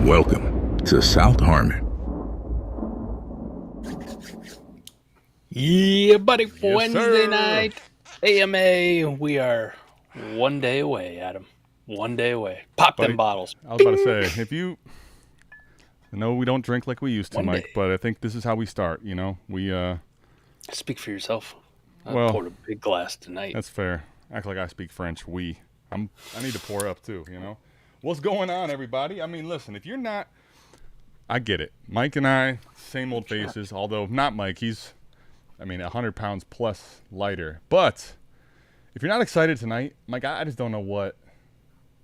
Welcome to South Harmon. Yeah, buddy. Yes, Wednesday sir. night, AMA. We are 1 day away, Adam. 1 day away. Pop them Buddy, bottles. I was about to say, if you, I know we don't drink like we used to, One Mike, day. but I think this is how we start. You know, we Speak for yourself. I Well, poured a big glass tonight. that's fair. Act like I speak French. I need to pour up too. You know, what's going on, everybody? I mean, listen, if you're not, I get it. Mike and I, same old faces. Although not Mike, he's, 100 pounds plus lighter. But if you're not excited tonight, Mike, I just don't know what.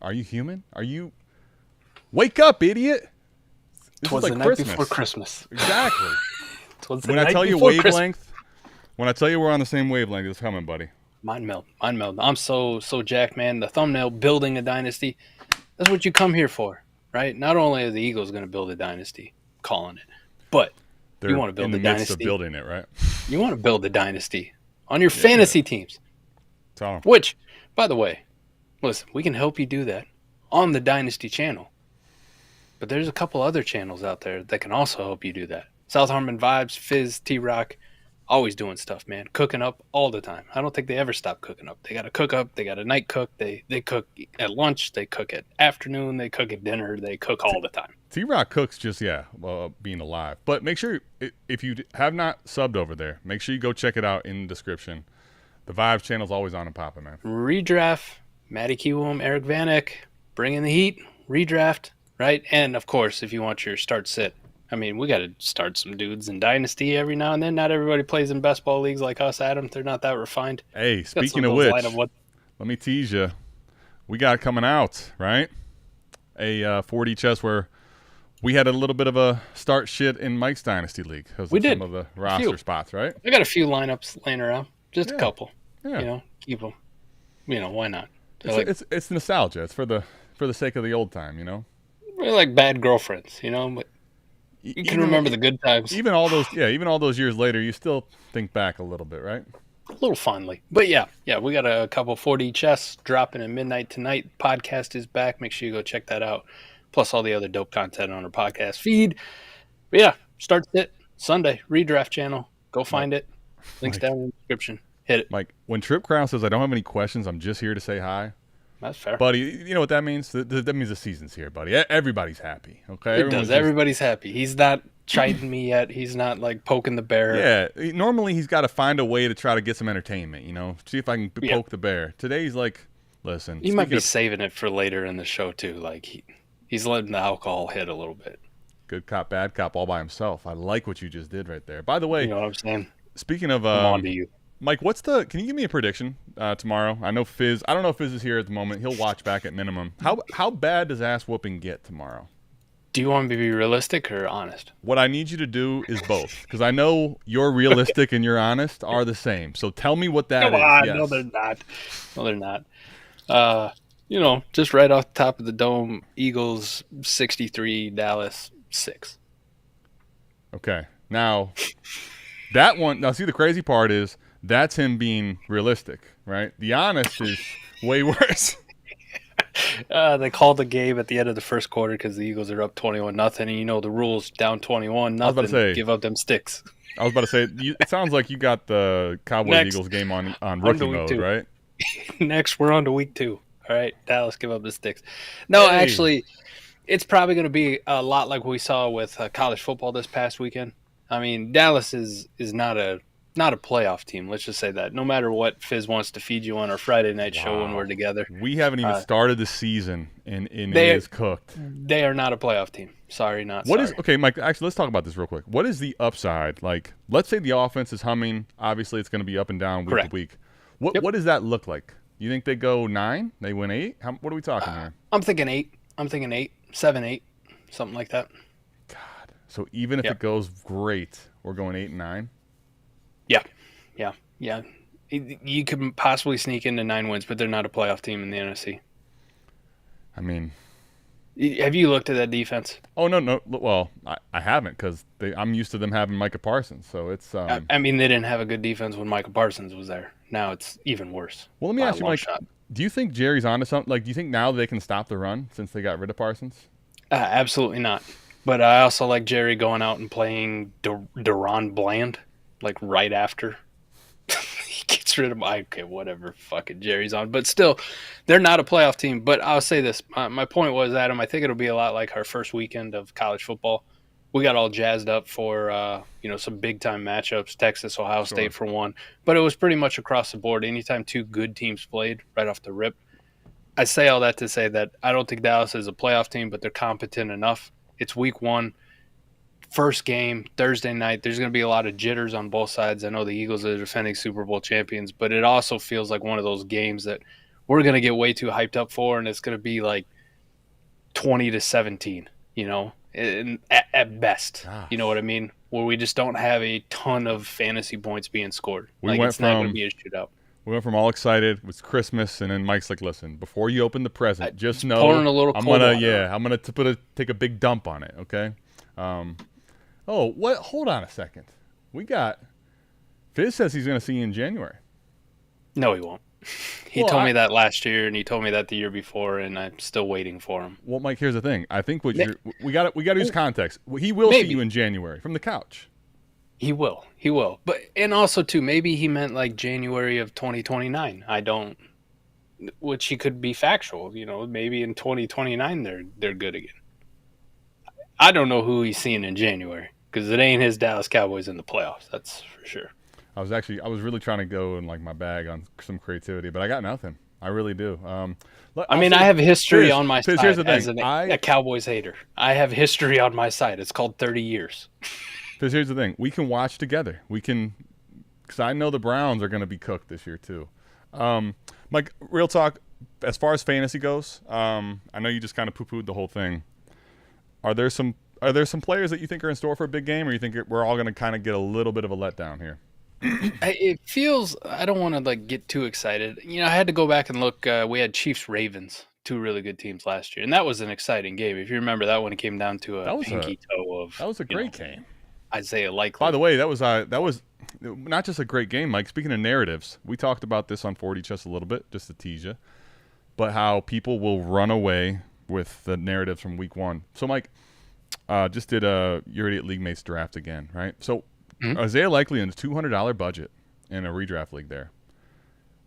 Are you human? Are you? Wake up, idiot! This Twas is like the night Christmas. before Christmas. Exactly. Twas the When I night tell you before Christmas. wavelength, when I tell you we're on the same wavelength, it's coming, buddy. Mind meld. I'm so jacked, man. The thumbnail, building a dynasty. That's what you come here for, right? Not only are the Eagles going to build a dynasty, calling it, but They're you want to build in the a midst dynasty. of building it, right? You want to build a dynasty on your fantasy teams. So Which, by the way, listen, we can help you do that on the Dynasty channel. But there's a couple other channels out there that can also help you do that. South Harmon Vibes, Fizz, T-Rock, always doing stuff, man. Cooking up all the time. I don't think they ever stop cooking up. They got to cook up. They got a night cook. They cook at lunch. They cook at afternoon. They cook at dinner. They cook all the time. T-Rock cooks just being alive. But make sure if you have not subbed over there, make sure you go check it out in the description. The Vibes channel's always on and popping, man. Redraft, Matty Kiwoom, Eric Vanek, bringing the heat, redraft, right? And, of course, if you want your start-sit, we got to start some dudes in Dynasty every now and then. Not everybody plays in best ball leagues like us, Adam. They're not that refined. Hey, Got speaking some of those which, lineup let me tease you. We got coming out, right? A 40 chess where we had a little bit of a start shit in Mike's Dynasty League because We of did. some of the roster spots, right? I got a few lineups laying around. Just a Yeah. couple. Yeah. Keep them. Why not? It's nostalgia. It's for the sake of the old time, you know? We're like bad girlfriends, but you can remember the good times Even all those years later, you still think back a little bit, right? a little fondly. But yeah, we got a couple 40 chests dropping at midnight tonight. Podcast is back. Make sure you go check that out. Plus all the other dope content on our podcast feed. But yeah, start it Sunday, redraft channel. Go find it. Links down in the description. Hit it. Mike, when Trip Crown says, I don't have any questions, I'm just here to say hi. That's fair. Buddy, you know what that means? That means the season's here, buddy. Everybody's happy, okay? It does. Everybody's happy. He's not chiding me yet. He's not like poking the bear. Yeah, normally he's got to find a way to try to get some entertainment, see if I can poke the bear. Today he's like, listen. He might be saving it for later in the show too. Like he's letting the alcohol hit a little bit. Good cop, bad cop, all by himself. I like what you just did right there. By the way, You know what I'm saying? speaking of I'm on to you. Mike, can you give me a prediction tomorrow? I know Fizz. I don't know if Fizz is here at the moment. He'll watch back at minimum. How bad does ass whooping get tomorrow? Do you want me to be realistic or honest? What I need you to do is both, because I know your realistic and your honest are the same. So tell me what that Come is. on, Yes. no, they're not. Just right off the top of the dome, Eagles 63, Dallas 6. Okay. Now, that one. Now, see, the crazy part is that's him being realistic, right? The honest is way worse. They called the game at the end of the first quarter because the Eagles are up 21-0, and you know the rules: down 21-0, give up them sticks. I was about to say, it sounds like you got the Cowboys-Eagles game on rookie mode, 2. right? Next, we're on to week 2. All right, Dallas, give up the sticks. No, actually, it's probably going to be a lot like we saw with college football this past weekend. Dallas is not a playoff team. Let's just say that. No matter what Fizz wants to feed you on our Friday night show when we're together. We haven't even started the season, and it is cooked. They are not a playoff team. Sorry, not sorry. Okay, Mike, actually, let's talk about this real quick. What is the upside? Like, let's say the offense is humming. Obviously, it's going to be up and down week to week. What does that look like? You think they go 9? They win 8? What are we talking here? I'm thinking 8. 7, 8, something like that. God. So even if it goes great, we're going 8 and 9? Yeah. You could possibly sneak into 9 wins, but they're not a playoff team in the NFC. Have you looked at that defense? Oh, no. Well, I haven't because I'm used to them having Micah Parsons. So it's. They didn't have a good defense when Micah Parsons was there. Now it's even worse. Well, let me ask you, Mike. Do you think Jerry's onto something? Like, do you think now they can stop the run since they got rid of Parsons? Absolutely not. But I also like Jerry going out and playing Deron Bland, like right after he gets rid of my. Okay, whatever. Fucking Jerry's on, but still, they're not a playoff team. But I'll say this: my point was, Adam. I think it'll be a lot like our first weekend of college football. We got all jazzed up for some big time matchups, Texas, Ohio Sure. State for one. But it was pretty much across the board. Anytime two good teams played right off the rip. I say all that to say that I don't think Dallas is a playoff team, but they're competent enough. It's week one, first game, Thursday night. There's going to be a lot of jitters on both sides. I know the Eagles are defending Super Bowl champions, but it also feels like one of those games that we're going to get way too hyped up for, and it's going to be like 20-17, at best. Gosh. You know what I mean? Where we just don't have a ton of fantasy points being scored. It's not going to be a shootout. We went from all excited, it was Christmas, and then Mike's like, "Listen, before you open the present, just know pouring a little I'm cold gonna, water. I'm gonna take a big dump on it, okay?" What? Hold on a second. Fizz says he's gonna see you in January. No, he won't. He told me that last year, and he told me that the year before, and I'm still waiting for him. Well, Mike, here's the thing. I think we got to use context. He will see you in January from the couch. He will. But and also too, maybe he meant like January of 2029. Which he could be factual. Maybe in 2029 they're good again. I don't know who he's seeing in January because it ain't his Dallas Cowboys in the playoffs. That's for sure. I was really trying to go in like my bag on some creativity, but I got nothing. I really do. I have history on my side here's the thing. as a Cowboys hater. I have history on my side. It's called 30 years. Because here's the thing. We can watch together. Because I know the Browns are going to be cooked this year too. Mike, real talk, as far as fantasy goes, I know you just kind of poo-pooed the whole thing. Are there some players that you think are in store for a big game, or you think we're all going to kind of get a little bit of a letdown here? It feels – I don't want to get too excited. I had to go back and look. We had Chiefs-Ravens, two really good teams last year, and that was an exciting game. If you remember that one, it came down to a pinky toe of – That was a great game. Isaiah Likely. By the way, that was not just a great game, Mike. Speaking of narratives, we talked about this on 40 just a little bit, just to tease you, but how people will run away with the narratives from week one. So, Mike, just did Your Idiot League Mates draft again, right? So, Isaiah Likely in a $200 budget in a redraft league there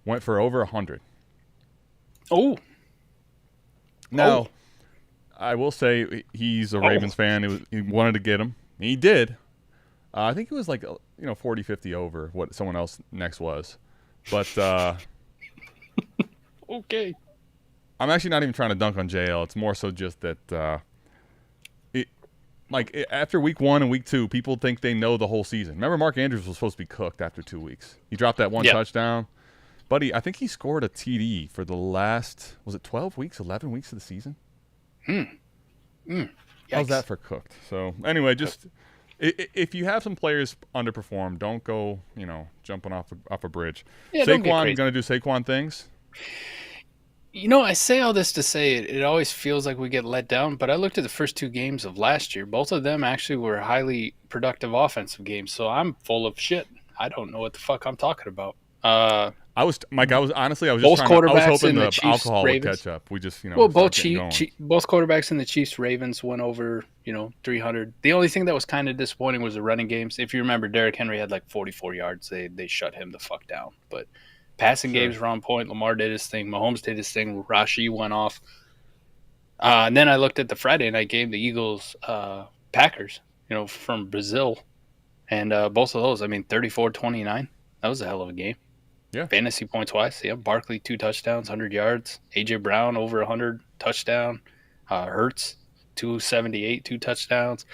went for over 100. Oh. Now, I will say he's a Ravens fan. He wanted to get him. He did. I think it was like 40-50 over what someone else next was. But okay. I'm actually not even trying to dunk on JL. It's more so just that after week 1 and week 2, people think they know the whole season. Remember, Mark Andrews was supposed to be cooked after 2 weeks. He dropped that one touchdown. Buddy, I think he scored a TD for the last, was it 12 weeks, 11 weeks of the season? How's that for cooked? So, anyway, just if you have some players underperform, don't go, jumping off a bridge. Yeah, Saquon going to do Saquon things? I say all this to say it always feels like we get let down, but I looked at the first 2 games of last year. Both of them actually were highly productive offensive games, so I'm full of shit. I don't know what the fuck I'm talking about. Honestly, I was both just quarterbacks I was hoping in the the Chiefs, alcohol Ravens. would catch up. We just, both both quarterbacks in the Chiefs Ravens went over, 300. The only thing that was kind of disappointing was the running games. If you remember, Derrick Henry had like 44 yards. They shut him the fuck down. But passing games were on point. Lamar did his thing. Mahomes did his thing. Rashee went off. And then I looked at the Friday night game, the Eagles Packers, from Brazil, and both of those. 34-29. That was a hell of a game. Yeah. Fantasy points wise, Barkley 2 touchdowns, 100 yards. AJ Brown over 100 touchdown. Hurts 278, 2 touchdowns.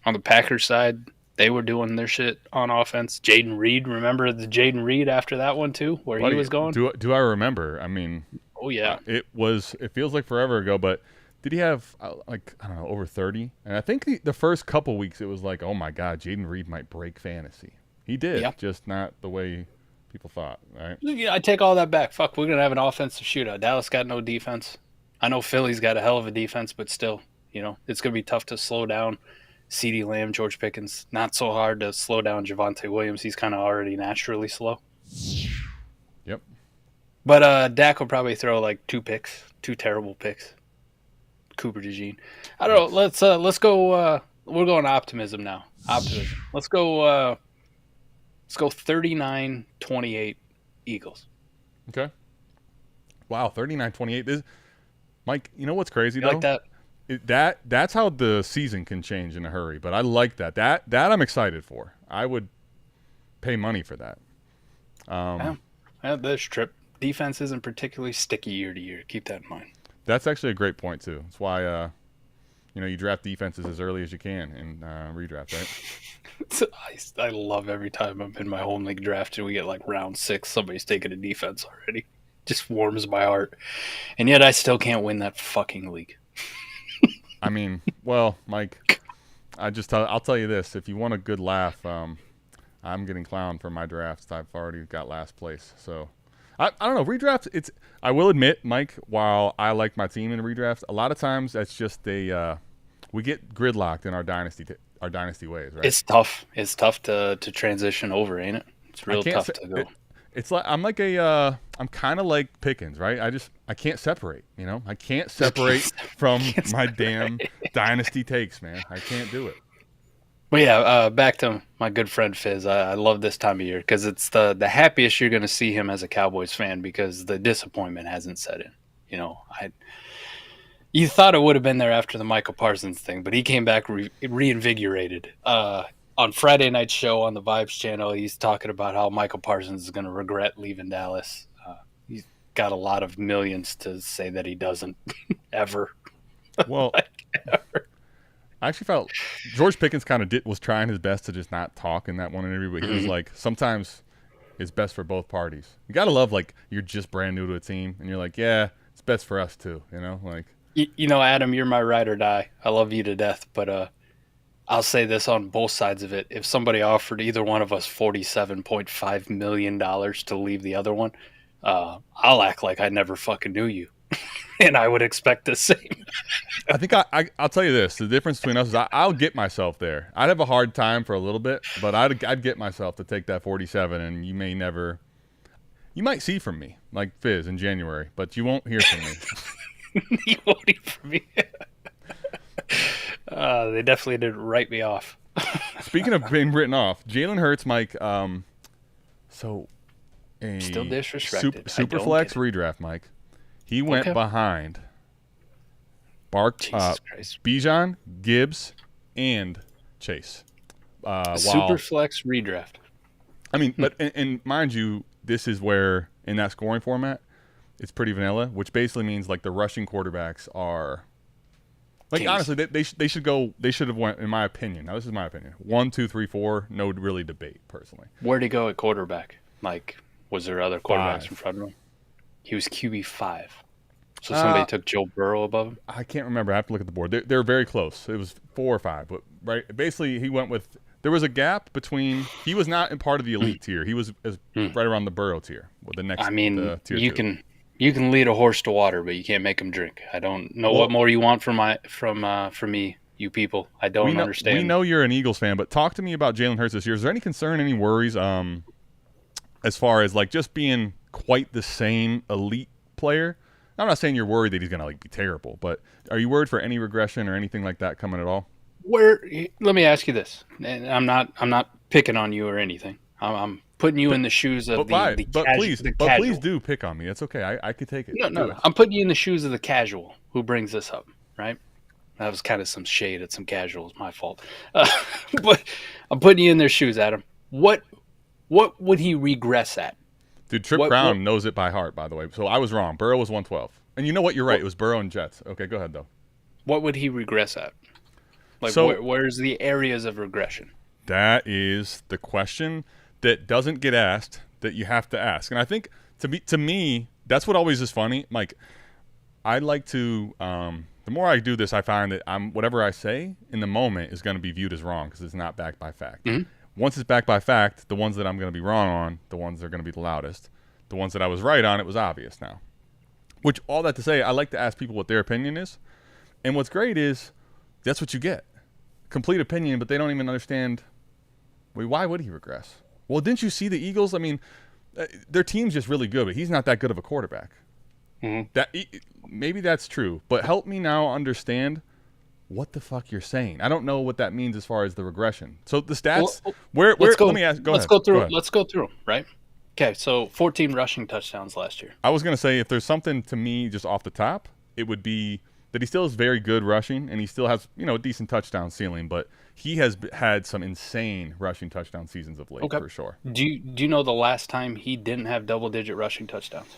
On the Packers side, they were doing their shit on offense. Jaden Reed, remember the Jaden Reed after that one too, where he was going? Do I remember? Oh yeah. It feels like forever ago, but did he have over 30? And I think the first couple weeks it was like, oh my God, Jaden Reed might break fantasy. He did, just not the way people thought, right? Yeah, I take all that back. Fuck, we're going to have an offensive shootout. Dallas got no defense. I know Philly's got a hell of a defense, but still, it's going to be tough to slow down CeeDee Lamb, George Pickens. Not so hard to slow down Javonte Williams. He's kind of already naturally slow. Yep. But Dak will probably throw like 2 picks, 2 terrible picks. Cooper DeJean. I don't know. Let's go. We're going optimism now. Optimism. Let's go 39-28 Eagles. Okay. Wow, 39-28. Mike, you know what's crazy, You though? like that? That's how the season can change in a hurry, but I like that. That I'm excited for. I would pay money for that. Yeah, this trip defense isn't particularly sticky year to year. Keep that in mind. That's actually a great point, too. That's why you draft defenses as early as you can in redraft, right? I love every time I'm in my home league draft and we get like round 6, somebody's taking a defense already. Just warms my heart. And yet I still can't win that fucking league. I mean, well, Mike, I'll tell you this. If you want a good laugh, I'm getting clowned for my drafts. I've already got last place. So I don't know. Redrafts, I will admit, Mike, while I like my team in redrafts, a lot of times that's just we get gridlocked in our dynasty ways, right? It's tough. It's tough to transition over, ain't it? It's real tough to go. It's like I'm kind of like Pickens, right? I can't separate, I can't separate from my damn dynasty takes, man. I can't do it. But yeah, back to my good friend Fizz. I love this time of year because it's the happiest you're going to see him as a Cowboys fan because the disappointment hasn't set in. You thought it would have been there after the Michael Parsons thing, but he came back reinvigorated. On Friday night's show on the Vibes channel, he's talking about how Michael Parsons is going to regret leaving Dallas. He's got a lot of millions to say that he doesn't ever. Well, ever. I actually felt George Pickens kind of was trying his best to just not talk in that one interview, but he was like, sometimes it's best for both parties. You got to love, like, you're just brand new to a team, and you're like, yeah, it's best for us too, like. Adam, you're my ride or die. I love you to death, but I'll say this on both sides of it. If somebody offered either one of us $47.5 million to leave the other one, I'll act like I never fucking knew you. And I would expect the same. I think I'll tell you this. The difference between us is I'll get myself there. I'd have a hard time for a little bit, but I'd get myself to take that 47, and you might see from me, like Fizz in January, but you won't hear from me. You won't hear from me. They definitely didn't write me off. Speaking of being written off, Jalen Hurts, Mike, still disrespected. Super flex redraft, Mike. He went behind Bijan, Gibbs, and Chase. Super flex redraft. I mean, but and mind you, this is where in that scoring format, it's pretty vanilla, which basically means like the rushing quarterbacks are like Kings. Honestly, they should have went, in my opinion. Now this is my opinion. 1, 2, 3, 4, no really debate personally. Where'd he go at quarterback? Like, was there other quarterbacks in front of him? He was QB5. So somebody took Joe Burrow above him? I can't remember. I have to look at the board. They're very close. It was 4 or 5. But right, basically, he went with – there was a gap between – he was not in part of the elite tier. He was right around the Burrow tier. With the next, tier you 2. You can lead a horse to water, but you can't make him drink. I don't know what more you want from me, you people. I don't understand. We know you're an Eagles fan, but talk to me about Jalen Hurts this year. Is there any concern, any worries as far as like just being quite the same elite player? I'm not saying you're worried that he's going to like be terrible, but are you worried for any regression or anything like that coming at all? Let me ask you this, and I'm not picking on you or anything. I'm putting you in the shoes of please do pick on me. It's okay. I could take it. No. I'm putting you in the shoes of the casual who brings this up, right? That was kind of some shade at some casuals. My fault. But I'm putting you in their shoes, Adam. What would he regress at? Dude, Trip Crown knows it by heart, by the way. So I was wrong. Burrow was 112. And you know what? You're right. It was Burrow and Jets. Okay, go ahead, though. What would he regress at? Like, where's the areas of regression? That is the question that doesn't get asked that you have to ask. And I think, to me, that's what always is funny. Like, I like to the more I do this, I find that whatever I say in the moment is going to be viewed as wrong because it's not backed by fact. Mm-hmm. Once it's backed by fact, the ones that I'm going to be wrong on, the ones that are going to be the loudest. The ones that I was right on, it was obvious now. Which, all that to say, I like to ask people what their opinion is. And what's great is that's what you get. Complete opinion, but they don't even understand, why would he regress? Well, didn't you see the Eagles? I mean, their team's just really good, but he's not that good of a quarterback. That maybe that's true, but help me now understand what the fuck you're saying. I don't know what that means as far as the regression. So the stats, where let me ask. Let's go through. Let's go through them, right? Okay, so 14 rushing touchdowns last year. I was gonna say if there's something to me just off the top, it would be that he still is very good rushing, and he still has a decent touchdown ceiling, but he has had some insane rushing touchdown seasons of late for sure. Do you know the last time he didn't have double-digit rushing touchdowns?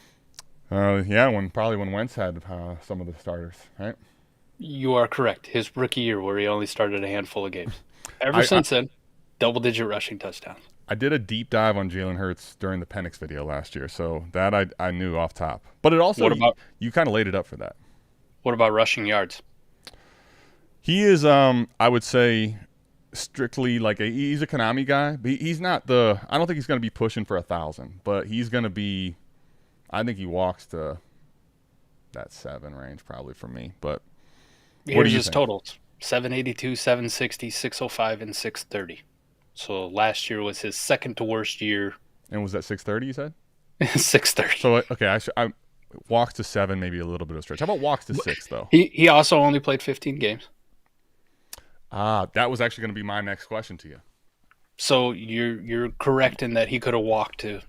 Yeah, when Wentz had some of the starters, right? You are correct. His rookie year, where he only started a handful of games. Ever since then, double-digit rushing touchdowns. I did a deep dive on Jalen Hurts during the Penix video last year, so that I knew off top. But it also you kind of laid it up for that. What about rushing yards? He is, I would say, strictly he's a Konami guy. But he's not I don't think he's going to be pushing for 1,000, but he's going to be. I think he walks to that 7 range probably for me. But what do you his think? Totals: 782, 760, 605, and 630. So last year was his second to worst year. And was that 630? You said 630. So okay, I walks to 7, maybe a little bit of stretch. How about walks to 6 though? He also only played 15 games. That was actually going to be my next question to you. So you're correct in that he could have walked to.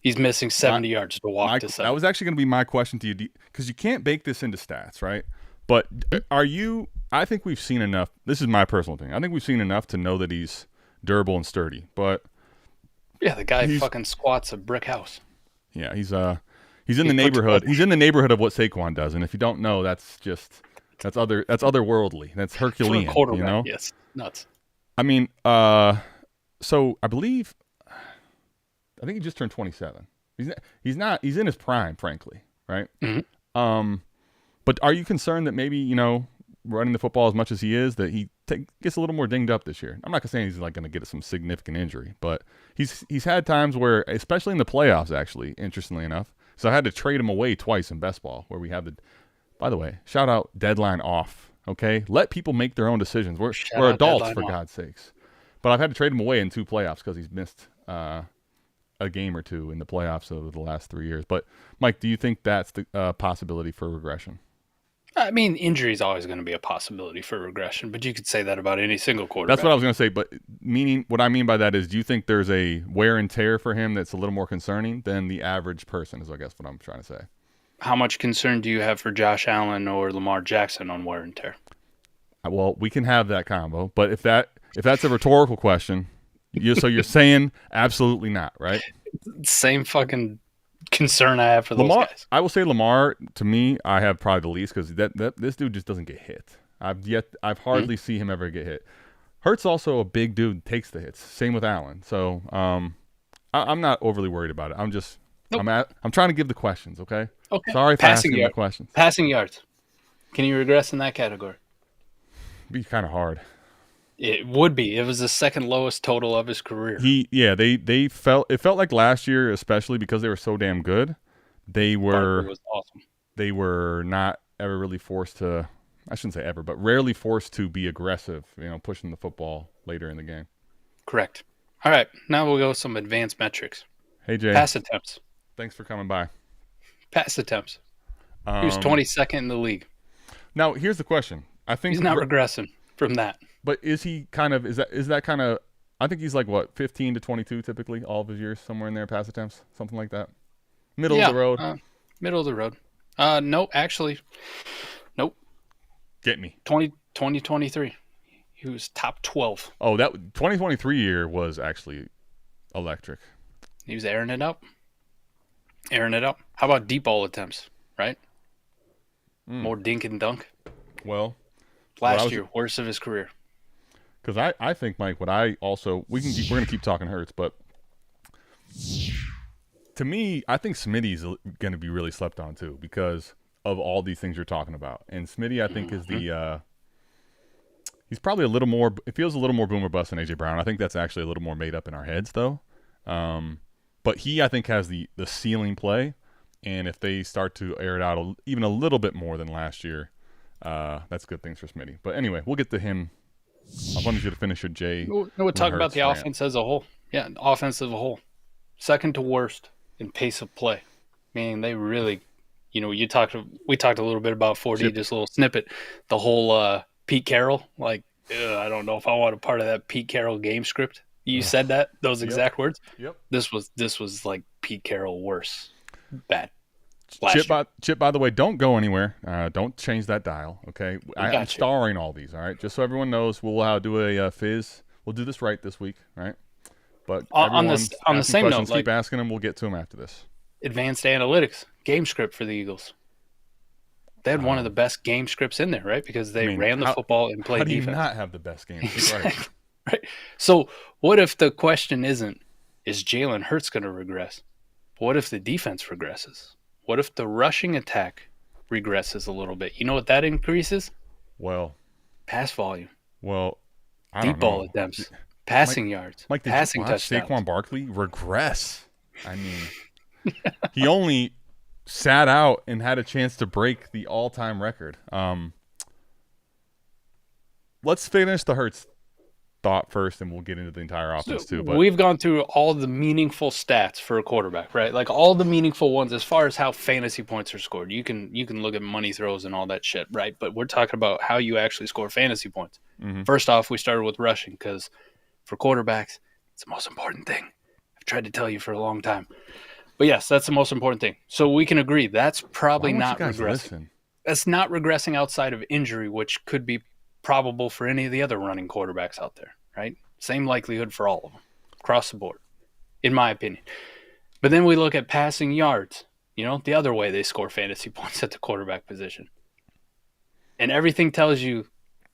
He's missing 70 yards to walk to 7. That was actually going to be my question to you, because you can't bake this into stats, right? But I think we've seen enough. This is my personal thing. I think we've seen enough to know that he's durable and sturdy. But yeah, the guy fucking squats a brick house. Yeah, he's in the neighborhood. He's in the neighborhood of what Saquon does, and if you don't know, that's otherworldly. That's Herculean. For a yes, nuts. I mean, so I think he just turned 27. He's in his prime, frankly, right? Mm-hmm. But are you concerned that maybe running the football as much as he is, that he gets a little more dinged up this year? I'm not saying he's going to get some significant injury, but he's had times where, especially in the playoffs, actually, interestingly enough. So I had to trade him away twice in best ball, where we have by the way, shout out deadline off. Okay, let people make their own decisions. We're adults, for God's sakes. But I've had to trade him away in 2 playoffs because he's missed a game or 2 in the playoffs over the last 3 years. But Mike, do you think that's the possibility for regression? I mean, injury is always going to be a possibility for regression, but you could say that about any single quarterback. That's what I was going to say, but what I mean by that is, do you think there's a wear and tear for him that's a little more concerning than the average person, is I guess what I'm trying to say. How much concern do you have for Josh Allen or Lamar Jackson on wear and tear? Well, we can have that combo, but if that's a rhetorical question, so you're saying absolutely not, right? Same fucking concern I have for those guys. I will say Lamar, to me, I have probably the least, because this dude just doesn't get hit. I've hardly seen him ever get hit. Hurts also a big dude, takes the hits. Same with Allen. So I'm not overly worried about it. I'm just I'm trying to give the questions, okay? Okay. Sorry for asking the questions. Passing yards. Can you regress in that category? It'd be kind of hard. It would be. It was the second lowest total of his career. It felt like last year, especially because they were so damn good. Barker was awesome. They were not ever really forced to. I shouldn't say ever, but rarely forced to be aggressive. Pushing the football later in the game. Correct. All right, now we'll go with some advanced metrics. Hey Jay. Pass attempts. Thanks for coming by. Pass attempts. He was 22nd in the league. Now here's the question. I think he's not regressing from that. But is he kind of is that kind of? I think he's like 15 to 22 typically all of his years, somewhere in there, pass attempts, something like that. Middle of the road. Middle of the road. No, actually, nope. Get me. 2023. He was top 12. Oh, that 2023 year was actually electric. He was airing it up. How about deep ball attempts, right? More dink and dunk. Well, last year, worst of his career. Because I think, Mike, we're going to keep talking Hurts, but to me, I think Smitty's going to be really slept on too, because of all these things you're talking about. And Smitty, I think, is he's probably a little more. It feels a little more boomer bust than AJ Brown. I think that's actually a little more made up in our heads, though. But he, I think, has the ceiling play, and if they start to air it out even a little bit more than last year, that's good things for Smitty. But anyway, we'll get to him. I wanted you to finish your Jay. We'll talk about the offense as a whole. Yeah, offense as a whole. Second to worst in pace of play, meaning they really You know, we talked a little bit about 4D, Chip. just a little snippet. The whole Pete Carroll, like, I don't know if I want a part of that Pete Carroll game script. You said that, those exact words. Yep. This was like Pete Carroll worse. Bad. Chip, by the way, don't go anywhere. Don't change that dial, okay? I'm starring all these, all right? Just so everyone knows, we'll do a fizz. We'll do this right this week, right? But on the same note, keep asking them. We'll get to them after this. Advanced analytics, game script for the Eagles. They had one of the best game scripts in there, right? Because they ran the football and played defense. How do you not have the best game? Exactly. Right. So what if the question isn't, is Jalen Hurts going to regress? What if the defense regresses? What if the rushing attack regresses a little bit? You know what that increases? Well, pass volume. Well, deep ball attempts, passing yards, passing touchdowns. Saquon Barkley regress. I mean, he only sat out and had a chance to break the all-time record. Let's finish the Hurts thought first, and we'll get into the entire offense too. But we've gone through all the meaningful stats for a quarterback, right? Like all the meaningful ones as far as how fantasy points are scored. You can look at money throws and all that shit, right? But we're talking about how you actually score fantasy points. Mm-hmm. First off, we started with rushing because for quarterbacks, it's the most important thing. I've tried to tell you for a long time. But yes, that's the most important thing. So we can agree that's probably not regressing. Listen? That's not regressing outside of injury, which could be probable for any of the other running quarterbacks out there, right? Same likelihood for all of them across the board, in my opinion. But then we look at passing yards, the other way they score fantasy points at the quarterback position. And everything tells you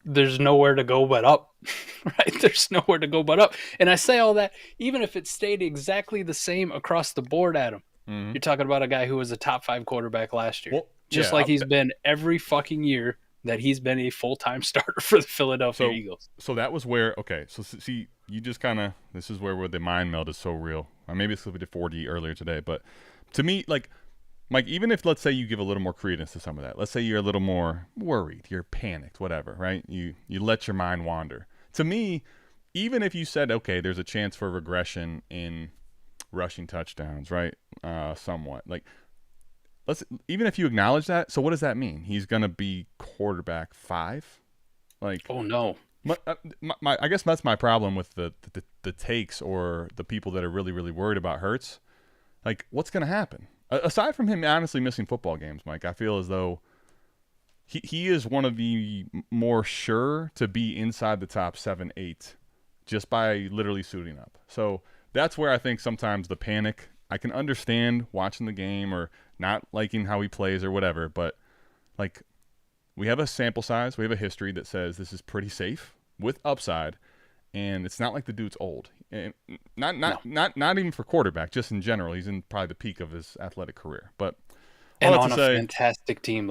there's nowhere to go but up, right? There's nowhere to go but up. And I say all that, even if it stayed exactly the same across the board, Adam, you're talking about a guy who was a top 5 quarterback last year, he's been every fucking year that he's been a full-time starter for the Philadelphia Eagles. So that was where, so see, you just kind of, this is where the mind meld is so real. Maybe it's what we did 4D earlier today, but to me, like, Mike, even if, let's say, you give a little more credence to some of that, let's say you're a little more worried, you're panicked, whatever, right? You let your mind wander. To me, even if you said, okay, there's a chance for regression in rushing touchdowns, right? Somewhat. Like, even if you acknowledge that, so what does that mean? He's going to be quarterback 5? Like, oh, no. I guess that's my problem with the takes or the people that are really, really worried about Hurts. Like, what's going to happen? Aside from him honestly missing football games, Mike, I feel as though he is one of the more sure to be inside the top 7, 8 just by literally suiting up. So that's where I think sometimes the panic, I can understand watching the game or not liking how he plays or whatever, but like we have a sample size, we have a history that says this is pretty safe with upside, and it's not like the dude's old. And not even for quarterback, just in general. He's in probably the peak of his athletic career. But and on a fantastic team,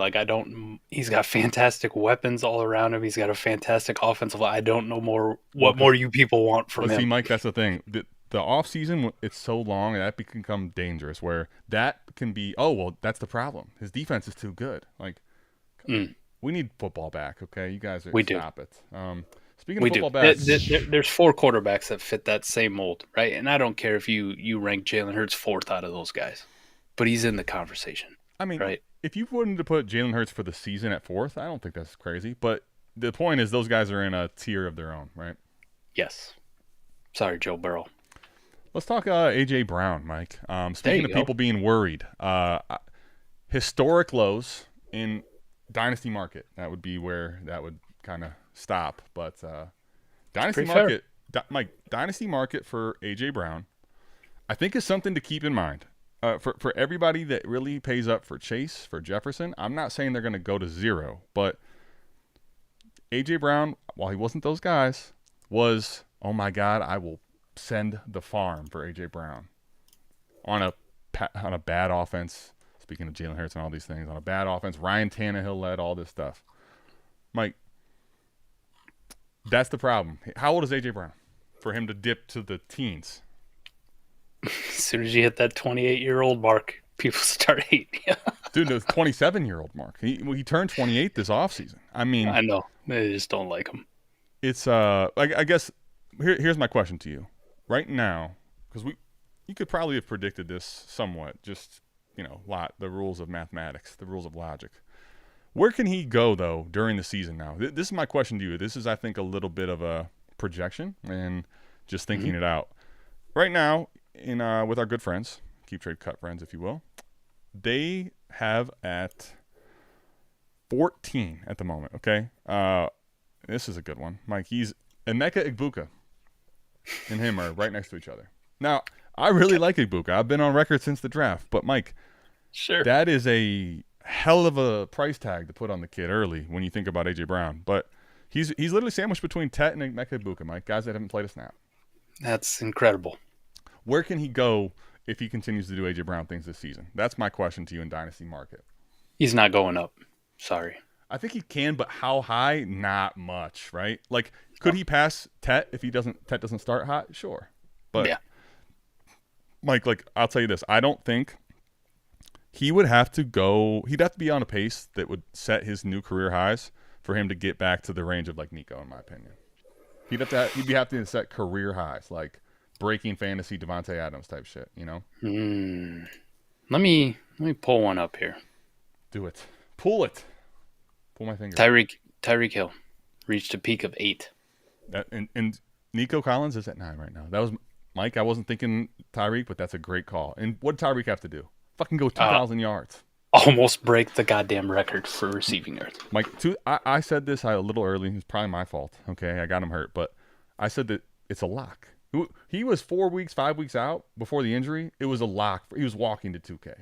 he's got fantastic weapons all around him. He's got a fantastic offensive line. I don't know what more you people want from him. See, Mike, that's the thing. The off season, it's so long that can become dangerous. Where that can be, that's the problem. His defense is too good. Like, we need football back. Okay, you guys stop it. Speaking of football backs, there's 4 quarterbacks that fit that same mold, right? And I don't care if you rank Jalen Hurts 4th out of those guys, but he's in the conversation. I mean, right? If you wanted to put Jalen Hurts for the season at 4th, I don't think that's crazy. But the point is, those guys are in a tier of their own, right? Yes. Sorry, Joe Burrow. Let's talk A.J. Brown, Mike. Speaking of people being worried, historic lows in Dynasty market. That would be where that would kind of stop. But Dynasty market, Mike, Dynasty market for A.J. Brown, I think is something to keep in mind. For everybody that really pays up for Chase, for Jefferson, I'm not saying they're going to go to 0, but A.J. Brown, while he wasn't those guys, was, oh my God, I will send the farm for A.J. Brown on a bad offense. Speaking of Jalen Hurts and all these things, on a bad offense, Ryan Tannehill led all this stuff. Mike, that's the problem. How old is A.J. Brown for him to dip to the teens? As soon as you hit that 28-year-old mark, people start hating you. Dude, the 27-year-old mark. He turned 28 this offseason. I mean, I know. They just don't like him. It's I guess here's my question to you. Right now, because you could probably have predicted this somewhat, just the rules of mathematics, the rules of logic. Where can he go, though, during the season now? This is my question to you. This is, I think, a little bit of a projection and just thinking it out. Right now, with our good friends, Keep Trade Cut friends, if you will, they have at 14 at the moment, okay? This is a good one. Mike, he's Emeka Egbuka and him are right next to each other. Now, I really like Egbuka. I've been on record since the draft. But, Mike, sure, that is a hell of a price tag to put on the kid early when you think about A.J. Brown. But he's literally sandwiched between Tet and Emeka Egbuka, Mike, guys that haven't played a snap. That's incredible. Where can he go if he continues to do A.J. Brown things this season? That's my question to you in Dynasty Market. He's not going up. Sorry. I think he can, but how high? Not much, right? Like, could he pass Tet if Tet doesn't start hot? Sure. But, yeah. Mike, I'll tell you this. I don't think he would have to go – he'd have to be on a pace that would set his new career highs for him to get back to the range of, Nico, in my opinion. He'd have to set career highs, like breaking fantasy Devontae Adams type shit, Let me pull one up here. Do it. Pull it. Pull my finger. Tyreek Hill reached a peak of 8. And Nico Collins is at 9 right now. That was Mike. I wasn't thinking Tyreek, but that's a great call. And what did Tyreek have to do? Fucking go 2,000 yards. Almost break the goddamn record for receiving yards. Mike, I said this a little early. It's probably my fault. Okay, I got him hurt, but I said that it's a lock. He was 4 weeks, 5 weeks out before the injury. It was a lock. He was walking to 2K.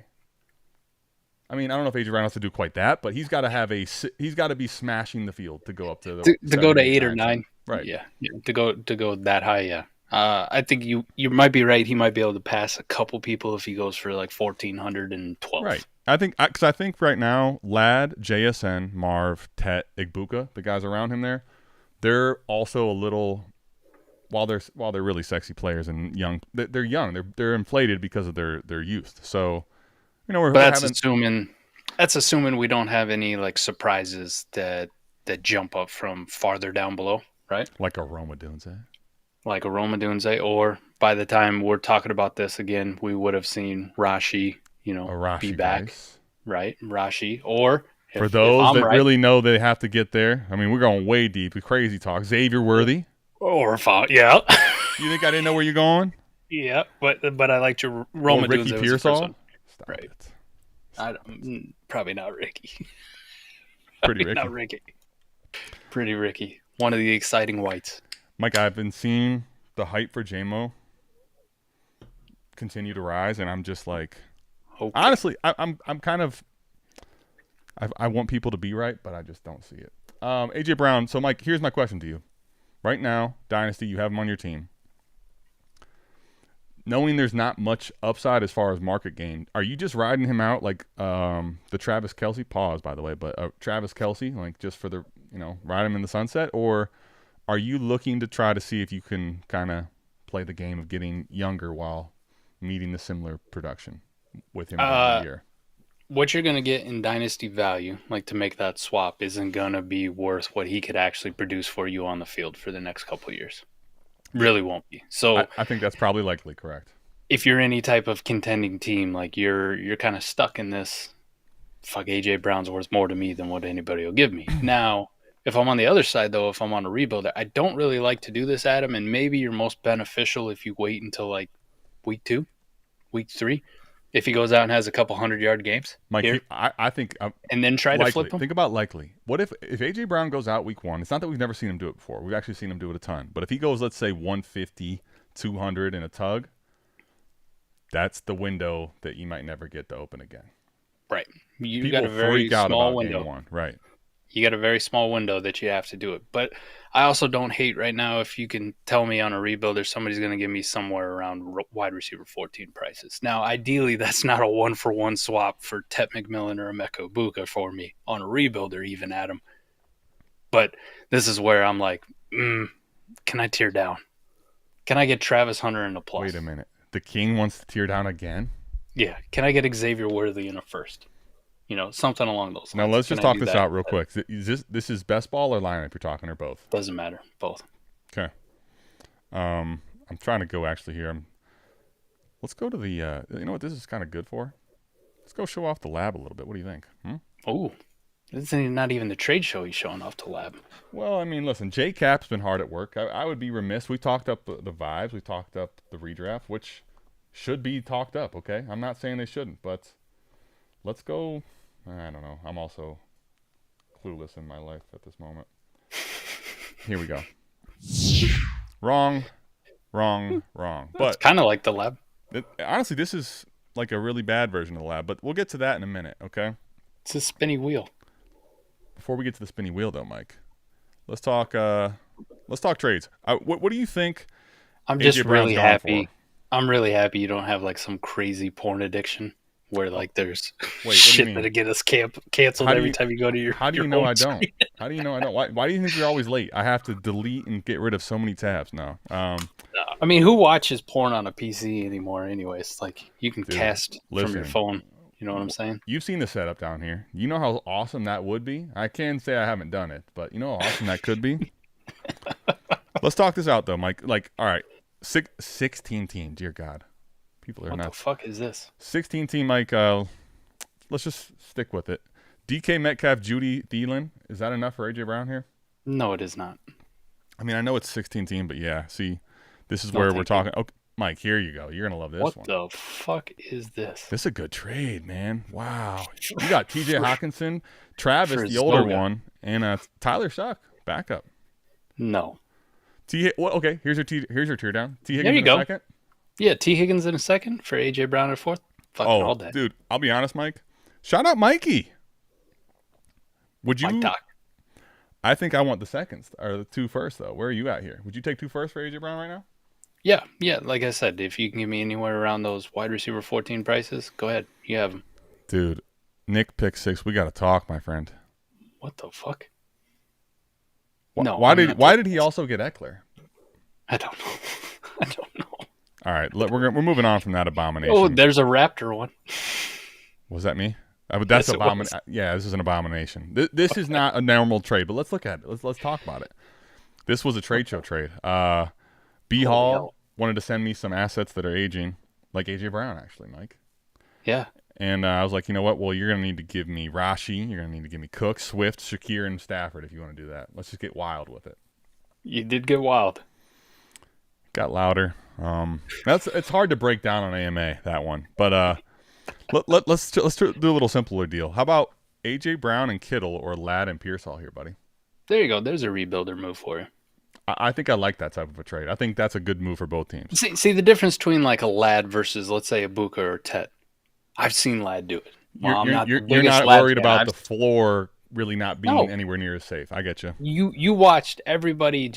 I mean, I don't know if A.J. Brown has to do quite that, but he's got to be smashing the field to go up to to go to 8 or 9. Right. Yeah. To go that high. Yeah. I think you might be right. He might be able to pass a couple people if he goes for 1,412. Right. I think right now, Ladd, JSN, Marv, Tet, Egbuka, the guys around him there, they're also a little. While they're really sexy players and young, they're young. They're inflated because of their youth. So. That's assuming we don't have any surprises that jump up from farther down below, right? Like a Roma Dunze. Or by the time we're talking about this again, we would have seen Rashi, be back, guys. Right? Rashi, or for those that really know they have to get there. I mean, we're going way deep with crazy talk. Xavier Worthy. Yeah. You think I didn't know where you're going? Yeah, but I like to Roma Ricky Dunze. Pearsall. Stop right. It. Probably not Ricky. Pretty Ricky. Not Ricky. Pretty Ricky. One of the exciting whites. Mike, I've been seeing the hype for JMO continue to rise, and I'm just honestly, I'm kind of I want people to be right, but I just don't see it. A.J. Brown. So, Mike, here's my question to you. Right now, Dynasty, you have him on your team. Knowing there's not much upside as far as market gain, are you just riding him out like the Travis Kelce? Pause, by the way, but Travis Kelce, just for the ride him in the sunset, or are you looking to try to see if you can kind of play the game of getting younger while meeting the similar production with him during the year? What you're going to get in dynasty value, to make that swap, isn't going to be worth what he could actually produce for you on the field for the next couple of years. Really won't be. So I think that's probably likely correct. If you're any type of contending team, you're kind of stuck in this. Fuck, AJ Brown's worth more to me than what anybody will give me. Now, if I'm on the other side, though, if I'm on a rebuilder, I don't really like to do this, Adam. And maybe you're most beneficial if you wait until week 2, week 3, if he goes out and has a couple 100-yard games. Mike, I think, and then try to flip him. Think about likely. What if AJ Brown goes out week 1? It's not that we've never seen him do it before. We've actually seen him do it a ton. But if he goes, let's say 150, 200 in a tug, that's the window that you might never get to open again. Right. People got a very small window. Game 1. Right. You got a very small window that you have to do it. But I also don't hate right now if you can tell me on a rebuilder somebody's going to give me somewhere around wide receiver 14 prices. Now, ideally, that's not a 1-for-1 swap for Tet McMillan or Emeka Egbuka for me on a rebuilder even, Adam. But this is where I'm can I tear down? Can I get Travis Hunter in a plus? Wait a minute. The King wants to tear down again? Yeah. Can I get Xavier Worthy in a first? Something along those lines. Now, let's just talk this out real quick. This is best ball or lineup you're talking, or both? Doesn't matter. Both. Okay. I'm trying to go actually here. Let's go to the you know what this is kind of good for? Let's go show off the lab a little bit. What do you think? Oh, this is not even the trade show he's showing off to lab. Well, I mean, listen, J-Cap's been hard at work. I would be remiss. We talked up the vibes. We talked up the redraft, which should be talked up, okay? I'm not saying they shouldn't, but let's go. I don't know. I'm also clueless in my life at this moment. Here we go. Wrong. But It's kind of like the lab. Honestly, this is like a really bad version of the lab, but we'll get to that in a minute, okay? It's a spinny wheel. Before we get to the spinny wheel, though, Mike, let's talk trades. What do you think? I'm just really happy. I'm really happy you don't have like some crazy porn addiction where like there's shit that'll get us canceled every time you go to your. How do you know I don't? How do you know I don't? Why do you think you're always late? I have to delete and get rid of so many tabs now. I mean, who watches porn on a PC anymore? Anyways, like you can cast from your phone. You know what I'm saying? You've seen the setup down here. You know how awesome that would be? I can say I haven't done it, but you know how awesome that could be? Let's talk this out, though, Mike. Like, all right, 16 team. Dear God. People are nuts. What the fuck is this? 16 team, Mike. Let's just stick with it. DK Metcalf, Judy Thielen. Is that enough for A.J. Brown here? No, it is not. I mean, I know it's 16 team, but yeah, see, this is where we're talking. Okay. Mike, here you go. You're going to love this one. What the fuck is this? This is a good trade, man. Wow. You got T.J. Hawkinson, Travis, the older one, and Tyler Shuck, backup. No. Okay, here's your tear down. T. Higgins there you in go. a second. Yeah, T. Higgins in a second for A.J. Brown at fourth. Fucking all day. Dude, I'll be honest, Mike. Shout out Mikey. Would you? Mike Doc. I think I want the seconds, or the 2 first, though. Where are you at here? Would you take 2 first for A.J. Brown right now? Yeah. Like I said, if you can give me anywhere around those wide receiver 14 prices, go ahead. You have them. Dude, Nick pick 6. We got to talk, my friend. What the fuck? Why did he also get Eckler? I don't know. All right, we're moving on from that abomination. Oh, there's a Raptor one. Was that me? That's abomination. Yeah, this is an abomination. This is not a normal trade, but let's look at it. Let's talk about it. This was a trade show trade. B Hall wanted to send me some assets that are aging, like AJ Brown, actually, Mike. Yeah. And I was like, you know what? Well, you're gonna need to give me Rashi. You're gonna need to give me Cook, Swift, Shakir, and Stafford if you want to do that. Let's just get wild with it. You did get wild. Got louder. It's hard to break down on AMA, that one. But let's do a little simpler deal. How about AJ Brown and Kittle or Ladd and Pearsall here, buddy? There you go. There's a rebuilder move for you. I think I like that type of a trade. I think that's a good move for both teams. See the difference between like a Ladd versus, let's say, a Buka or Tet. I've seen Ladd do it. Well, you're not worried about the floor really not being anywhere near as safe. I get you. You watched everybody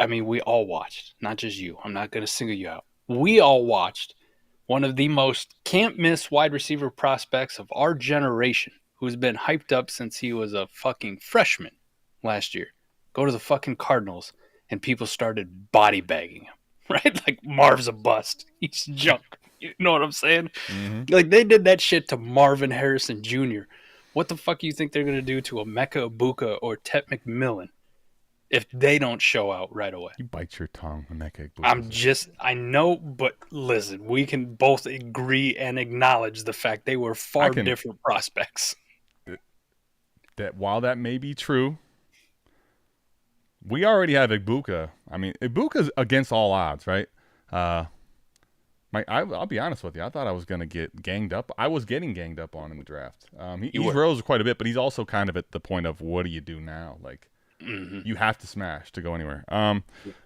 we all watched, not just you. I'm not going to single you out. We all watched one of the most can't-miss wide receiver prospects of our generation, who's been hyped up since he was a fucking freshman last year. Go to the fucking Cardinals, and people started body bagging him, right? Like, Marv's a bust. He's junk. You know what I'm saying? Mm-hmm. Like, they did that shit to Marvin Harrison Jr. What the fuck do you think they're going to do to a Mecca Ibuka or Tet McMillan if they don't show out right away? You bite your tongue, Mecca Ibuka. I know, but listen, we can both agree and acknowledge the fact they were far different prospects. That while that may be true, we already have Ibuka. I mean, Ibuka's against all odds, right? I'll be honest with you. I thought I was going to get ganged up. I was getting ganged up on in the draft. He rose quite a bit, but he's also kind of at the point of what do you do now? Like, you have to smash to go anywhere.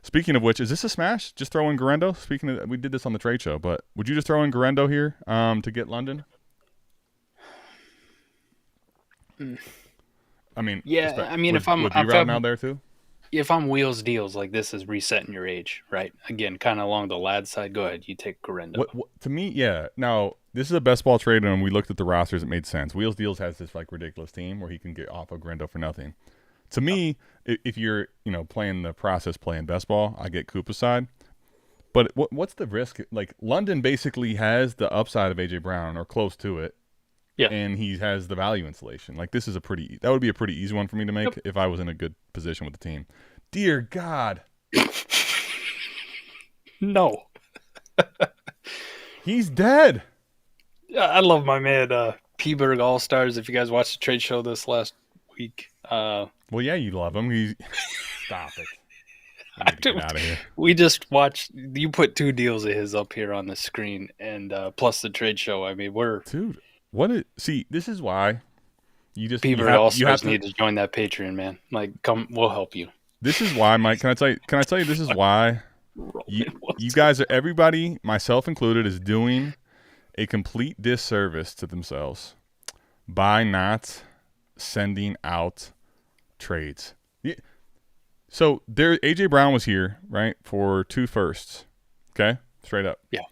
Speaking of which, is this a smash? Just throw in Garendo? Speaking of, we did this on the trade show, but would you just throw in Garendo here to get London? I mean, yeah. I mean, if I'm out there too. If I'm wheels deals, like this is resetting your age, right? Again, kind of along the lad side. Go ahead, you take Garendo. To me, yeah. Now, this is a best ball trade, and when we looked at the rosters, it made sense. Wheels Deals has this like ridiculous team where he can get off of Garendo for nothing. To me, if you're playing the process play in best ball, I get Koopa's side. But what's the risk? Like London basically has the upside of AJ Brown or close to it. Yeah. And he has the value insulation. Like that would be a pretty easy one for me to make if I was in a good position with the team. Dear God. No. He's dead. I love my man P-Berg All-Stars. If you guys watched the trade show this last week, Well, yeah, you love him. Stop it. You need to get out of here. we just watched. You put 2 deals of his up here on the screen, and plus the trade show. I mean, we're Dude, see, this is why you just P-Berg you All-Stars have need to join that Patreon, man. Like, come, we'll help you. This is why, Mike. Can I tell you this is why you guys are, everybody, myself included, is doing a complete disservice to themselves by not sending out trades. So AJ Brown was here, right, for 2 firsts. Okay? Straight up. Yeah.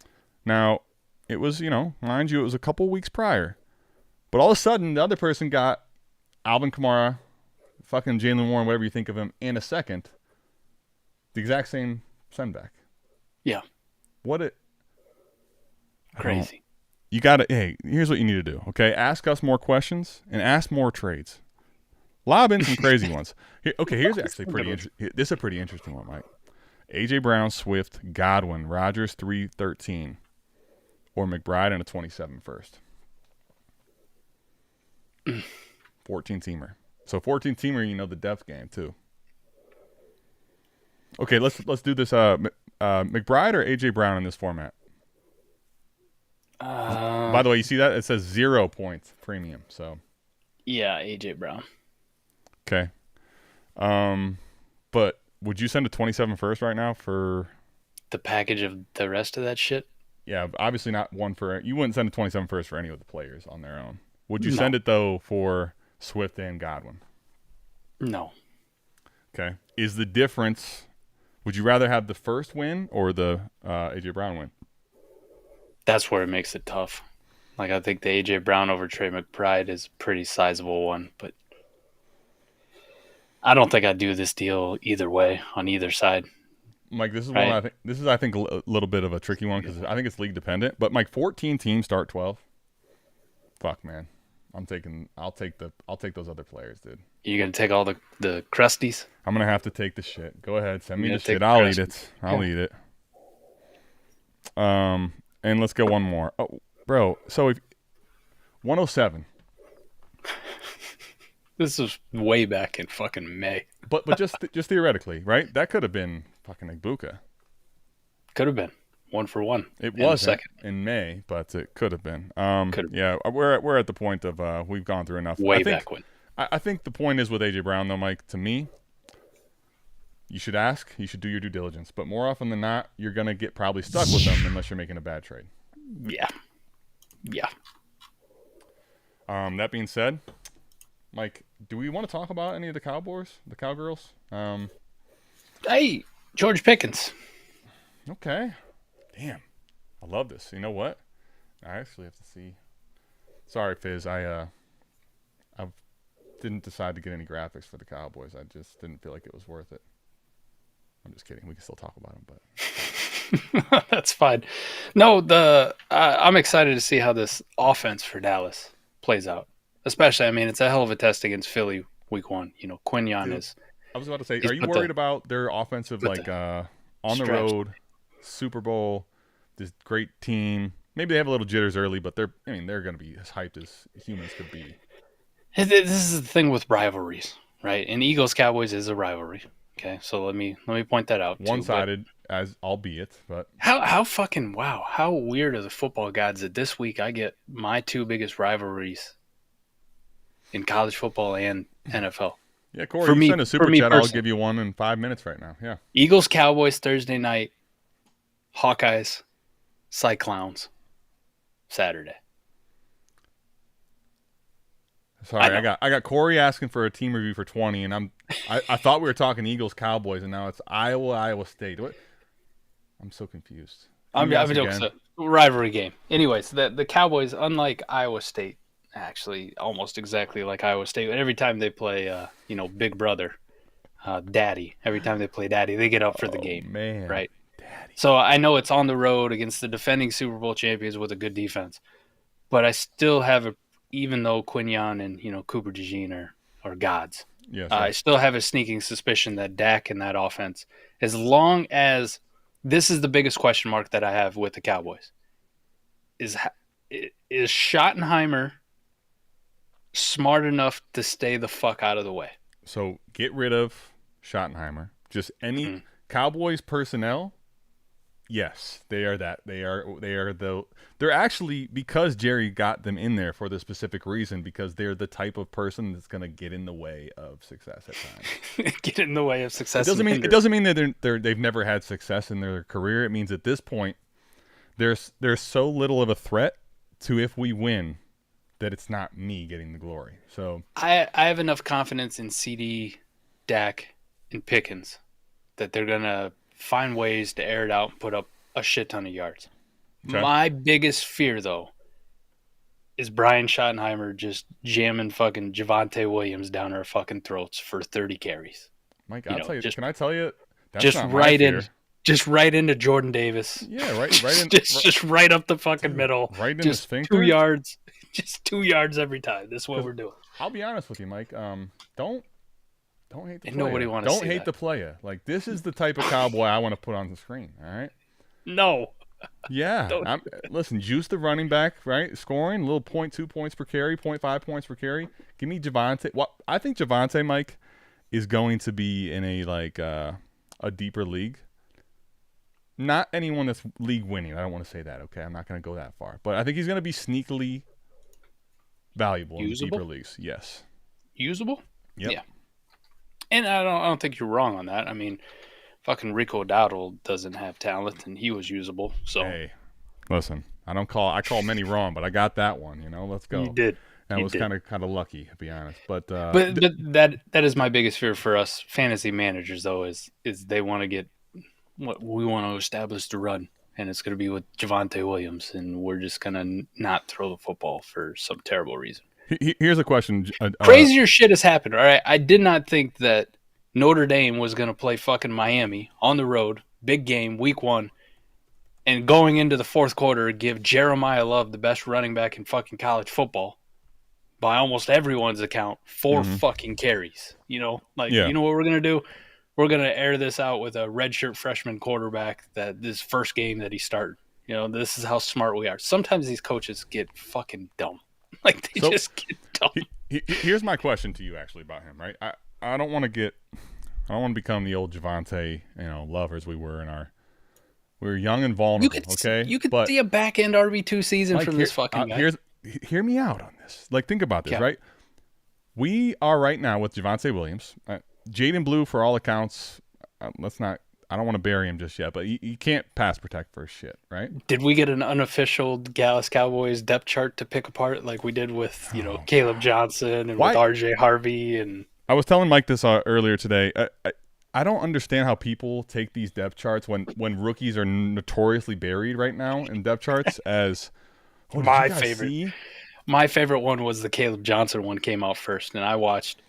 Now, it was, mind you, it was a couple weeks prior. But all of a sudden, the other person got Alvin Kamara, fucking Jalen Warren, whatever you think of him, and a second. The exact same send back. Yeah. Crazy. You got to, hey, here's what you need to do, okay? Ask us more questions and ask more trades. Lob in some crazy ones. Here's actually this is a pretty interesting one, Mike. AJ Brown, Swift, Godwin, Rodgers 313, or McBride and a 27 first. 14-teamer. So 14-teamer, the depth game too. Okay, let's do this. McBride or AJ Brown in this format. By the way, you see that it says 0 points premium. So yeah, AJ Brown. Okay. But would you send a 27 first right now for the package of the rest of that shit? Yeah, obviously not one for you wouldn't send a 27 first for any of the players on their own. Would you send it though for Swift and Godwin? No. Okay. Is the difference? Would you rather have the first win or the AJ Brown win? That's where it makes it tough. Like, I think the AJ Brown over Trey McBride is a pretty sizable one, but I don't think I'd do this deal either way on either side. Mike, this is one I think a little bit of a tricky one because I think it's league dependent. But Mike, 14 teams start 12. Fuck, man, I'll take those other players, dude. You gonna take all the crusties? I'm gonna have to take the shit. Go ahead, send me the shit. I'll eat it. Eat it. And let's go one more. Oh, bro. So if 107. This was way back in fucking May. But just theoretically, right? That could have been fucking Igbuka. Could have been 1 for 1. It was in May, but it could have been. Yeah, we're at the point of we've gone through enough. Back when. I think the point is with AJ Brown though, Mike. To me, you should ask. You should do your due diligence. But more often than not, you're gonna get probably stuck with them unless you're making a bad trade. Yeah. Yeah. That being said, Mike, do we want to talk about any of the Cowboys, the Cowgirls? Hey, George Pickens. Okay. Damn. I love this. You know what? I actually have to see. Sorry, Fizz. I didn't decide to get any graphics for the Cowboys. I just didn't feel like it was worth it. I'm just kidding. We can still talk about them, but that's fine. No, I'm excited to see how this offense for Dallas plays out. Especially, I mean, it's a hell of a test against Philly week 1. Quinyon is. I was about to say, are you worried about their offensive, on the road, Super Bowl, this great team? Maybe they have a little jitters early, but they're going to be as hyped as humans could be. This is the thing with rivalries, right? And Eagles Cowboys is a rivalry. Okay, so let me point that out. One-sided, as albeit, but how fucking wow! How weird are the football gods that this week I get my 2 biggest rivalries in college football and NFL. Yeah, Corey, you send a super chat. I'll give you one in 5 minutes right now. Yeah. Eagles Cowboys Thursday night. Hawkeyes, Cyclones, Saturday. Sorry, I got Corey asking for a team review for 20, and I thought we were talking Eagles Cowboys, and now it's Iowa State. What? I'm so confused. I'm joking. It's a rivalry game. Anyways, the Cowboys, unlike Iowa State, actually almost exactly like Iowa State. Every time they play, Big Brother, Daddy. Every time they play Daddy, they get up for the game. Man, right? Daddy. So I know it's on the road against the defending Super Bowl champions with a good defense, but I still have even though Quinyon and Cooper DeJean are gods, yes, I still have a sneaking suspicion that Dak and that offense, as long as this is the biggest question mark that I have with the Cowboys, is Is Schottenheimer smart enough to stay the fuck out of the way? So get rid of Schottenheimer. Just any Mm-hmm. Cowboys personnel. Yes, they are that. They're actually, because Jerry got them in there for the specific reason, because they're the type of person that's going to get in the way of success at times. Get in the way of success. It doesn't mean that they've never had success in their career. It means at this point there's so little of a threat to if we win that it's not me getting the glory. So I have enough confidence in CD, Dak, and Pickens that they're gonna find ways to air it out and put up a shit ton of yards. Okay. My biggest fear, though, is Brian Schottenheimer just jamming fucking Javonte Williams down our fucking throats for 30 carries. Mike, You I'll know, tell you. just- Can I tell you? That's Just not my right fear. right into Jordan Davis. Yeah, right in. Just right up the fucking middle. Right in the Just sphincter. 2 yards. Just 2 yards every time. That's what we're doing. I'll be honest with you, Mike. Don't hate the And player. nobody wanna Don't see hate that. the player. Like, this is the type of Cowboy I want to put on the screen. All right. No. Yeah. Don't- Listen, juice the running back, right? Scoring a little 0.2 points per carry, 0.5 points per carry. Give me Javonte. Well, I think Javonte, Mike, is going to be in a deeper league. Not anyone that's league winning. I don't want to say that. Okay, I'm not going to go that far, but I think he's going to be sneakily valuable in Usable? deeper leagues. Yes. Usable? Yep. Yeah. And I don't think you're wrong on that. I mean, fucking Rico Dowdle doesn't have talent, and he was usable. So Hey, listen. I call many wrong, but I got that one. You know, let's go. you did. That You was did. kind of lucky, to be honest. But But that is my biggest fear for us fantasy managers, though, is they want to get what we want to establish the run, and it's going to be with Javonte Williams, and we're just going to not throw the football for some terrible reason. Here's a question. Crazier shit has happened. All right, I did not think that Notre Dame was going to play fucking Miami on the road, big game, week 1, and going into the fourth quarter, give Jeremiah Love the best running back in fucking college football by almost everyone's account, 4 fucking carries. You know, like, Yeah. You know what we're going to do? We're going to air this out with a redshirt freshman quarterback that this first game that he started. You know, this is how smart we are. Sometimes these coaches get fucking dumb. Like, they just get dumb. Here's my question to you, actually, about him. Right? I don't want to become the old Javonte, lovers we were we were young and vulnerable. You could But see a back end RB2 season Mike, from this fucking guy. Hear me out on this. Like, think about this, Yeah. right? We are right now with Javonte Williams. Jaden Blue, for all accounts, I don't want to bury him just yet, but he can't pass protect for shit, right? Did we get an unofficial Dallas Cowboys depth chart to pick apart like we did with, Caleb Johnson and Why- with RJ Harvey? And I was telling Mike this earlier today. I don't understand how people take these depth charts when rookies are notoriously buried right now in depth charts as did My you guys favorite. see? My favorite one was the Caleb Johnson one came out first, and I watched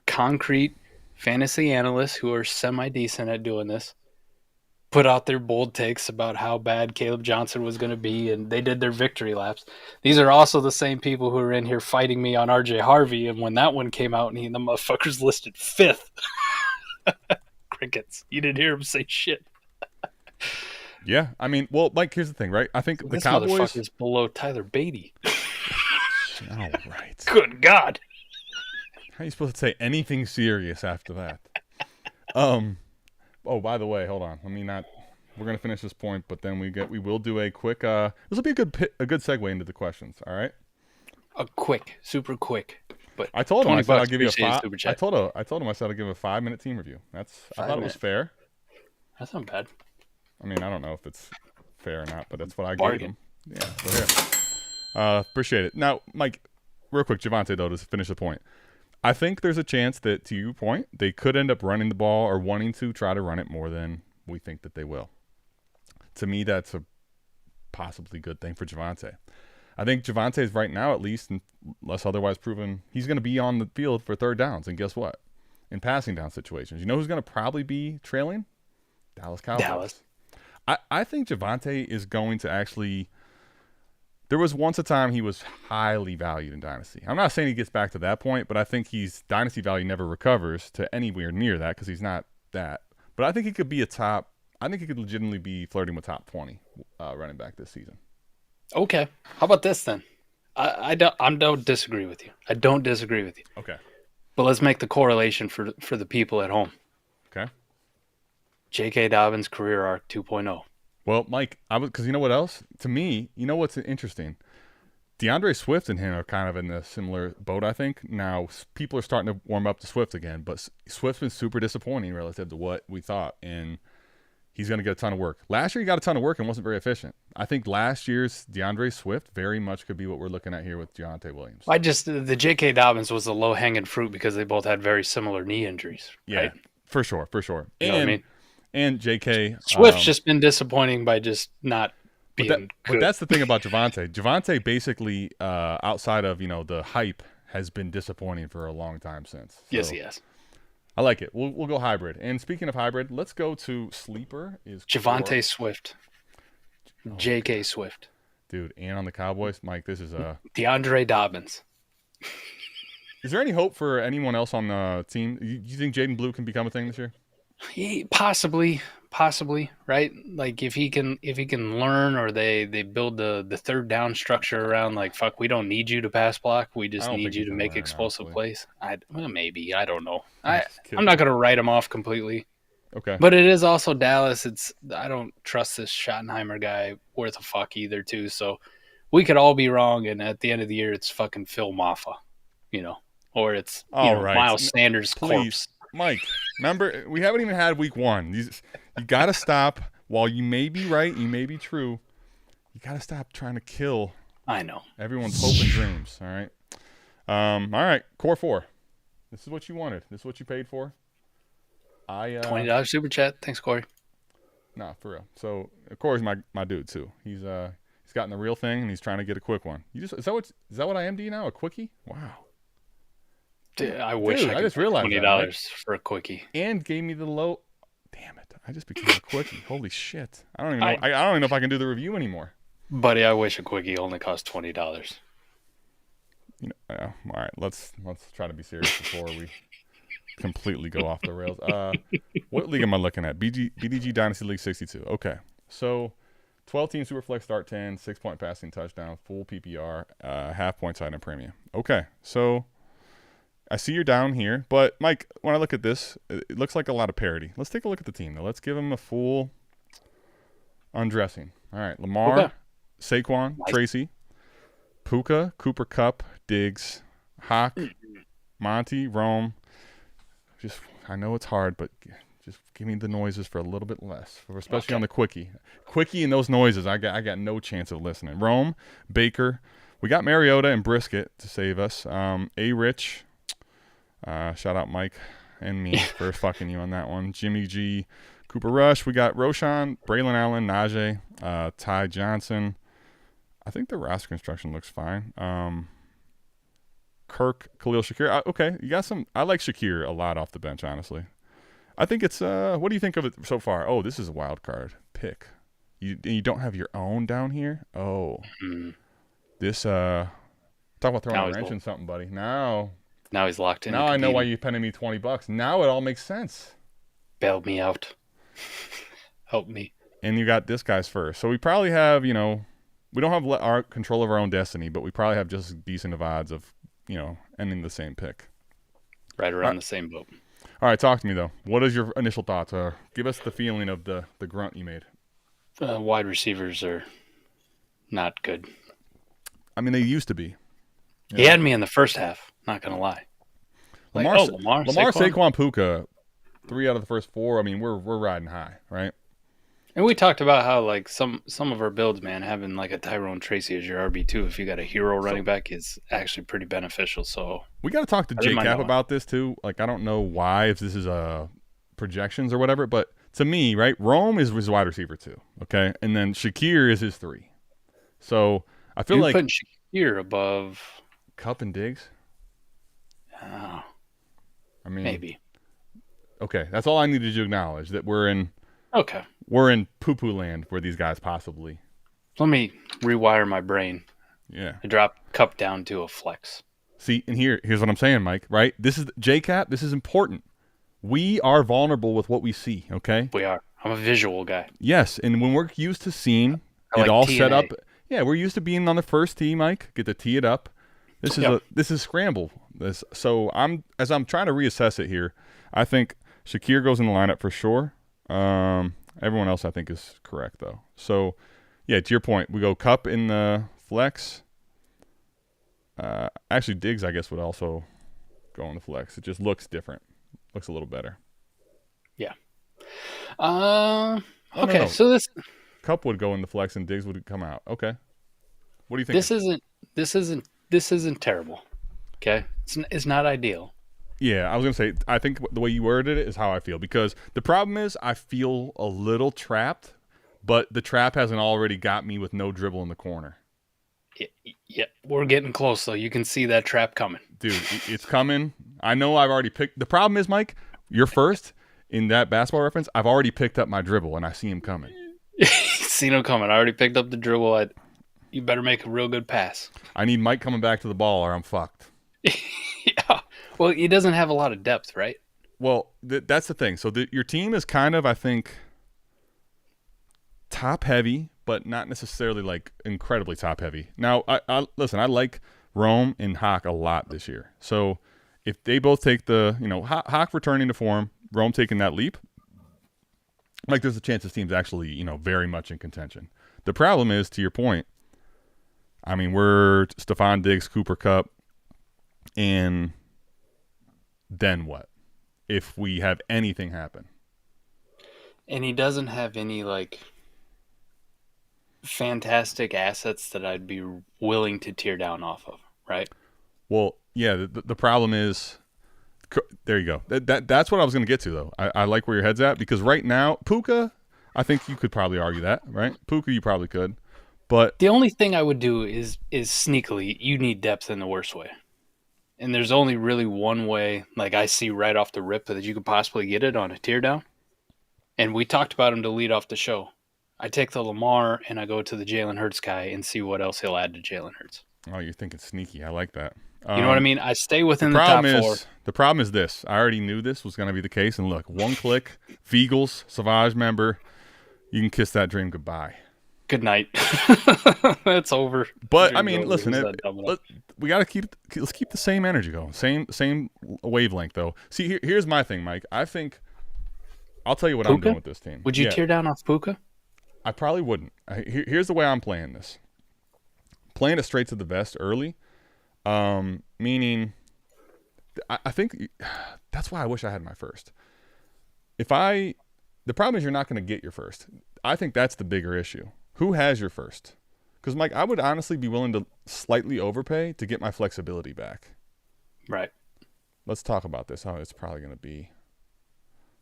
concrete fantasy analysts who are semi-decent at doing this put out their bold takes about how bad Caleb Johnson was going to be, and they did their victory laps. These are also the same people who are in here fighting me on RJ Harvey, and when that one came out, and the motherfucker's listed 5th. Crickets. You didn't hear him say shit. Yeah, I mean, well, Mike, here's the thing, right? I think the This Cowboys. motherfucker's below Tyler Beatty. All right. Good God. How are you supposed to say anything serious after that? Oh, by the way, hold on. We're gonna finish this point, but then we will do a quick. This will be a good segue into the questions. All right. Super quick. But I told him I said I'll $20 give you a appreciated 5. super I chat. told him I said I'll give a 5-minute team review. I thought it was fair. That's not bad. I mean, I don't know if it's fair or not, but that's what I Bargain. gave him. Yeah. So here. Appreciate it. Now, Mike, real quick, Javonte, though, to finish the point. I think there's a chance that, to your point, they could end up running the ball or wanting to try to run it more than we think that they will. To me, that's a possibly good thing for Javonte. I think Javonte is right now, at least, unless otherwise proven, he's going to be on the field for third downs. And guess what? In passing down situations. You know who's going to probably be trailing? Dallas Cowboys. Dallas. I think Javonte is going to actually – there was once a time he was highly valued in Dynasty. I'm not saying he gets back to that point, but I think Dynasty value never recovers to anywhere near that because he's not that. But I think he could be I think he could legitimately be flirting with top 20 running back this season. Okay. How about this then? I don't disagree with you. I don't disagree with you. Okay. But let's make the correlation for the people at home. Okay. J.K. Dobbins' career arc 2.0. Well, Mike, because you know what else? To me, you know what's interesting? DeAndre Swift and him are kind of in a similar boat, I think. Now, people are starting to warm up to Swift again, but Swift's been super disappointing relative to what we thought, and he's going to get a ton of work. Last year, he got a ton of work and wasn't very efficient. I think last year's DeAndre Swift very much could be what we're looking at here with Deontay Williams. The J.K. Dobbins was the low-hanging fruit because they both had very similar knee injuries. Right? Yeah, for sure. You know what I mean? And J.K. Swift's just been disappointing by just not being good. But that's the thing about Javonte. Javonte basically, outside of the hype, has been disappointing for a long time since. So Yes, he has. I like it. We'll go hybrid. And speaking of hybrid, let's go to sleeper. Is Javonte Swift. J.K. Swift. Dude, and on the Cowboys, Mike, this is DeAndre Dobbins. Is there any hope for anyone else on the team? You think Jaden Blue can become a thing this year? Possibly, right? Like if he can learn, or they build the third down structure around, like, fuck, we don't need you to pass block, we just need you to make explosive plays. Maybe, I don't know. I'm not gonna write him off completely. Okay, but it is also Dallas. I don't trust this Schottenheimer guy worth a fuck either, too. So we could all be wrong, and at the end of the year, it's fucking Phil Maffa, or it's right. Miles Sanders' corpse. Mike, remember, we haven't even had week one. You got to stop. While you may be right, you may be true, you got to stop trying to kill everyone's hope and dreams, all right? All right, core four. This is what you wanted. This is what you paid for. $20 super chat. Thanks, Corey. Nah, for real. So, Corey's my dude, too. He's gotten the real thing, and he's trying to get a quick one. Is that what I am to you now, a quickie? Wow. I wish I just realized $20 for a quickie. And gave me the low. Damn it! I just became a quickie. Holy shit! I don't even know. I don't even know if I can do the review anymore. Buddy, I wish a quickie only cost $20. All right. Let's try to be serious before we completely go off the rails. What league am I looking at? BDG Dynasty League 62. Okay, so 12-team Superflex start 10, 6-point passing touchdown, full PPR, half-point side and premium. Okay, so I see you're down here, but Mike, when I look at this, it looks like a lot of parity. Let's take a look at the team, though. Let's give them a full undressing. All right, Lamar, Saquon, Tracy, Puka, Cooper Kupp, Diggs, Hawk, Monty, Rome. I know it's hard, but just give me the noises for a little bit less, especially on the quickie. Quickie and those noises, I got no chance of listening. Rome, Baker. We got Mariota and Brisket to save us. A-Rich. Shout out Mike and me for fucking you on that one. Jimmy G, Cooper Rush. We got Roshan, Braylon Allen, Najee, Ty Johnson. I think the roster construction looks fine. Kirk, Khalil Shakir. Okay, you got some. I like Shakir a lot off the bench, honestly. I think it's. What do you think of it so far? Oh, this is a wild card pick. You don't have your own down here. Oh, this. Talk about throwing a wrench in something, buddy. Now he's locked in. Now I know why you're penning me $20. Now it all makes sense. Bailed me out. Help me. And you got this guy's first. So we probably have, we don't have our control of our own destiny, but we probably have just decent of odds of, ending the same pick. Right around the same boat. All right, talk to me, though. What is your initial thoughts? Give us the feeling of the grunt you made. Wide receivers are not good. I mean, they used to be. He had me in the first half, not going to lie. Lamar, Saquon, Puka, 3 out of the first 4. I mean, we're riding high, right? And we talked about how, like, some of our builds, man, having like a Tyrone Tracy as your RB2, if you got a hero running back, is actually pretty beneficial. So we got to talk to J-Cap about this too. Like, I don't know why, if this is projections or whatever, but to me, right, Rome is his wide receiver 2, okay, and then Shakir is his 3. So I feel like putting Shakir above Kupp and Diggs. Oh, I mean, maybe. Okay, that's all I needed to acknowledge, that we're in poo-poo land where these guys possibly. Let me rewire my brain. Yeah. I dropped Kupp down to a flex. See, and here's what I'm saying, Mike, right? This is J-Cap. This is important. We are vulnerable with what we see, okay? We are. I'm a visual guy. Yes, and when we're used to seeing it all set up. Yeah, we're used to being on the first tee, Mike. Get to tee it up. This is scramble. So as I'm trying to reassess it here, I think Shakir goes in the lineup for sure. Everyone else I think is correct though. So yeah, to your point, we go Kupp in the flex. Actually, Diggs I guess would also go in the flex. It just looks different. Looks a little better. Yeah. Okay. No. So Kupp would go in the flex and Diggs would come out. Okay. What do you think? This isn't terrible. Okay, it's not ideal. Yeah, I was gonna say I think the way you worded it is how I feel, because the problem is I feel a little trapped, but the trap hasn't already got me with no dribble in the corner. Yeah, we're getting close though. You can see that trap coming, dude. It's coming. I know I've already picked. The problem is, Mike, you're first in that basketball reference. I've already picked up my dribble and I see him coming. Seen him coming. I already picked up the dribble. You better make a real good pass. I need Mike coming back to the ball or I'm fucked. Yeah. Well, he doesn't have a lot of depth, right? Well, that's the thing. So your team is kind of, I think, top heavy, but not necessarily like incredibly top heavy. Now, I listen. I like Rome and Hawk a lot this year. So if they both take the, Hawk returning to form, Rome taking that leap, like there's a chance this team's actually, very much in contention. The problem is, to your point, I mean, we're Stephon Diggs, Cooper Kupp, and then what? If we have anything happen. And he doesn't have any, fantastic assets that I'd be willing to tear down off of, right? Well, yeah, the problem is, there you go. That's what I was going to get to, though. I like where your head's at, because right now, Puka, I think you could probably argue that, right? Puka, you probably could. But the only thing I would do is sneakily, you need depth in the worst way. And there's only really one way, I see right off the rip, that you could possibly get it on a tear down. And we talked about him to lead off the show. I take the Lamar and I go to the Jalen Hurts guy and see what else he'll add to Jalen Hurts. Oh, you're thinking sneaky. I like that. You know what I mean? I stay within the top four. The problem is this. I already knew this was going to be the case. And look, one click, Veagles, Savage member, you can kiss that dream goodbye. Good night. That's over. But I mean, listen, we got to let's keep the same energy going. Same wavelength though. See, here's my thing, Mike. I think I'll tell you what Puka? I'm doing with this team. Would you tear down off Puka? I probably wouldn't. Here's the way I'm playing this. Playing it straight to the vest early, meaning I think that's why I wish I had my first. The problem is you're not going to get your first. I think that's the bigger issue. Who has your first? Because, Mike, I would honestly be willing to slightly overpay to get my flexibility back. Right. Let's talk about this. Oh, it's probably going to be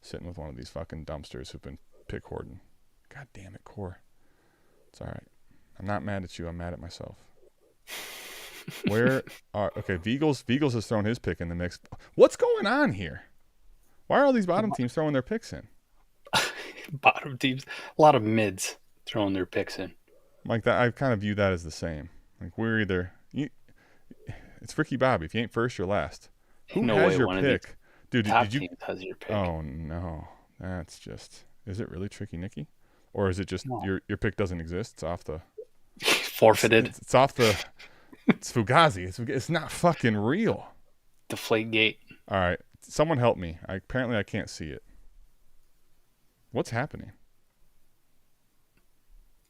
sitting with one of these fucking dumpsters who've been pick hoarding. God damn it, Core. It's all right. I'm not mad at you. I'm mad at myself. Veagles has thrown his pick in the mix. What's going on here? Why are all these bottom teams throwing their picks in? Bottom teams, a lot of mids throwing their picks in. Like that, I kind of view that as the same. Like we're it's Ricky Bobby. If you ain't first, you're last. Who has your pick, dude? Did you? Has your pick. Oh no, that's just. Is it really Tricky Nicky, or is it just your pick doesn't exist? It's off the forfeited. It's off the. It's Fugazi. It's not fucking real. Deflate gate. All right, someone help me. Apparently I can't see it. What's happening?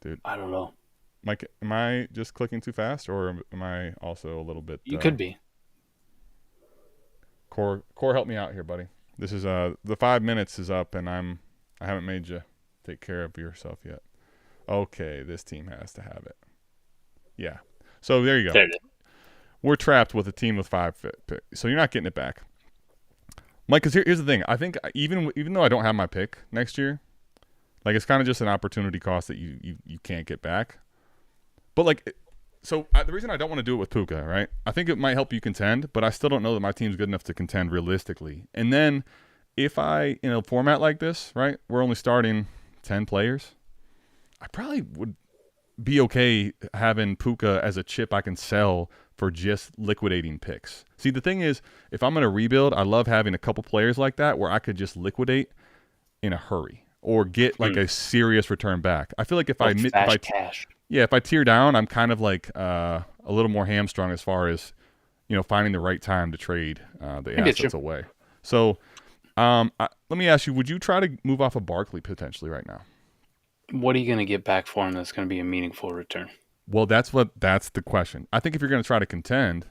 Dude. I don't know. Mike, am I just clicking too fast, or am I also a little bit... You could be. Core, help me out here, buddy. This is the 5 minutes is up, and I haven't made you take care of yourself yet. Okay, this team has to have it. Yeah. So there you go. There it is. We're trapped with a team with 5 picks, so you're not getting it back. Mike, because here's the thing. I think even though I don't have my pick next year, it's kind of just an opportunity cost that you can't get back. But the reason I don't want to do it with Puka, right? I think it might help you contend, but I still don't know that my team's good enough to contend realistically. And then if in a format like this, right, we're only starting 10 players, I probably would be okay having Puka as a chip I can sell for just liquidating picks. See, the thing is, if I'm going to rebuild, I love having a couple players like that where I could just liquidate in a hurry or get a serious return back. I feel like if cash. Yeah, if I tier down, I'm kind of like a little more hamstrung as far as, finding the right time to trade the assets away. So let me ask you, would you try to move off of Barkley potentially right now? What are you going to get back for him that's going to be a meaningful return? Well, that's the question. I think if you're going to try to contend,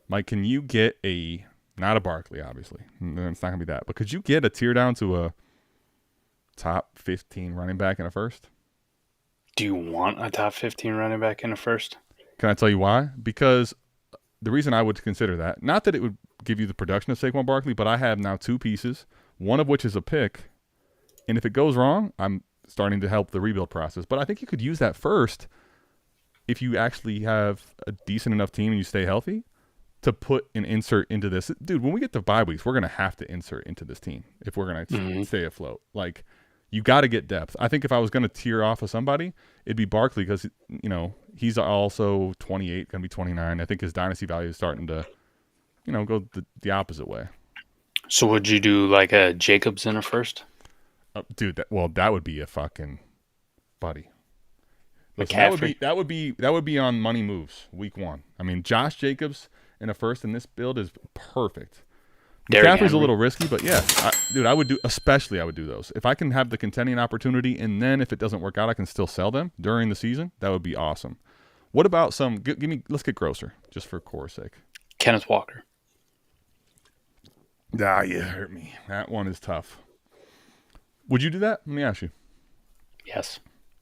Mike, can you get not a Barkley, obviously. It's not going to be that. But could you get a tier down to a top 15 running back in a first? Do you want a top 15 running back in a first? Can I tell you why? Because the reason I would consider that, not that it would give you the production of Saquon Barkley, but I have now two pieces, one of which is a pick. And if it goes wrong, I'm starting to help the rebuild process. But I think you could use that first if you actually have a decent enough team and you stay healthy to put an insert into this. Dude, when we get to bye weeks, we're going to have to insert into this team if we're going to stay afloat. Like, you got to get depth. I think if I was going to tier off of somebody, it'd be Barkley because, he's also 28, going to be 29. I think his dynasty value is starting to, go the opposite way. So would you do like a Jacobs in a first? Dude, that would be a fucking buddy. McCaffrey. That would be on money moves week 1. I mean, Josh Jacobs in a first in this build is perfect. McCaffrey's a little risky, but yeah, I would do those. If I can have the contending opportunity, and then if it doesn't work out, I can still sell them during the season. That would be awesome. What about let's get grosser, just for core's sake. Kenneth Walker. You hurt me. That one is tough. Would you do that? Let me ask you. Yes.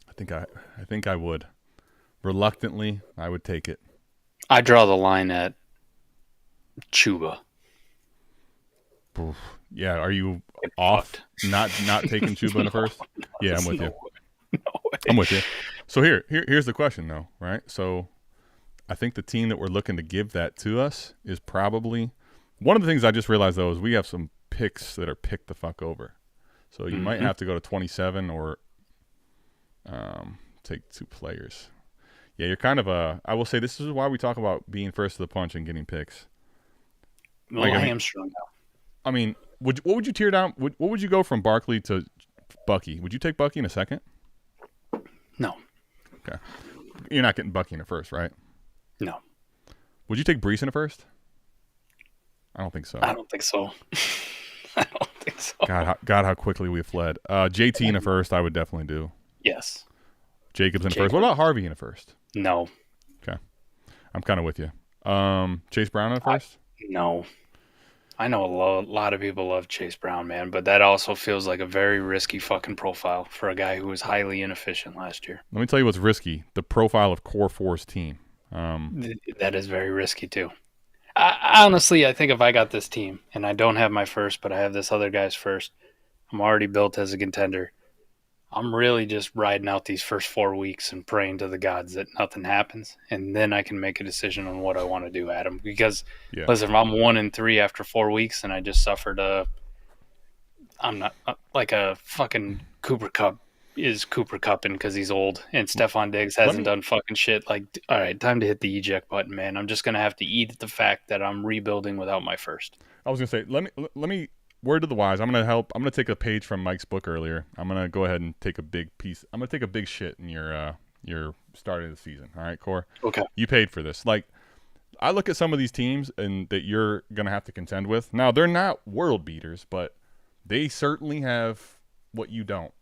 I think I would. Reluctantly, I would take it. I draw the line at Chuba. Oof. Yeah, are you off not taking Chuba in the first? Yeah, I'm with you. No way. I'm with you. So here's the question though, right? So I think the team that we're looking to give that to us is probably one of the things I just realized though is we have some picks that are picked the fuck over. So you might have to go to 27 or take 2 players. Yeah, you're kind of I will say this is why we talk about being first to the punch and getting picks. Hamstrung now. I mean, what would you tear down? What would you go from Barkley to Bucky? Would you take Bucky in a second? No. Okay. You're not getting Bucky in a first, right? No. Would you take Brees in a first? I don't think so. I don't think so. God, how quickly we have fled. JT in a first, I would definitely do. Yes. Jacobs in a first. What about Harvey in a first? No. Okay. I'm kind of with you. Chase Brown in a first? No. I know a lot of people love Chase Brown, man, but that also feels like a very risky fucking profile for a guy who was highly inefficient last year. Let me tell you what's risky. The profile of Core 4's team. That is very risky, too. Honestly, I think if I got this team, and I don't have my first, but I have this other guy's first, I'm already built as a contender. I'm really just riding out these first 4 weeks and praying to the gods that nothing happens, and then I can make a decision on what I want to do, Adam. Because, listen, if I'm 1-3 after 4 weeks and I just suffered I'm not like a fucking Cooper Kupp is Cooper Kupping because he's old, and Stephon Diggs hasn't done fucking shit. Like, all right, time to hit the eject button, man. I'm just gonna have to eat the fact that I'm rebuilding without my first. I was gonna say, let me. Word to the wise. I'm gonna take a page from Mike's book earlier. I'm gonna go ahead and take a big piece. I'm gonna take a big shit in your start of the season. All right, Core. Okay. You paid for this. Like, I look at some of these teams and that you're gonna have to contend with. Now they're not world beaters, but they certainly have what you don't.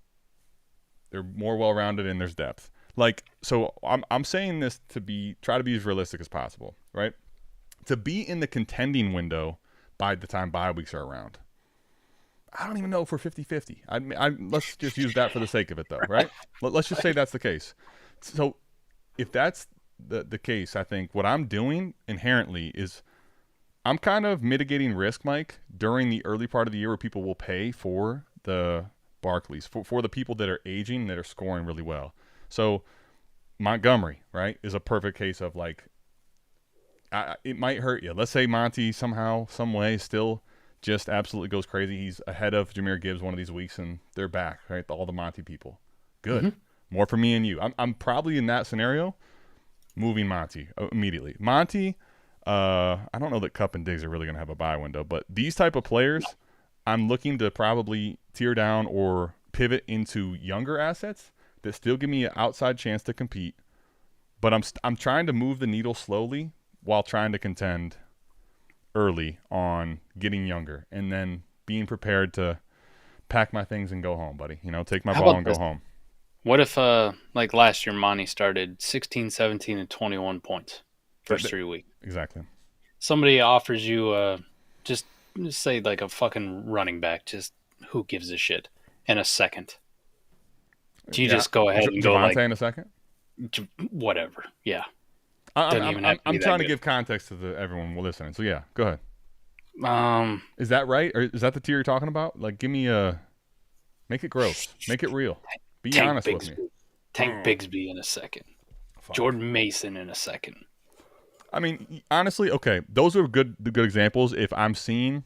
They're more well-rounded and there's depth. Like, so I'm saying this to try to be as realistic as possible, right? To be in the contending window by the time bye weeks are around. I don't even know if we're 50-50. Let's just use that for the sake of it, though, right? Let's just say that's the case. So if that's the case, I think what I'm doing inherently is I'm kind of mitigating risk, Mike, during the early part of the year where people will pay for the Barkleys, for the people that are aging, that are scoring really well. So Montgomery, right, is a perfect case of like, it might hurt you. Let's say Monty somehow, some way still just absolutely goes crazy. He's ahead of Jahmyr Gibbs one of these weeks, and they're back, right? All the Monty people. Good. Mm-hmm. More for me and you. I'm probably in that scenario moving Monty immediately. Monty, I don't know that Kupp and Diggs are really going to have a buy window, but these type of players, I'm looking to probably tear down or pivot into younger assets that still give me an outside chance to compete But I'm trying to move the needle slowly while trying to contend early on getting younger and then being prepared to pack my things and go home, buddy. Take my ball and go home. What if, like last year, Monty started 16, 17, and 21 points first 3 weeks? Exactly. Somebody offers you just say like a fucking running back, just who gives a shit, in a second. Do you just go ahead and go like in a second? Whatever. Yeah. I'm trying to give context to everyone listening. So yeah, go ahead. Is that right? Or is that the tier you're talking about? Like, give me make it gross, make it real. Be honest with me. Tank Bigsby in a second. Fuck. Jordan Mason in a second. I mean, honestly, okay, those are good examples. If I'm seeing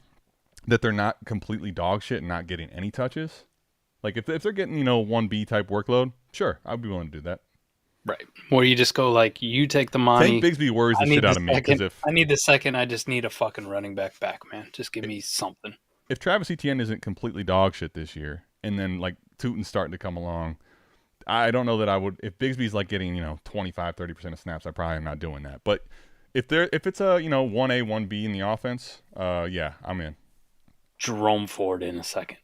that they're not completely dog shit and not getting any touches, like if they're getting 1B type workload, sure, I'd be willing to do that. Right. Where you just go like, you take the money. Tank Bigsby worries the shit out of me because I need the second. I just need a fucking running back, man. Just give me something. If Travis Etienne isn't completely dog shit this year, and then like Tootin's starting to come along, I don't know that I would. If Bigsby's like getting 25-30% of snaps, I probably am not doing that. But if it's a 1A 1B in the offense, yeah, I'm in. Jerome Ford in a second.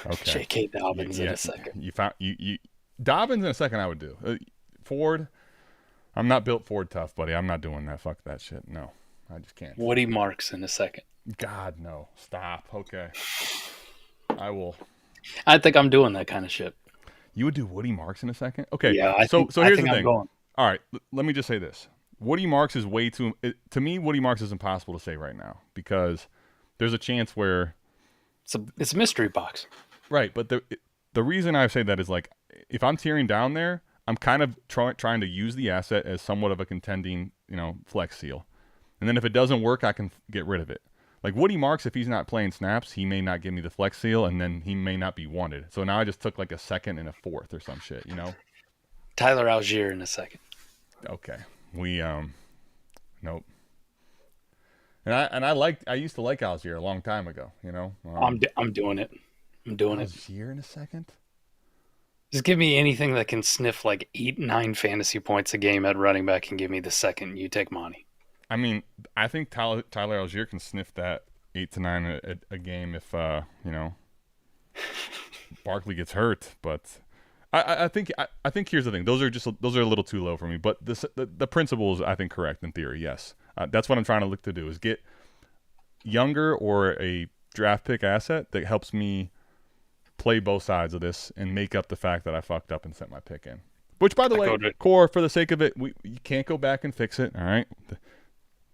Okay. J.K. Dobbins in a second. You Dobbins in a second I would do. Ford, I'm not built Ford tough, buddy. I'm not doing that. Fuck that shit. No, I just can't. Woody Marks in a second. God, no. Stop. Okay. I will. I think I'm doing that kind of shit. You would do Woody Marks in a second? Okay. Yeah. So here's the thing. All right. Let me just say this. Woody Marks is way too. To me, Woody Marks is impossible to say right now because there's a chance where it's a mystery box. Right, but the reason I say that is like if I'm tearing down there, I'm kind of trying to use the asset as somewhat of a contending, flex seal. And then if it doesn't work, I can get rid of it. Like Woody Marks, if he's not playing snaps, he may not give me the flex seal, and then he may not be wanted. So now I just took like a second and a fourth or some shit, Tyler Algier in a second. Okay. We nope. And I used to like Algier a long time ago, I'm doing it. I'm doing it. Algier in a second? Just give me anything that can sniff like 8-9 fantasy points a game at running back and give me the second. You take Monty. I mean, I think Tyler Algier can sniff that 8 to 9 a game if Barkley gets hurt. But I think here's the thing: those are a little too low for me. But the principle is I think correct in theory. Yes, that's what I'm trying to look to do is get younger or a draft pick asset that helps me play both sides of this and make up the fact that I fucked up and sent my pick in. Which, by the way, Core, for the sake of it, you can't go back and fix it. All right.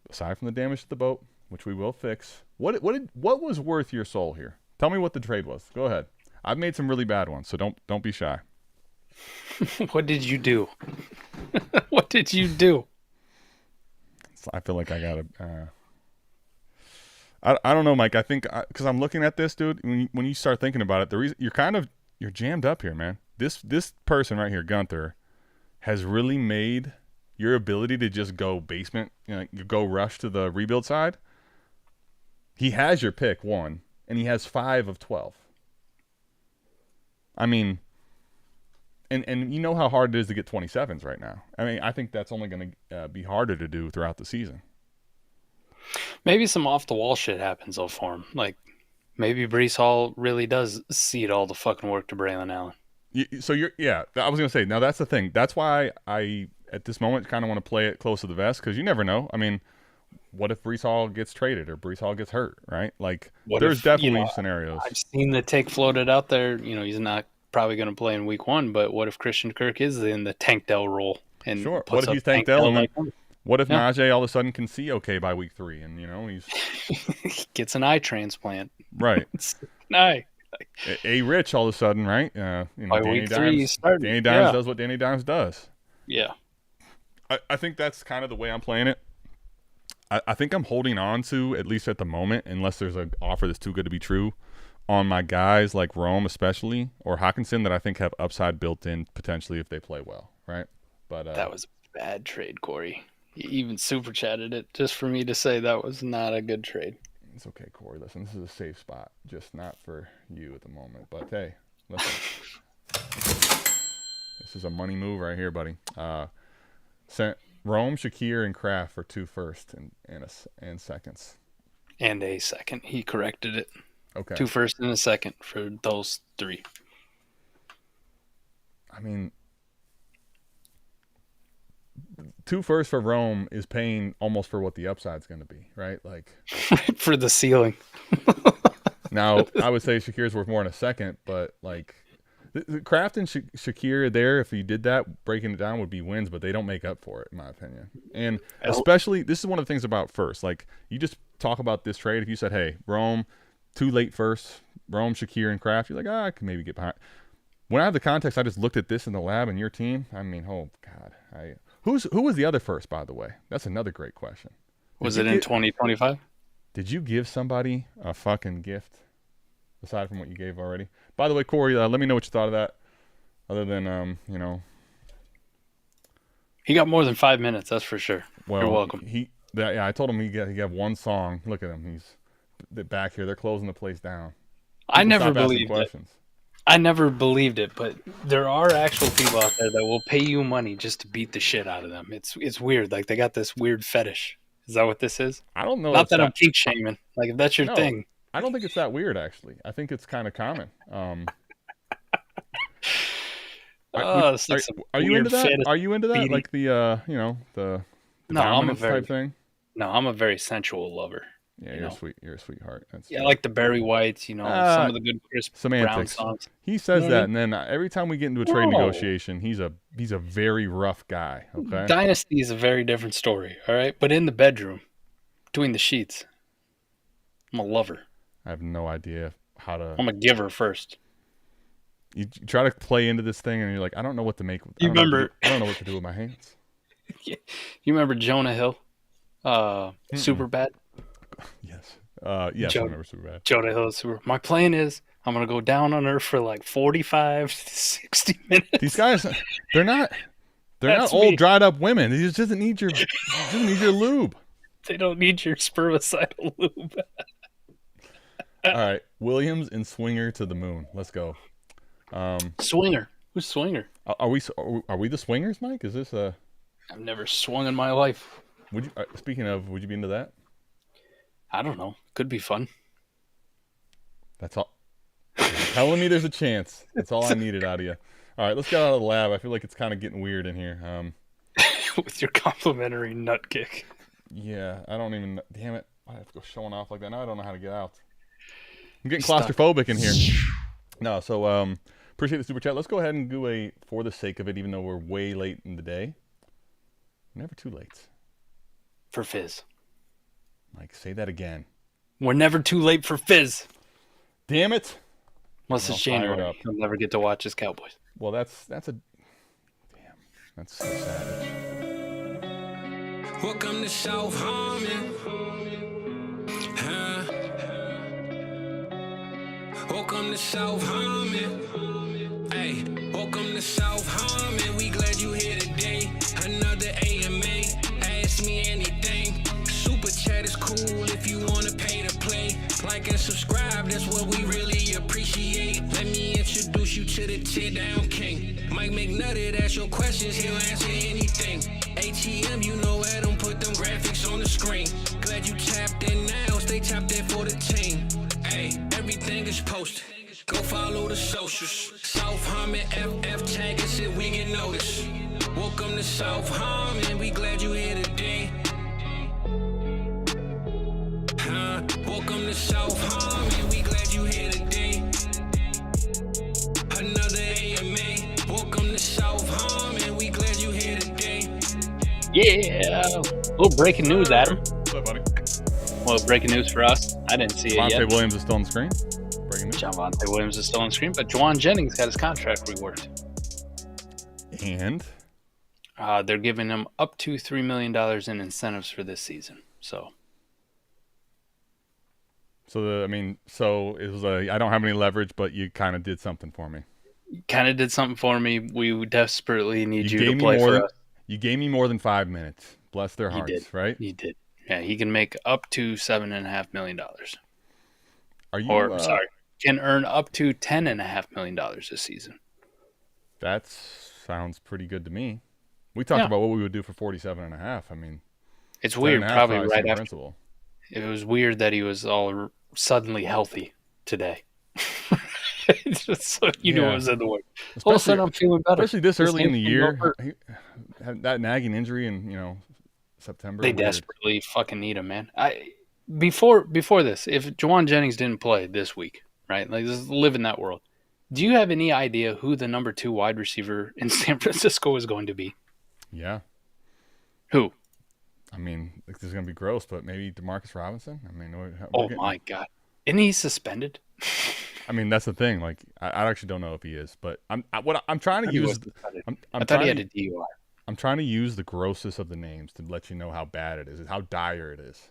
Aside from the damage to the boat, which we will fix, what was worth your soul here? Tell me what the trade was. Go ahead. I've made some really bad ones, so don't be shy. What did you do? What did you do? I feel like I gotta. I don't know, Mike. I think because I'm looking at this, dude. When you start thinking about it, the reason you're jammed up here, man. This person right here, Gunther, has really made your ability to just go basement, go rush to the rebuild side. He has your pick 1, and he has 5 of 12. I mean, and you know how hard it is to get 27s right now. I mean, I think that's only going to be harder to do throughout the season. Maybe some off-the-wall shit happens though for him. Like, maybe Breece Hall really does cede all the fucking work to Braylon Allen. I was going to say, now that's the thing. That's why I, at this moment, kind of want to play it close to the vest because you never know. I mean, what if Breece Hall gets traded or Breece Hall gets hurt, right? Like, there's definitely scenarios. I've seen the take floated out there. He's not probably going to play in week 1, but what if Christian Kirk is in the Tank Dell role? And sure. What if he's Tank Dell? What if Najee all of a sudden can see okay by week 3 and, he's... he gets an eye transplant. Right. Eye. A Rich all of a sudden, right? By week 3 he's starting. Danny Dimes does what Danny Dimes does. Yeah. I think that's kind of the way I'm playing it. I think I'm holding on to, at least at the moment, unless there's an offer that's too good to be true, on my guys like Rome especially, or Hawkinson that I think have upside built in potentially if they play well, right? But that was a bad trade, Corey. You even super chatted it just for me to say that was not a good trade. It's okay, Corey. Listen, this is a safe spot, just not for you at the moment. But hey, listen, this is a money move right here, buddy. Sent Rome, Shakir, and Kraft for 2 firsts and seconds. And a second. He corrected it. Okay. 2 firsts and a second for those 3. I mean, 2 firsts for Rome is paying almost for what the upside's going to be, right? Like for the ceiling. Now, I would say Shakir's worth more in a second, but like Kraft and Shakir there, if you did that, breaking it down would be wins, but they don't make up for it, in my opinion. And especially, this is one of the things about first. Like, you just talk about this trade. If you said, hey, Rome, 2 late firsts, Rome, Shakir, and Kraft, you're like, I can maybe get behind. When I have the context, I just looked at this in the lab and your team. I mean, oh, God. Who was the other first, by the way? That's another great question. Was it in 2025? Did you give somebody a fucking gift aside from what you gave already? By the way, Corey, let me know what you thought of that. Other than, he got more than 5 minutes. That's for sure. Well, you're welcome. I told him he got one song. Look at him. They're back here. They're closing the place down. I never believed it. I never believed it, but there are actual people out there that will pay you money just to beat the shit out of them. It's weird. Like, they got this weird fetish. Is that what this is? I don't know. Not that I'm kink shaming. Like, if that's your thing. I don't think it's that weird, actually. I think it's kind of common. Are you into that? Are you into that? Beating. Like the dominance type thing? No, I'm a very sensual lover. Yeah, you're a sweetheart. I like the Barry Whites, some of the good Chris Brown songs. He says that, and then every time we get into a trade negotiation, he's a very rough guy. Okay, Dynasty is a very different story. All right, but in the bedroom, between the sheets, I'm a lover. I have no idea how to. I'm a giver first. You try to play into this thing, and you're like, I don't know what to make. I don't know what to do with my hands. You remember Jonah Hill, Superbad? Yes. Yes, I remember Superbad. Jonah Hill is super. My plan is I'm going to go down on her for like 45 to 60 minutes. These guys, they're not old, dried up women. They just doesn't need your lube. They don't need your spermicidal lube. All right. Williams and Swinger to the moon. Let's go. Swinger. Who's Swinger? Are we the Swingers, Mike? Is this a... I've never swung in my life. Would you? Speaking of, would you be into that? I don't know. Could be fun. That's all. Telling me there's a chance. That's all I needed out of you. All right, let's get out of the lab. I feel like it's kind of getting weird in here. With your complimentary nut kick. Yeah, I don't even. Damn it! I have to go showing off like that. Now I don't know how to get out. I'm getting claustrophobic in here. No, so appreciate the super chat. Let's go ahead and do a for the sake of it, even though we're way late in the day. Never too late. For Fizz. Mike, say that again. We're never too late for Fizz. Damn it. Unless it's January. He'll never get to watch his Cowboys. Well, that's so savage. Welcome to South Harmon. Welcome to South Harmon. Hey, welcome to South Harmon. We glad you here today. Another AMA. Ask me anything. Super chat is cool if you wanna pay to play. Like and subscribe, that's what we really appreciate. Let me introduce you to the tear down king. Mike McNutted, ask your questions, he'll answer anything. ATM, you know Adam, put them graphics on the screen. Glad you tapped in now, stay tapped in for the team. Hey, everything is posted. Go follow the socials. South Harmon FF tag us if we get noticed. Welcome to South Harmon, we glad you here today. Welcome to South Harmon, we glad you here today. Another AMA. Welcome to South Harmon, we glad you here today. Yeah. A little breaking news, Adam. What's up, buddy? Well, breaking news for us. I didn't see it yet. Javonte Williams is still on the screen. Breaking news. Javonte Williams is still on the screen, but Juwan Jennings got his contract reworked. And? They're giving him up to $3 million in incentives for this season. So it was I don't have any leverage, but you kind of did something for me. Kind of did something for me. We desperately need you to play for us. You gave me more than 5 minutes. Bless their hearts, right? He did. Yeah, he can make up to $7.5 million. Can earn up to $10.5 million this season. That sounds pretty good to me. We talked about what we would do for 47.5. I mean, it's weird. Probably right after. Principle. It was weird that he was all suddenly healthy today. Just so you knew what was in the way. All of a sudden, I'm feeling better. Especially this early in the year. He had that nagging injury in September. They desperately fucking need him, man. Before this, if Juwan Jennings didn't play this week, right? Like, just live in that world. Do you have any idea who the number 2 wide receiver in San Francisco is going to be? Yeah. Who? I mean, this is going to be gross, but maybe Demarcus Robinson? I mean, my God. Isn't he suspended? I mean, that's the thing. Like, I actually don't know if he is, but I'm trying to use. I thought he had a DUI. I'm trying to use the grossest of the names to let you know how bad it is, how dire it is.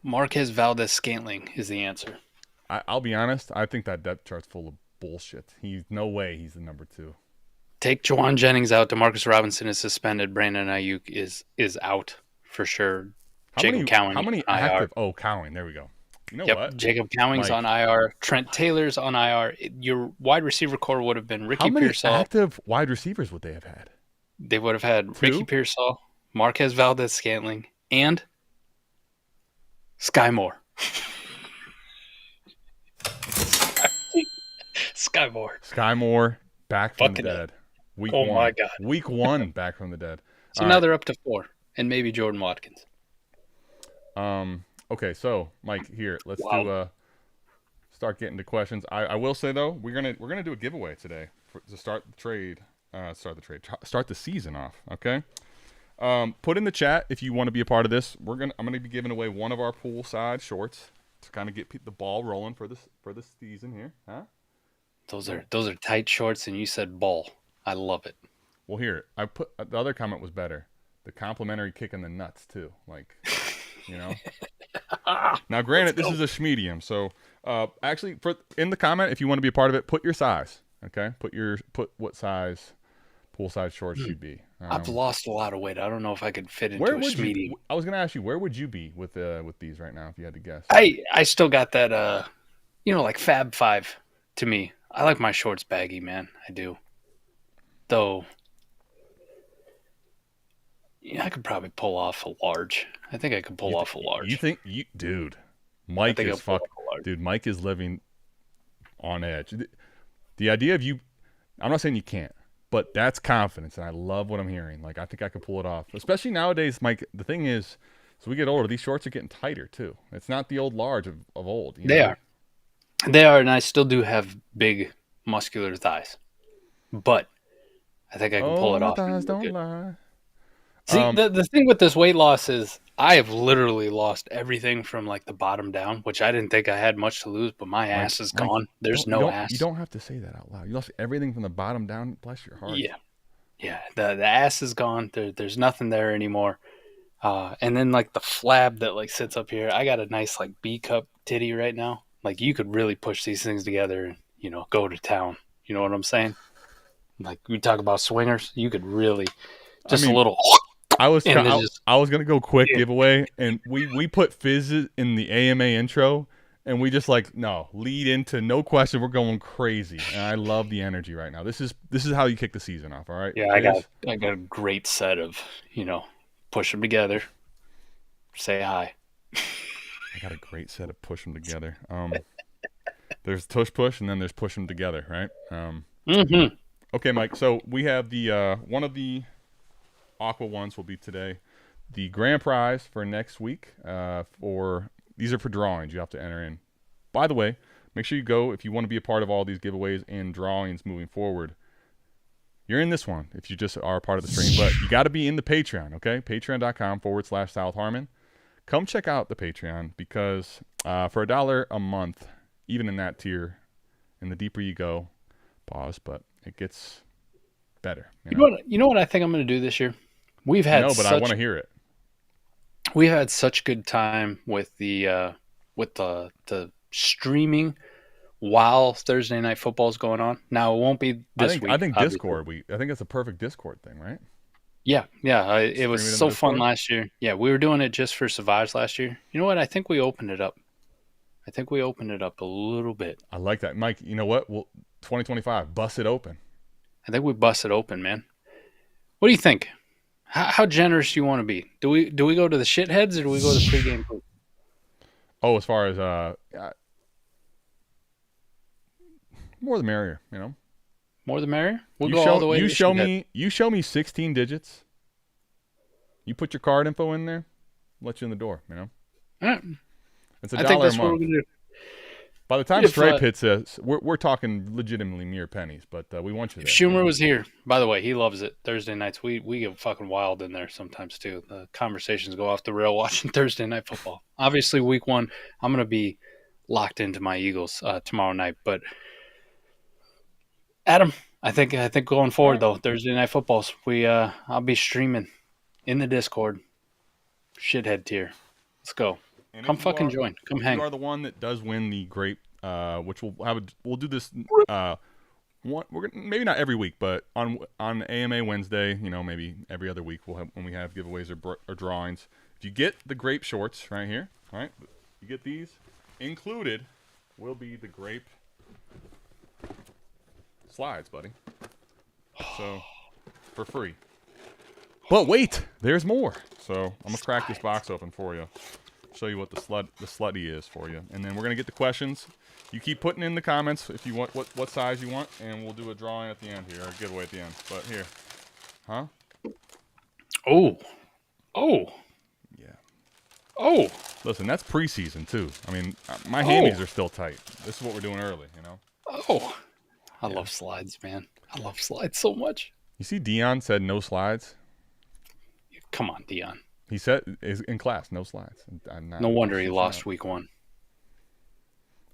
Marquez Valdez-Scantling is the answer. I'll be honest. I think that depth chart's full of bullshit. No way he's the number 2. Take Juwan Jennings out. DeMarcus Robinson is suspended. Brandon Ayuk is out for sure. Jacob Cowing. How many active? Oh, Cowing. There we go. You know what? Jacob Cowing's on IR. Trent Taylor's on IR. Your wide receiver core would have been Ricky Pearsall. How many active wide receivers would they have had? They would have had 2? Ricky Pearsall, Marquez Valdez-Scantling, and Sky Moore. Sky Moore back from the dead. Week 1. My God. Week 1 back from the dead. So now they're up to 4, and maybe Jordan Watkins. Okay, so Mike, here let's start getting to questions. I will say though, we're gonna do a giveaway today to start the season off. Okay. Put in the chat if you want to be a part of this. I'm gonna be giving away one of our poolside shorts to kind of get the ball rolling for this season here. Huh? Those are tight shorts, and you said ball. I love it. Well, here I put the other comment was better. The complimentary kick in the nuts too, like. Now, granted, this is a schmedium, so actually, in the comment, if you want to be a part of it, put your size. Okay, put what size poolside shorts you'd be. I've lost a lot of weight. I don't know if I could fit into a schmedium. I was going to ask you, where would you be with these right now if you had to guess? I still got that, like Fab 5 to me. I like my shorts baggy, man. I do. Though, I could probably pull off a large. I think I could pull off a large. You think dude? Mike is fucking. Dude, Mike is living on edge. The idea of you, I'm not saying you can't, but that's confidence, and I love what I'm hearing. Like, I think I could pull it off, especially nowadays, Mike. The thing is, as we get older, these shorts are getting tighter too. It's not the old large of old. They are, and I still do have big, muscular thighs, but I think I can pull it off. Thighs don't lie. See, the thing with this weight loss is I have literally lost everything from like the bottom down, which I didn't think I had much to lose, but my ass is gone. There's no ass. You don't have to say that out loud. You lost everything from the bottom down. Bless your heart. Yeah. The ass is gone. There's nothing there anymore. And then like the flab that like sits up here, I got a nice like B cup titty right now. Like you could really push these things together and go to town. You know what I'm saying? Like we talk about swingers, you could really a little. I was gonna go quick giveaway, and we put Fizz in the AMA intro, and we just lead into no question. We're going crazy, and I love the energy right now. This is how you kick the season off. All right. Yeah, I got a great set of push them together, say hi. I got a great set of push them together. There's tush push, and then there's push them together, right? Okay, Mike. So we have the one of the Aqua ones will be today. The grand prize for next week these are for drawings. You have to enter in. By the way, make sure you go if you want to be a part of all these giveaways and drawings moving forward. You're in this one if you just are a part of the stream, but you got to be in the Patreon, okay? Patreon.com/South Harmon. Come check out the Patreon because for $1 a month, even in that tier, and the deeper you go, but it gets better. You know what I think I'm going to do this year? I want to hear it. We've had such good time with the streaming while Thursday Night Football is going on. Now it won't be this week. I think Discord. I think it's a perfect Discord thing, right? Yeah. It was so fun last year. Yeah, we were doing it just for Savage last year. You know what? I think we opened it up. A little bit. I like that, Mike. You know what? 2025, bust it open. I think we busted open, man. What do you think? How generous do you want to be? Do we go to the shitheads or do we go to pregame poop? Oh, as far as more the merrier, More the merrier. We'll you go show, all the way. You show me 16 digits. You put your card info in there. Let you in the door. All right. It's $1 I think that's a what we're month. gonna do. By the time Stripe hits us, we're talking legitimately mere pennies, but we want you there. If Schumer was here, by the way, he loves it. Thursday nights, we get fucking wild in there sometimes too. The conversations go off the rail watching Thursday night football. Obviously, week 1, I'm gonna be locked into my Eagles tomorrow night. But Adam, I think going forward though, Thursday night footballs, I'll be streaming in the Discord. Shithead tier. Let's go. And Come fucking join. Come hang. You are the one that does win the grape, which we'll do this. We're gonna, maybe not every week, but on AMA Wednesday, maybe every other week when we have giveaways or drawings. If you get the grape shorts right here, all right, you get these included. Will be the grape slides, buddy. So for free. But wait, there's more. So I'm gonna crack this box open for you. Show you what the slutty is for you, and then we're gonna get the questions. You keep putting in the comments if you want what size you want, and we'll do a drawing at the end here, or a giveaway at the end. But here, huh? Oh, Yeah. Oh, listen, that's preseason too. I mean, my hammies are still tight. This is what we're doing early, Oh, I love slides, man. I love slides so much. You see, Dion said no slides. Come on, Dion. He said in class, no slides. No wonder he lost week 1.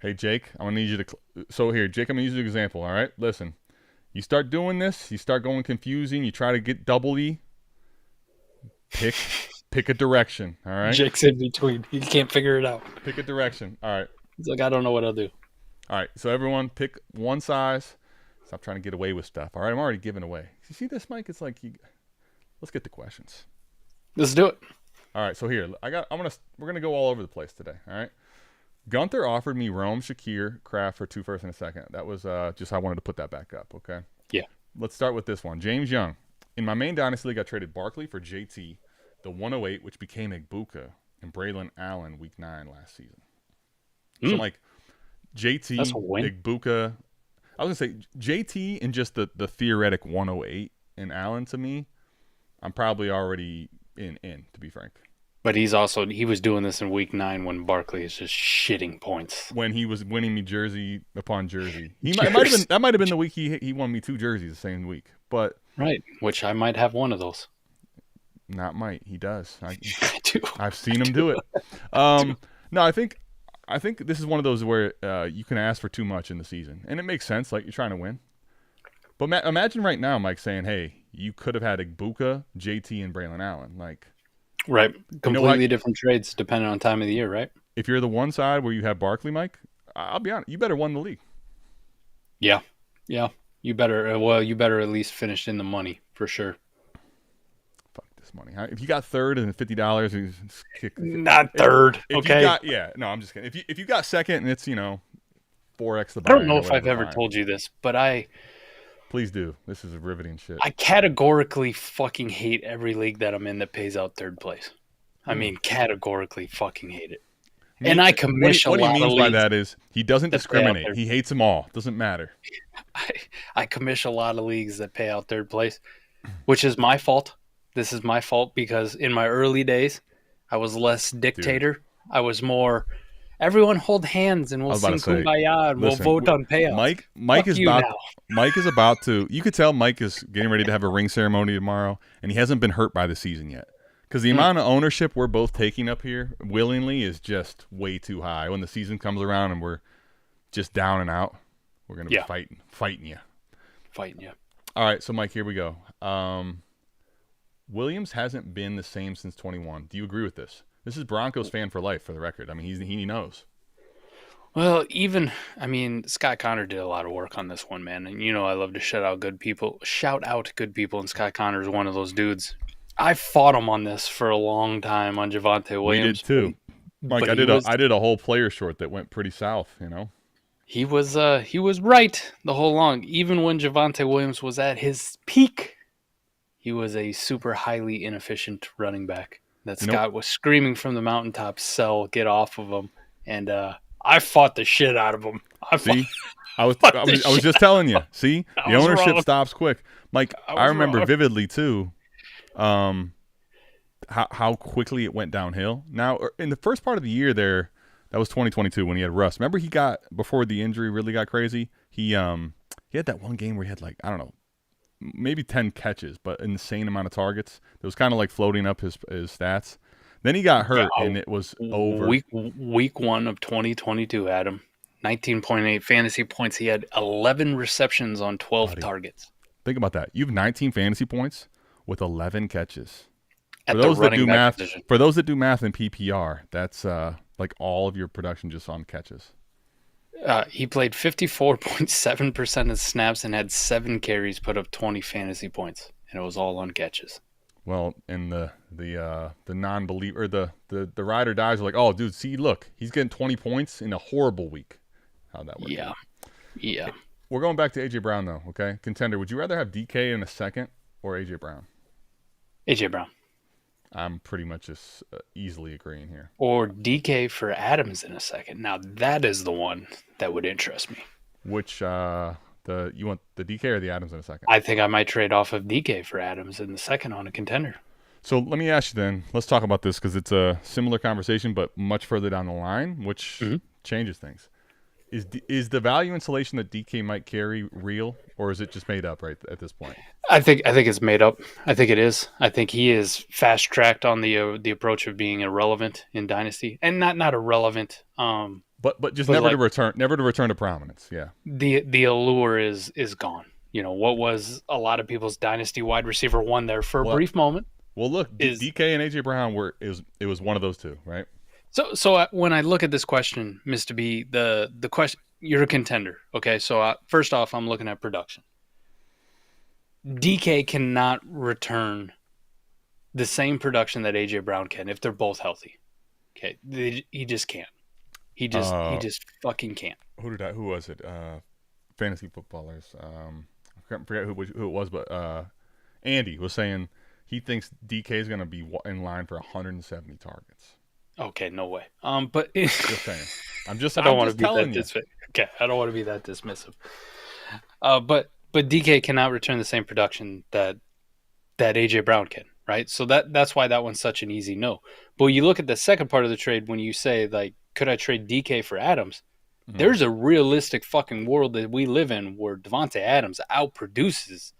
Hey, Jake, I'm going to need you to... So here, Jake, I'm going to use an example, all right? Listen, you start doing this, you start going confusing, you try to get double E, pick a direction, all right? Jake's in between. He can't figure it out. Pick a direction, all right. He's like, I don't know what I'll do. All right, so everyone pick one size. Stop trying to get away with stuff, all right? I'm already giving away. You see this, Mike? It's like, let's get the questions. Let's do it. All right, so here, we're gonna go all over the place today. All right, Gunther offered me Rome, Shakir, Kraft for 2 first and a second. That was just I wanted to put that back up. Okay. Yeah. Let's start with this one. James Young. In my main dynasty league, I traded Barkley for JT, the 108, which became Igbuka, and Braylon Allen week 9 last season. So like JT, Igbuka. I was gonna say JT and just the theoretic 108 and Allen to me, I'm probably already in to be frank. But he was doing this in week 9 when Barkley is just shitting points. When he was winning me jersey upon jersey. That might have been the week he won me 2 jerseys the same week. But right, which I might have one of those. Not might, he does. I do. I've seen him do it. No, I think this is one of those where you can ask for too much in the season. And it makes sense, like you're trying to win. But imagine right now, Mike, saying, hey, you could have had Igbuka, JT, and Braylon Allen. Like, right. Completely different trades depending on time of the year, right? If you're the one side where you have Barkley, Mike, I'll be honest, you better win the league. Yeah. Yeah. You better at least finish in the money for sure. Fuck this money. If you got third and $50, not third. Okay. I'm just kidding. If you got second and it's 4x the buy. I don't know if I've ever told you this, but please do. This is riveting shit. I categorically fucking hate every league that I'm in that pays out third place. I mean, categorically fucking hate it. And I commish a lot of leagues. What he means by that is he doesn't discriminate. He hates them all. Doesn't matter. I commish a lot of leagues that pay out third place, which is my fault. This is my fault because in my early days, I was less dictator. Dude. I was more... Everyone hold hands and we'll sing Kumbaya and we'll vote on payouts. Mike is about to. You could tell Mike is getting ready to have a ring ceremony tomorrow, and he hasn't been hurt by the season yet. Because the amount of ownership we're both taking up here willingly is just way too high. When the season comes around and we're just down and out, we're gonna be fighting you. All right, so Mike, here we go. Williams hasn't been the same since 21. Do you agree with this? This is Broncos fan for life, for the record. I mean, he knows. Well, Scott Connor did a lot of work on this one, man. And I love to shout out good people, and Scott Connor is one of those dudes. I fought him on this for a long time on Javonte Williams. We did too, Mike. I did a whole player short that went pretty south. He was right the whole long. Even when Javonte Williams was at his peak, He was a super highly inefficient running back that Scott was screaming from the mountaintops, "Sell, get off of him." And I fought the shit out of him. I was just telling you. See, the ownership stops quick. Mike, I remember wrong. vividly too how quickly it went downhill. Now, in the first part of the year there, that was 2022 when he had Russ. Remember he got, before the injury really got crazy, he had that one game where he had like, I don't know, maybe 10 catches, but an insane amount of targets. It was kind of like floating up his stats. Then he got hurt, and it was over. Week 1 of 2022, Adam. 19.8 fantasy points. He had 11 receptions on 12 targets. Think about that. You have 19 fantasy points with 11 catches. For those that do math in PPR, that's like all of your production just on catches. He played 54.7% of snaps and had 7 carries, put up 20 fantasy points, and it was all on catches. Well, and the non-believer, the ride or dies are like, oh, dude, see, look, he's getting 20 points in a horrible week. How'd that work? Yeah. We're going back to A.J. Brown, though, okay? Contender, would you rather have DK in a second or A.J. Brown? A.J. Brown. I'm pretty much just easily agreeing here. Or DK for Adams in a second. Now, that is the one that would interest me. Which, you want the DK or the Adams in a second? I think I might trade off of DK for Adams in the second on a contender. So let me ask you then, let's talk about this because it's a similar conversation, but much further down the line, which changes things. Is the value insulation that DK might carry real, or is it just made up right at this point? I think it's made up. I think it is. I think he is fast tracked on the approach of being irrelevant in Dynasty, and not irrelevant. But just never to return to prominence. Yeah. The allure is gone. You know what was a lot of people's Dynasty wide receiver one there for a brief moment. Well, look, DK and AJ Brown it was one of those two, right? So when I look at this question, Mr. B, the question, you're a contender, okay? So first off, I'm looking at production. DK cannot return the same production that AJ Brown can if they're both healthy. Okay, he just can't. He just fucking can't. Who was it? Fantasy footballers. I forget who it was, but Andy was saying he thinks DK is going to be in line for 170 targets. Okay, no way. But just saying. I don't want to be that dismissive. Okay, I don't want to be that dismissive. But DK cannot return the same production that AJ Brown can, right? So that's why that one's such an easy no. But you look at the second part of the trade when you say like, could I trade DK for Adams? Mm-hmm. There's a realistic fucking world that we live in where Devontae Adams outproduces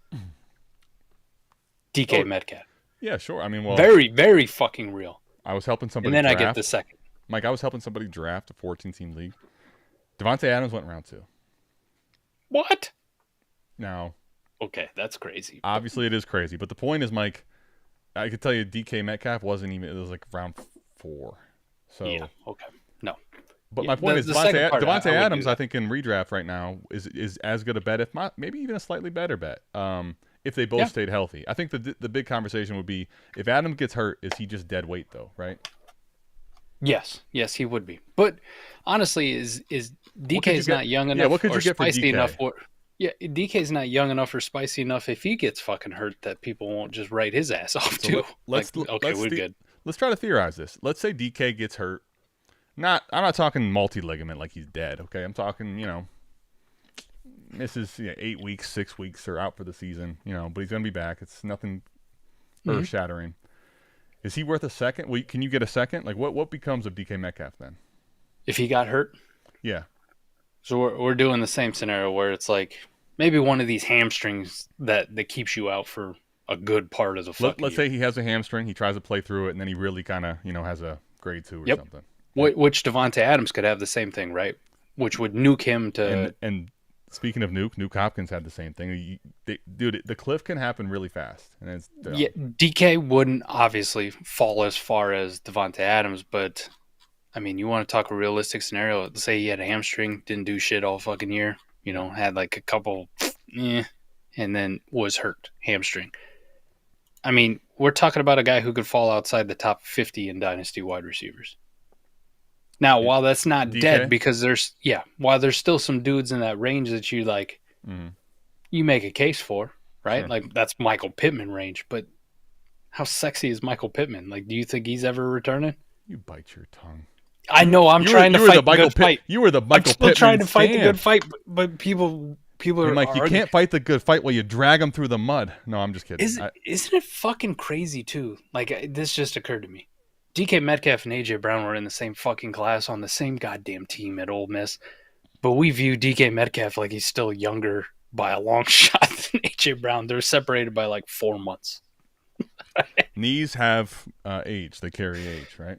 DK Metcalf. Yeah, sure. I mean, well, very, very fucking real. I was helping somebody and then draft. I get the second. Mike, I was helping somebody draft a 14-team league. Devontae Adams went round 2. What? Now. Okay, that's crazy. Obviously, it is crazy. But the point is, Mike, I could tell you DK Metcalf wasn't even – it was like round 4. So yeah, okay. No. But my point is Devontae Adams, I think, in redraft right now is as good a bet, if not maybe even a slightly better bet, if they both stayed healthy. I think the big conversation would be if Adams gets hurt, is he just dead weight though, right? Yes, he would be. But honestly, is DK's not young enough what could you get for spicy DK? enough? DK's not young enough or spicy enough if he gets fucking hurt that people won't just write his ass off too. We're good. Let's try to theorize this. Let's say DK gets hurt. I'm not talking multi-ligament like he's dead, okay? I'm talking, misses 8 weeks, 6 weeks, or out for the season, but he's going to be back. It's nothing earth-shattering. Is he worth a second? Can you get a second? Like, what becomes of DK Metcalf then? If he got hurt? Yeah. So we're doing the same scenario where it's like maybe one of these hamstrings that keeps you out for a good part of the fucking Let's say he has a hamstring, he tries to play through it, and then he really kind of, has a grade 2 or something. Which Devontae Adams could have the same thing, right? Which would nuke him to... And speaking of Nuke Hopkins had the same thing. Dude, the cliff can happen really fast. And DK wouldn't obviously fall as far as Devontae Adams, but, I mean, you want to talk a realistic scenario. Let's say he had a hamstring, didn't do shit all fucking year, had like a couple, and then was hurt, hamstring. I mean, we're talking about a guy who could fall outside the top 50 in Dynasty wide receivers. Now, while that's not DK? Dead, because while there's still some dudes in that range that you like, you make a case for. right? Sure. Like that's Michael Pittman range. But how sexy is Michael Pittman? Like, do you think he's ever returning? You bite your tongue. I know I'm trying to fight the good fight. You were the Michael I'm still Pittman trying to fight the stan. good fight, but people Hey, are. Mike, you can't fight the good fight while you drag them through the mud. No, I'm just kidding. Isn't it fucking crazy too? Like this just occurred to me. DK Metcalf and AJ Brown were in the same fucking class on the same goddamn team at Ole Miss, but we view DK Metcalf like he's still younger by a long shot than AJ Brown. They're separated by like 4 months. Knees have age; they carry age, right?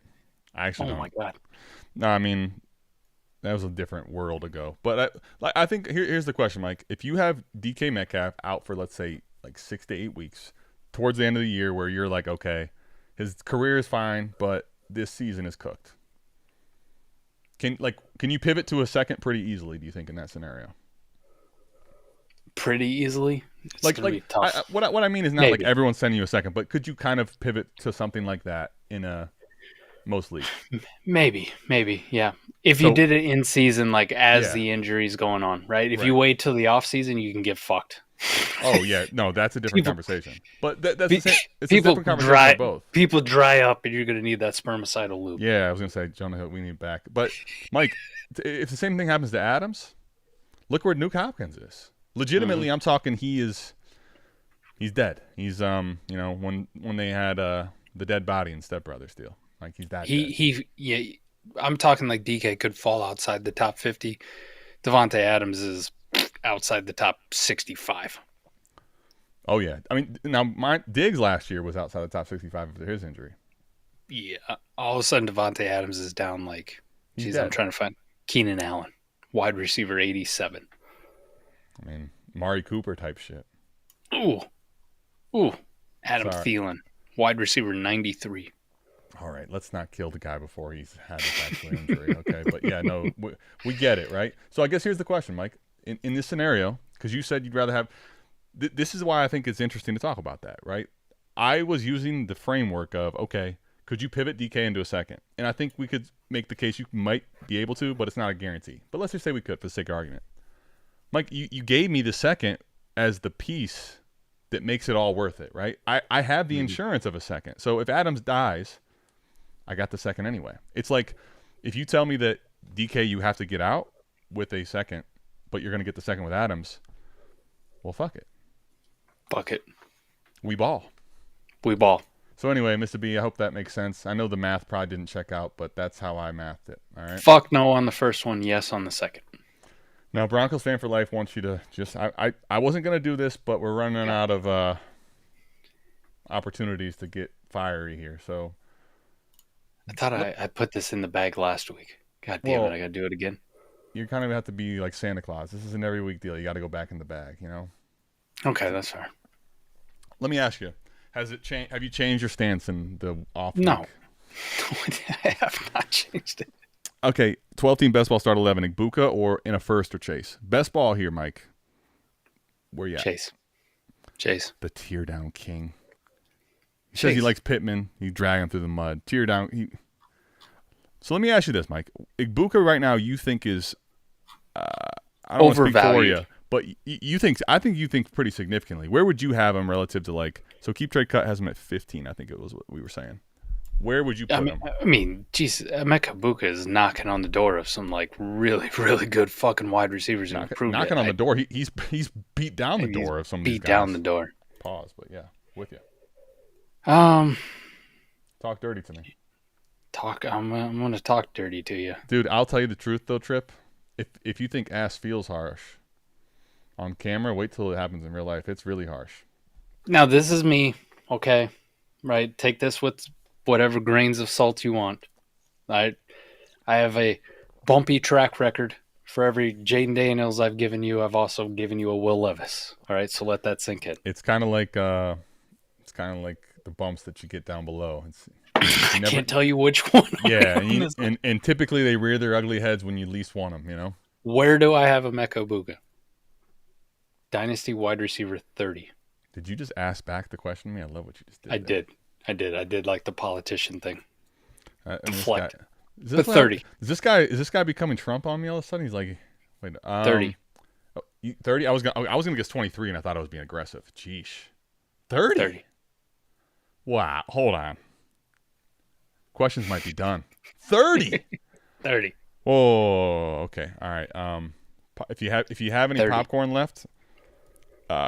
I actually don't. Oh my god. No, I mean that was a different world ago. But I think here's the question, Mike. If you have DK Metcalf out for, let's say, like 6 to 8 weeks, towards the end of the year, where you're like, okay, his career is fine, but this season is cooked. Can you pivot to a second pretty easily? Do you think in that scenario? Pretty easily. It's gonna be tough. What I mean is not like everyone's sending you a second, but could you kind of pivot to something like that in most leagues? Maybe, yeah. If you did it in season, like as the injury's going on, right? If you wait till the off season, you can get fucked. Oh yeah, no, that's a different conversation. But that's the same. It's a people different conversation for both. People dry up, and you're going to need that spermicidal loop. Yeah, I was going to say Jonah Hill, we need back. But Mike, if the same thing happens to Adams, look where Nuke Hopkins is. Legitimately, I'm talking. He's dead. He's when they had the dead body in Step Brothers deal. Like he's that. Yeah. I'm talking like DK could fall outside the top 50. Devontae Adams is outside the top 65. Oh yeah, I mean now Diggs last year was outside the top 65 after his injury. Yeah, all of a sudden Devontae Adams is down like. Geez, I'm trying to find Keenan Allen, wide receiver 87. I mean Mari Cooper type shit. Ooh, Adam Thielen, wide receiver 93. All right, let's not kill the guy before he's had his actual injury, okay? But yeah, no, we get it, right? So I guess here's the question, Mike. In this scenario, because you said you'd rather have this is why I think it's interesting to talk about that, right? I was using the framework of, okay, could you pivot DK into a second? And I think we could make the case you might be able to, but it's not a guarantee. But let's just say we could for the sake of argument. Mike, you gave me the second as the piece that makes it all worth it, right? I have the insurance of a second. So if Adams dies, I got the second anyway. It's like if you tell me that DK you have to get out with a second, but you're going to get the second with Adams, well, fuck it. Fuck it. We ball. So anyway, Mr. B, I hope that makes sense. I know the math probably didn't check out, but that's how I mathed it. All right. Fuck no on the first one, yes on the second. Now, Broncos fan for life wants you to just I wasn't going to do this, but we're running out of opportunities to get fiery here. So I thought I put this in the bag last week. God damn it, I got to do it again. You kind of have to be like Santa Claus. This is an every week deal. You got to go back in the bag, you know? Okay, that's fair. Let me ask you, has it changed? Have you changed your stance in the off No. week? I have not changed it. Okay, 12-team best ball start 11, Igbuka or in a first or Chase? Best ball here, Mike. Where you at? Chase. The tear down king. He says he likes Pittman. He drag him through the mud. Tear down. So let me ask you this, Mike. Igbuka right now you think is I don't want to speak for you, but I think you think pretty significantly. Where would you have him relative to so Keep Trade Cut has him at 15, I think it was what we were saying. Where would you put him? I mean, geez, Emeka Buka is knocking on the door of some really, really good fucking wide receivers. Knocking on the door. He's beat down the door of some of these guys. Beat down the door. Pause, but yeah, with you. Talk dirty to me. I'm going to talk dirty to you. Dude, I'll tell you the truth though, Trip. If you think ass feels harsh on camera, wait till it happens in real life. It's really harsh. Now, this is me, okay? Right? Take this with whatever grains of salt you want. I have a bumpy track record. For every Jaden Daniels I've given you, I've also given you a Will Levis. All right, so let that sink in. It's kind of like the bumps that you get down below. I can't tell you which one. Yeah, and typically they rear their ugly heads when you least want them, you know? Where do I have Emeka Buka? Dynasty wide receiver 30. Did you just ask back the question to me? I love what you just did. I did like the politician thing. Deflect. Is this 30. Is this guy becoming Trump on me all of a sudden? He's like, wait, 30. 30? I was gonna guess 23, and I thought I was being aggressive. Jeesh. 30? 30. Wow. Hold on. Questions might be done. 30. 30. Oh, okay. All right. If you have any 30. popcorn left,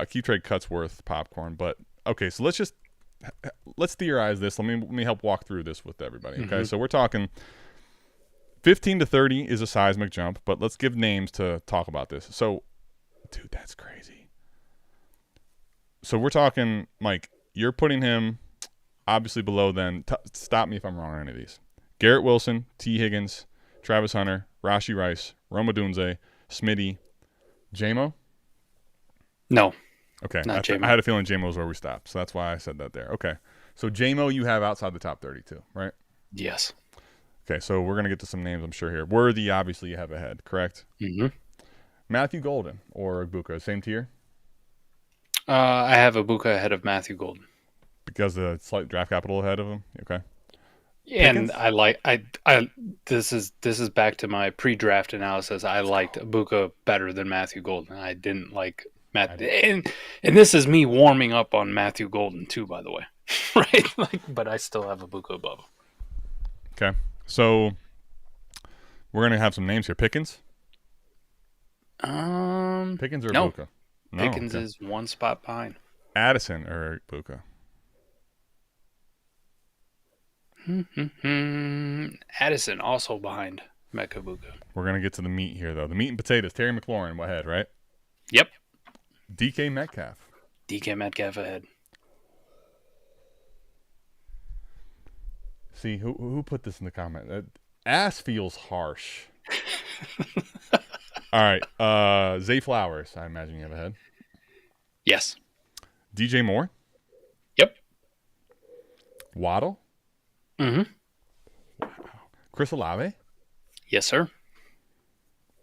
Keep Trade Cuts worth popcorn. But okay, so let's theorize this. Let me help walk through this with everybody. Okay, so we're talking 15 to 30 is a seismic jump, but let's give names to talk about this. So, dude, that's crazy. So we're talking, Mike, you're putting him obviously below then. Stop me if I'm wrong on any of these. Garrett Wilson, T. Higgins, Travis Hunter, Rashee Rice, Rome Odunze, Smitty, J-Mo? No. Okay. Not J-Mo. I had a feeling J-Mo was where we stopped, so that's why I said that there. Okay. So J-Mo you have outside the top 32, right? Yes. Okay, so we're going to get to some names, I'm sure, here. Worthy, obviously, you have ahead, correct? Mm-hmm. Matthew Golden or Ibuka, same tier? I have Ibuka ahead of Matthew Golden. Because the slight draft capital ahead of him? Okay. And Pickens? This is back to my pre-draft analysis. I liked Ibuka better than Matthew Golden. I didn't like and this is me warming up on Matthew Golden too, by the way. Right? But I still have Ibuka above him. Okay. So we're going to have some names here. Pickens? Pickens or no. Ibuka? No. Pickens is one spot behind. Addison or Ibuka? Addison also behind Mecca Ibuka. We're going to get to the meat here, though. The meat and potatoes. Terry McLaurin, ahead, right? Yep. DK Metcalf. DK Metcalf ahead. See, who put this in the comment? Ass feels harsh. All right. Zay Flowers, I imagine you have ahead. Yes. DJ Moore? Yep. Waddle? Mm-hmm. Wow. Chris Olave? Yes, sir.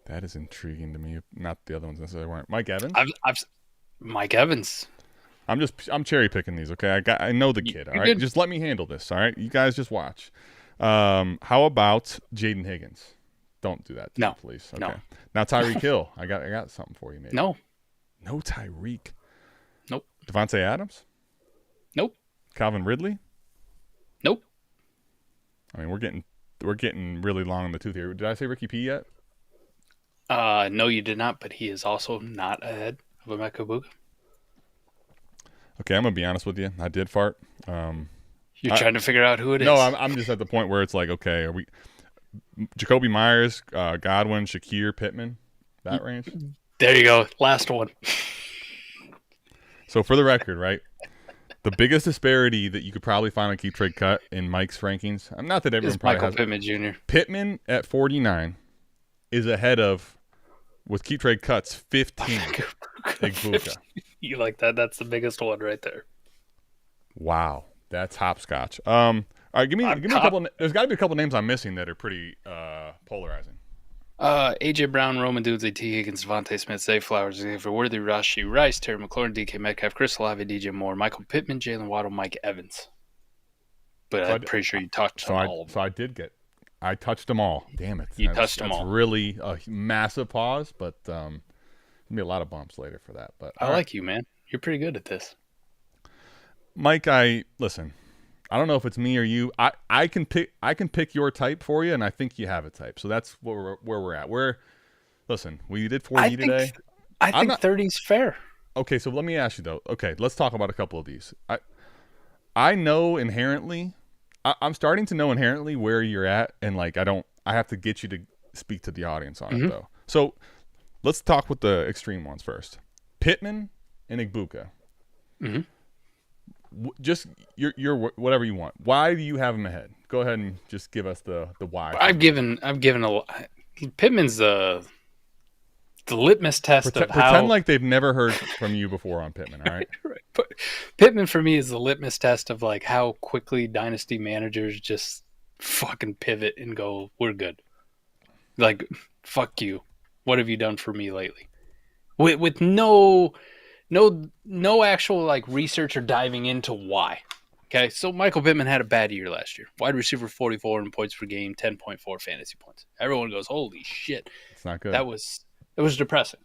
That is intriguing to me. Not the other ones necessarily weren't. Mike Evans? Mike Evans. I'm cherry picking these, okay? I know the kid, all right? Good. Just let me handle this, all right? You guys just watch. How about Jaden Higgins? Don't do that to me, please. Okay. No. Now Tyreek Hill. I got something for you, maybe. No Tyreek. Nope. Devontae Adams? Nope. Calvin Ridley? Nope. I mean, we're getting really long in the tooth here. Did I say Ricky P yet? No, you did not, but he is also not ahead of Emeka Ibuka. Okay, I'm gonna be honest with you. I did fart. You're trying to figure out who it is. No, I'm just at the point where it's like, okay, are we Jacoby Myers, Godwin, Shakir, Pittman, that range? There you go. Last one. So for the record, right? The biggest disparity that you could probably find on Keep Trade Cut in Mike's rankings, not that everyone probably Michael has. Pittman Jr. Pittman at 49 is ahead of, with Keep Trade Cuts, 15. Ibuka. You like that? That's the biggest one right there. Wow, that's hopscotch. All right, give me a couple. There's got to be a couple names I'm missing that are pretty polarizing. AJ Brown, Roman Dudley, T. Higgins, Devontae Smith, Zay Flowers, Xavier Worthy, Rashee Rice, Terry McLaurin, DK Metcalf, Chris Olave, DJ Moore, Michael Pittman, Jalen Waddle, Mike Evans. But I'm pretty sure you touched them all. So I touched them all. Damn it! You touched them all. That's really a massive pause, but there'll be a lot of bumps later for that. But I like you, man. You're pretty good at this. Mike, listen. I don't know if it's me or you. I can pick your type for you, and I think you have a type. So that's where we're at. Listen, we did 40 today. I think 30's fair. Okay, so let me ask you though. Okay, let's talk about a couple of these. I know inherently. I'm starting to know inherently where you're at, and like I have to get you to speak to the audience on it though. So let's talk with the extreme ones first. Pittman and Ibuka. Mm-hmm. Just your whatever you want. Why do you have him ahead? Go ahead and just give us the why. I've given a lot. Pittman's the litmus test of how. Pretend like they've never heard from you before on Pittman. All right. Right. But Pittman for me is the litmus test of like how quickly dynasty managers just fucking pivot and go, we're good. Like, fuck you. What have you done for me lately? With no actual like research or diving into why. Okay, so Michael Pittman had a bad year last year. Wide receiver 44 in points per game, 10.4 fantasy points. Everyone goes, holy shit. It's not good. It was depressing.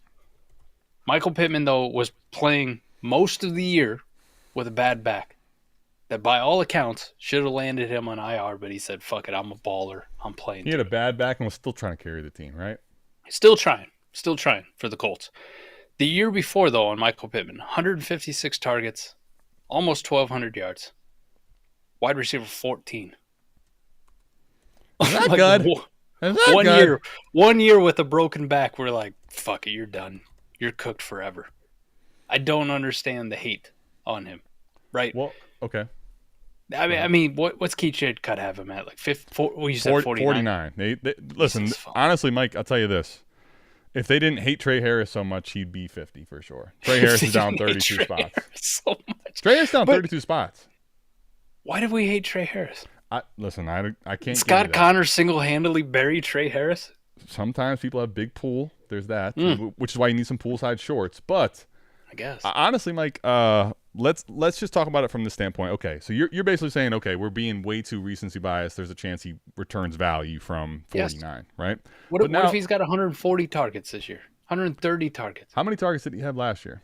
Michael Pittman, though, was playing most of the year with a bad back. That, by all accounts, should have landed him on IR, but he said, fuck it, I'm a baller. I'm playing. He had a bad back and was still trying to carry the team, right? Still trying for the Colts. The year before, though, on Michael Pittman, 156 targets, almost 1,200 yards. Wide receiver 14. Is that good? Is that one good? one year with a broken back, we're like, fuck it, you're done. You're cooked forever. I don't understand the hate on him, right? Well, okay. I mean, what's Keith Cut have him at? Like 50, you said 49. Listen, honestly, Mike, I'll tell you this. If they didn't hate Trey Harris so much, he'd be 50 for sure. Trey Harris is down 32 spots. So much. Trey Harris down 32 spots. Why did we hate Trey Harris? Listen, I can't. Scott Connors single-handedly buried Trey Harris. Sometimes people have big pool. There's that, which is why you need some poolside shorts. But I guess honestly, Mike, let's just talk about it from this standpoint. Okay, so you're basically saying, okay, we're being way too recency biased. There's a chance he returns value from 49, yes. Right? What if he's got 140 targets this year? 130 targets. How many targets did he have last year?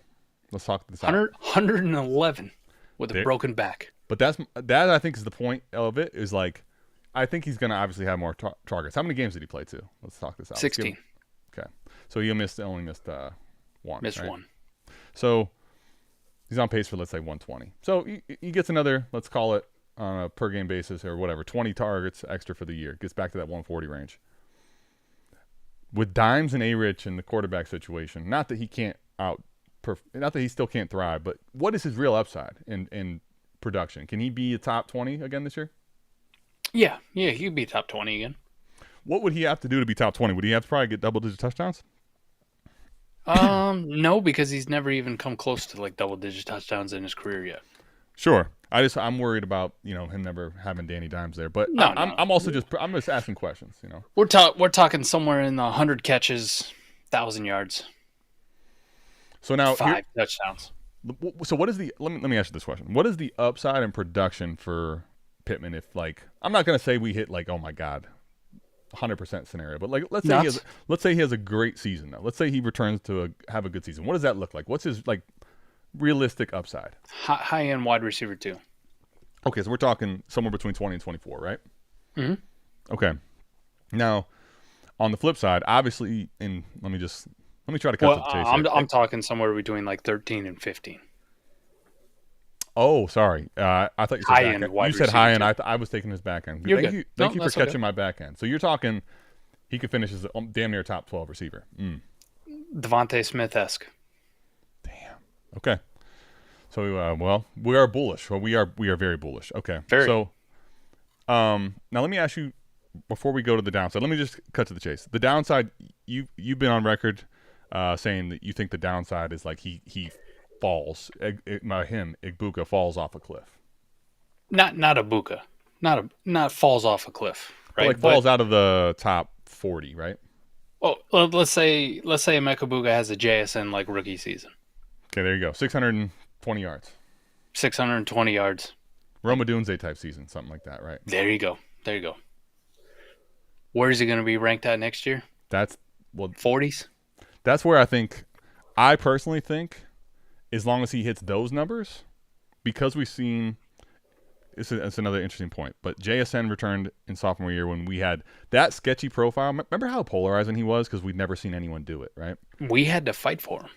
Let's talk this out. 111 with a broken back. But that I think is the point of it, is like, I think he's going to obviously have more targets. How many games did he play too? Let's talk this out. 16. Okay. So he only missed one. Missed right? one. So he's on pace for, let's say, 120. So he gets another, let's call it on a per game basis or whatever, 20 targets extra for the year. Gets back to that 140 range. With Dimes and A-Rich in the quarterback situation, not that he still can't thrive, but what is his real upside in production? Can he be a top 20 again this year? Yeah, he could be top 20 again. What would he have to do to be top 20? Would he have to probably get double-digit touchdowns? No, because he's never even come close to like double-digit touchdowns in his career yet. Sure. I'm worried about him never having Danny Dimes there, but I'm just asking questions. We're talking somewhere in the 100 catches, 1,000 yards. So now 5 touchdowns. So what is let me ask you this question: what is the upside in production for Pittman? If I'm not going to say we hit oh my god, 100% scenario, but let's say he has a great season though. Let's say he returns to have a good season. What does that look like? What's his realistic upside? High end wide receiver too. Okay, so we're talking somewhere between 20 and 24, right? Mm-hmm. Okay. Now, on the flip side, obviously, let me try to cut to the chase. I'm talking somewhere between 13 and 15. Oh, sorry. I thought you said high back end. end. You said high end. I was taking his back end. Thank you for catching my back end. So you're talking he could finish as a damn near top 12 receiver. Devontae Smith-esque. Damn. Okay. So we are bullish. Well, we are very bullish. Okay. Very. So now let me ask you, before we go to the downside, let me just cut to the chase. The downside, you've been on record saying that you think the downside is he falls. Igbuka falls off a cliff. Not Ibuka. Not falls off a cliff, right? Falls out of the top 40, right? Well, let's say Emeka Ibuka has a JSN rookie season. Okay, there you go. 620 yards. 620 yards. Roma Dunze type season, something like that, right? There you go. Where is he going to be ranked at next year? 40s? That's where I personally think, as long as he hits those numbers, because we've seen, it's another interesting point, but JSN returned in sophomore year when we had that sketchy profile. Remember how polarizing he was? Because we'd never seen anyone do it, right? We had to fight for him.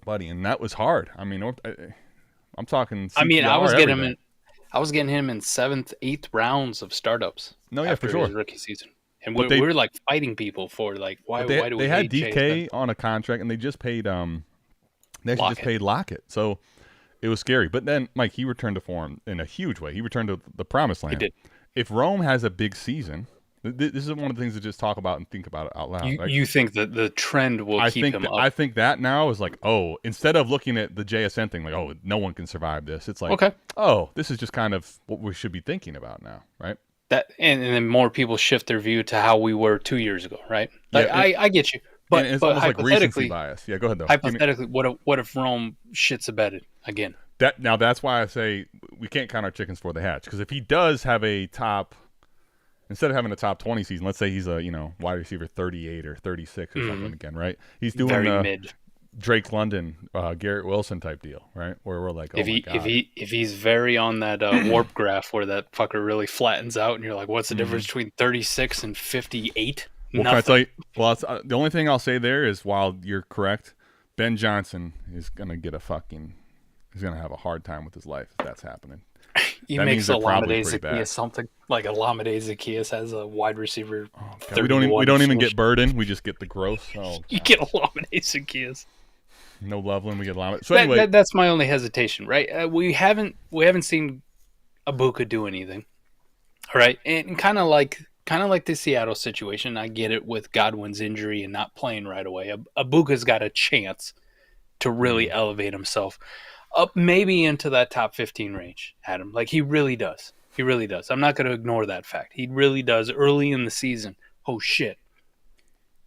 Buddy, and that was hard. I mean, I'm talking CPR I was getting him in 7th, 8th rounds of startups. No, yeah, for sure. His rookie season. And we were fighting people for why do we they had hate DK on a contract, and they just paid Lockett. So it was scary. But then, Mike, he returned to form in a huge way. He returned to the promised land. He did. If Rome has a big season, this is one of the things to just talk about and think about it out loud. You think that the trend will keep him up? I think that now is instead of looking at the JSN thing, no one can survive this. It's okay. This is just kind of what we should be thinking about now, right? That and then more people shift their view to how we were 2 years ago, right? I get you. But it's but almost hypothetically, recency bias. Yeah, go ahead though. Hypothetically, what if Rome shits a bed again? That's why I say we can't count our chickens before they hatch. Because if he does have instead of having a top 20 season, let's say he's a wide receiver 38 or 36 or something again, right? He's doing very mid. Drake London, Garrett Wilson type deal, right? Where we're like, oh if my God. if he's very on that warp graph where that fucker really flattens out, and you're like, what's the difference between 36 and 58? Well, can I tell you? Well, the only thing I'll say there is, while you're correct, Ben Johnson is gonna get he's gonna have a hard time with his life if that's happening. He that makes means they're Olamide pretty bad. Zaccheaus something like Olamide Zaccheaus has a wide receiver. Okay. We don't even get Burden. We just get the gross. Oh, You get Olamide Zaccheaus. no Loveland. We get Olamide. So anyway, that's my only hesitation, right? We haven't seen Ibuka do anything, all right? And kind of like the Seattle situation. I get it with Godwin's injury and not playing right away. Ibuka's got a chance to really elevate himself up maybe into that top 15 range, Adam. Like, he really does. He really does. I'm not going to ignore that fact. He really does early in the season. Oh, shit.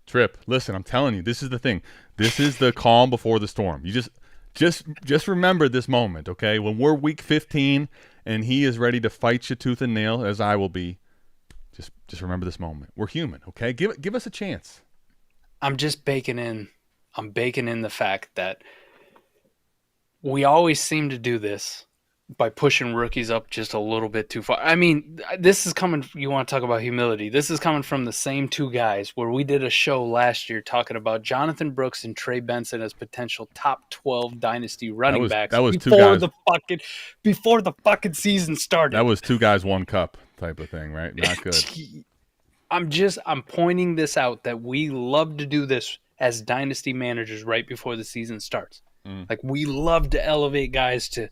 Trip, listen, I'm telling you, this is the thing. This is the calm before the storm. You just remember this moment, okay? When we're week 15 and he is ready to fight you tooth and nail, as I will be, just remember this moment. We're human, okay? Give us a chance. I'm baking in the fact that we always seem to do this by pushing rookies up just a little bit too far. I mean, this is coming, you want to talk about humility. This is coming from the same two guys where we did a show last year talking about Jonathan Brooks and Trey Benson as potential top 12 dynasty running backs. That was before the fucking season started. That was 2 guys, 1 cup type of thing, right? Not good. I'm pointing this out that we love to do this as dynasty managers right before the season starts. Like, we love to elevate guys to,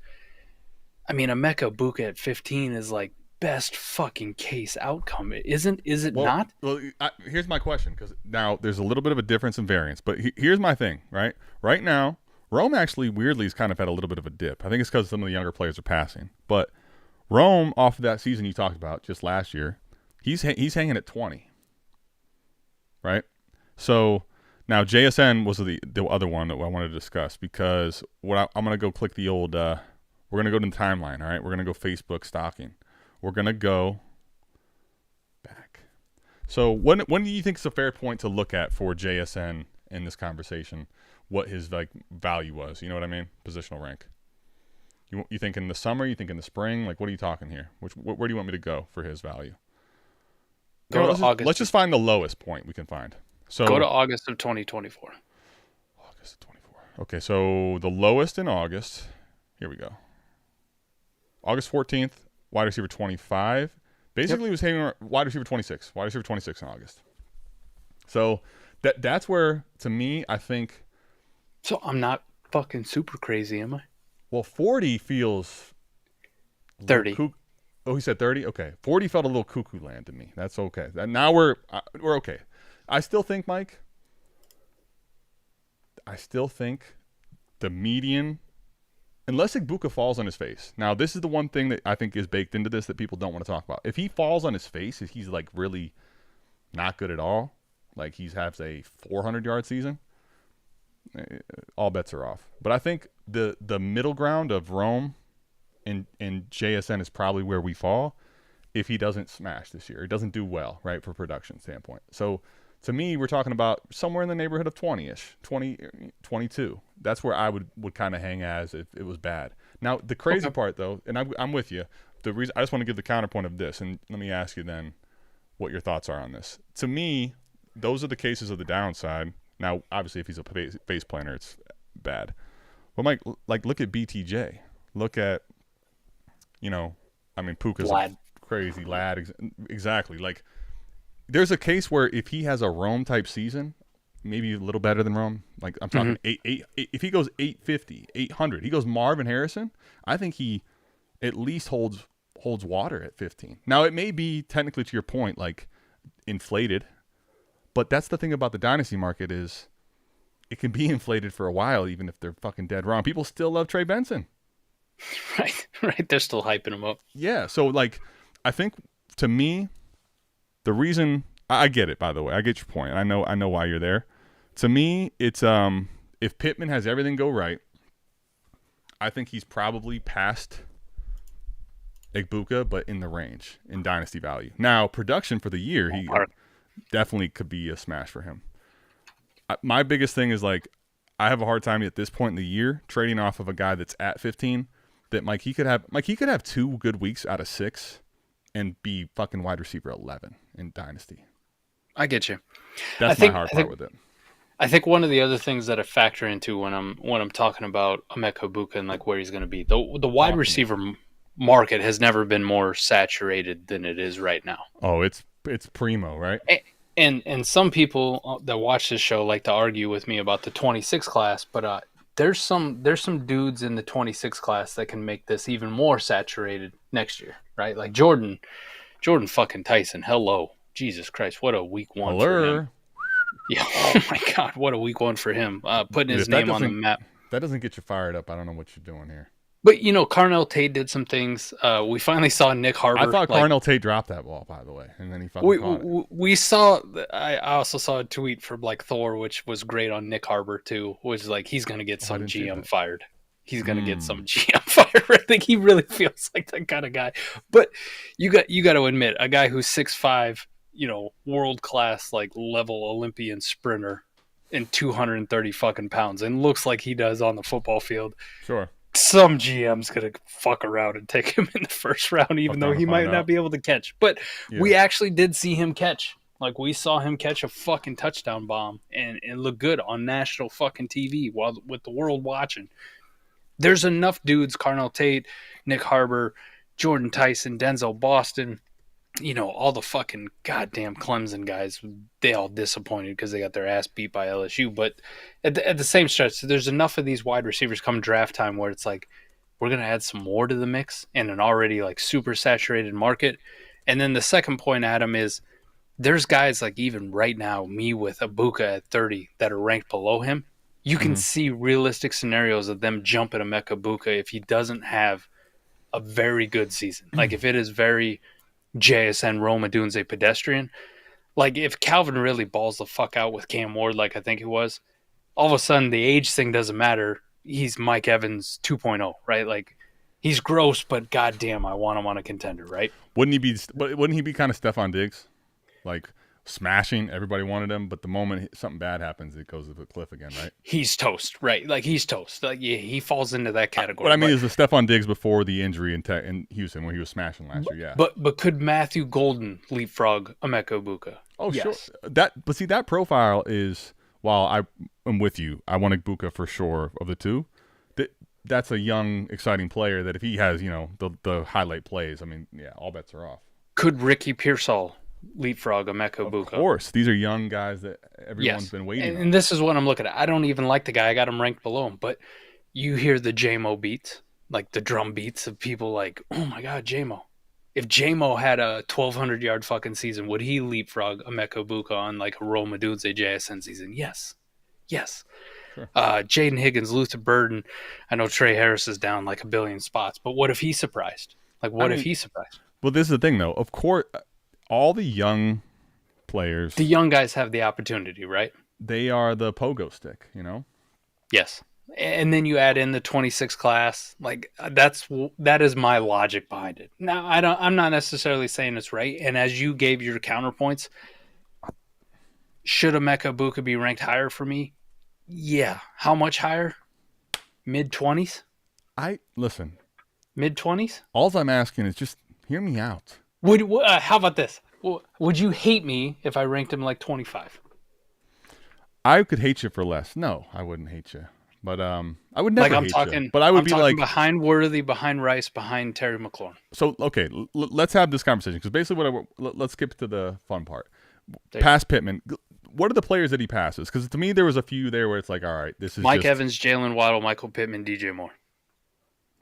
I mean, Emeka Ibuka at 15 is like best fucking case outcome. Is it not? Well, here's my question, because now there's a little bit of a difference in variance, but here's my thing, right? Right now, Rome actually weirdly has kind of had a little bit of a dip. I think it's because some of the younger players are passing, but Rome, off of that season you talked about just last year, he's hanging at 20, right? So now JSN was the other one that I wanted to discuss, because I'm going to go click the old we're going to go to the timeline, all right? We're going to go Facebook stalking. We're going to go back. So when do you think is a fair point to look at for JSN in this conversation, what his like value was? You know what I mean? Positional rank. You think in the summer? You think in the spring? Like, what are you talking here? Where do you want me to go for his value? Let's just find the lowest point we can find. So go to August of 2024. August of 24. Okay, so the lowest in August. Here we go. August 14th, wide receiver 25. Basically, he was hitting wide receiver 26. Wide receiver 26 in August. So that's where, to me, I think. So I'm not fucking super crazy, am I? Well, 40 feels 30. Oh, he said 30? Okay. 40 felt a little cuckoo land to me. That's okay. Now we're okay. I still think, Mike, the median, unless Ibuka falls on his face. Now, this is the one thing that I think is baked into this that people don't want to talk about. If he falls on his face, if he's like really not good at all, like he has a 400-yard season, all bets are off. But I think the middle ground of Rome and JSN is probably where we fall if he doesn't smash this year. He doesn't do well, right, for production standpoint. So to me, we're talking about somewhere in the neighborhood of 20-ish, 20, 22. That's where I would kind of hang as if it was bad. Now, the crazy part, though, and I'm with you, the reason I just want to give the counterpoint of this, and let me ask you then what your thoughts are on this. To me, those are the cases of the downside. Now, obviously, if he's a face planner, it's bad. But, Mike, like, look at BTJ. Look at, Puka's a crazy lad. Exactly. Like, there's a case where if he has a Rome type season, maybe a little better than Rome. Like, I'm talking if he goes 850, 800, he goes Marvin Harrison, I think he at least holds water at 15. Now, it may be technically, to your point, like inflated, but that's the thing about the dynasty market is it can be inflated for a while, even if they're fucking dead wrong. People still love Trey Benson. Right. They're still hyping him up. Yeah. So, like, I think to me, the reason I get it, by the way, I get your point. I know why you're there. To me, it's if Pittman has everything go right, I think he's probably past Ibuka, but in the range in dynasty value. Now, production for the year, he definitely could be a smash for him. My biggest thing is, like, I have a hard time at this point in the year trading off of a guy that's at 15. That Mike, he could have 2 good weeks out of 6 and be fucking wide receiver 11 in Dynasty. I get you. That's my hard part with it. I think one of the other things that I factor into when I'm talking about Emeka Egbuka and like where he's going to be, the wide receiver market has never been more saturated than it is right now. Oh, it's primo, right? And some people that watch this show like to argue with me about the 26 class, but there's some dudes in the 26 class that can make this even more saturated next year, right? Like Jordan fucking Tyson. Hello, Jesus Christ, what a week 1 for him. Yeah, oh my God, what a week 1 for him. Putting his name on the map. That doesn't get you fired up. I don't know what you're doing here. But, Carnell Tate did some things. We finally saw Nick Harbor. I thought Carnell Tate dropped that ball, by the way, and then he fucking caught it. We saw – I also saw a tweet from, Thor, which was great on Nick Harbor, too, which is he's going to get some GM fired. He's going to get some GM fired. I think he really feels like that kind of guy. But you got to admit, a guy who's 6'5", world-class, level Olympian sprinter and 230 fucking pounds and looks like he does on the football field. Sure. Some GM's going to fuck around and take him in the first round, even though he might not be able to catch. But we actually did see him catch. We saw him catch a fucking touchdown bomb and look good on national fucking TV with the world watching. There's enough dudes, Carnell Tate, Nick Harbor, Jordan Tyson, Denzel Boston, all the fucking goddamn Clemson guys, they all disappointed because they got their ass beat by LSU. But at the same stretch, there's enough of these wide receivers come draft time where it's we're going to add some more to the mix in an already super saturated market. And then the second point, Adam, is there's guys even right now, me with Egbuka at 30 that are ranked below him. You can see realistic scenarios of them jumping Emeka Egbuka if he doesn't have a very good season. If it is very JSN Roma Dunze pedestrian, if Calvin really balls the fuck out with Cam Ward I think he was, all of a sudden the age thing doesn't matter. He's Mike Evans 2.0, right? He's gross, but goddamn, I want him on a contender, right? Wouldn't he be kind of Stephon Diggs? Smashing, everybody wanted him, but the moment something bad happens, it goes to the cliff again, right? He's toast, right? He's toast. he falls into that category. What I mean is the Stephon Diggs before the injury in Houston when he was smashing last year, yeah. But could Matthew Golden leapfrog Emeka Egbuka? Oh, yes. Sure. That profile is, while I am with you, I want Egbuka for sure of the two. That's a young, exciting player that if he has, the highlight plays, all bets are off. Could Ricky Pearsall leapfrog Emeka Egbuka? Of course. These are young guys that everyone's been waiting on. And this is what I'm looking at. I don't even like the guy. I got him ranked below him. But you hear the JMO beats, the drum beats of people oh my God, JMO. If JMO had a 1,200-yard fucking season, would he leapfrog Emeka Egbuka on a Roma Dunze JSN season? Yes. Sure. Jaden Higgins, Luther Burden. I know Trey Harris is down a billion spots. But what if he surprised? If he surprised? Well, this is the thing, though. Of course, all the young players. The young guys have the opportunity, right? They are the pogo stick, Yes. And then you add in the 26 class. That is my logic behind it. Now, I'm not necessarily saying it's right. And as you gave your counterpoints, should Emeka Egbuka be ranked higher for me? Yeah. How much higher? Mid-20s? Listen. Mid-20s? All I'm asking is just hear me out. How about this? Would you hate me if I ranked him 25? I could hate you for less. No, I wouldn't hate you. But I would never hate you. But I would be behind Worthy, behind Rice, behind Terry McLaurin. So, okay, let's have this conversation. Because basically let's skip to the fun part. Pass Pittman. What are the players that he passes? Because to me, there was a few there where it's all right, this is Mike Evans, Jalen Waddle, Michael Pittman, DJ Moore.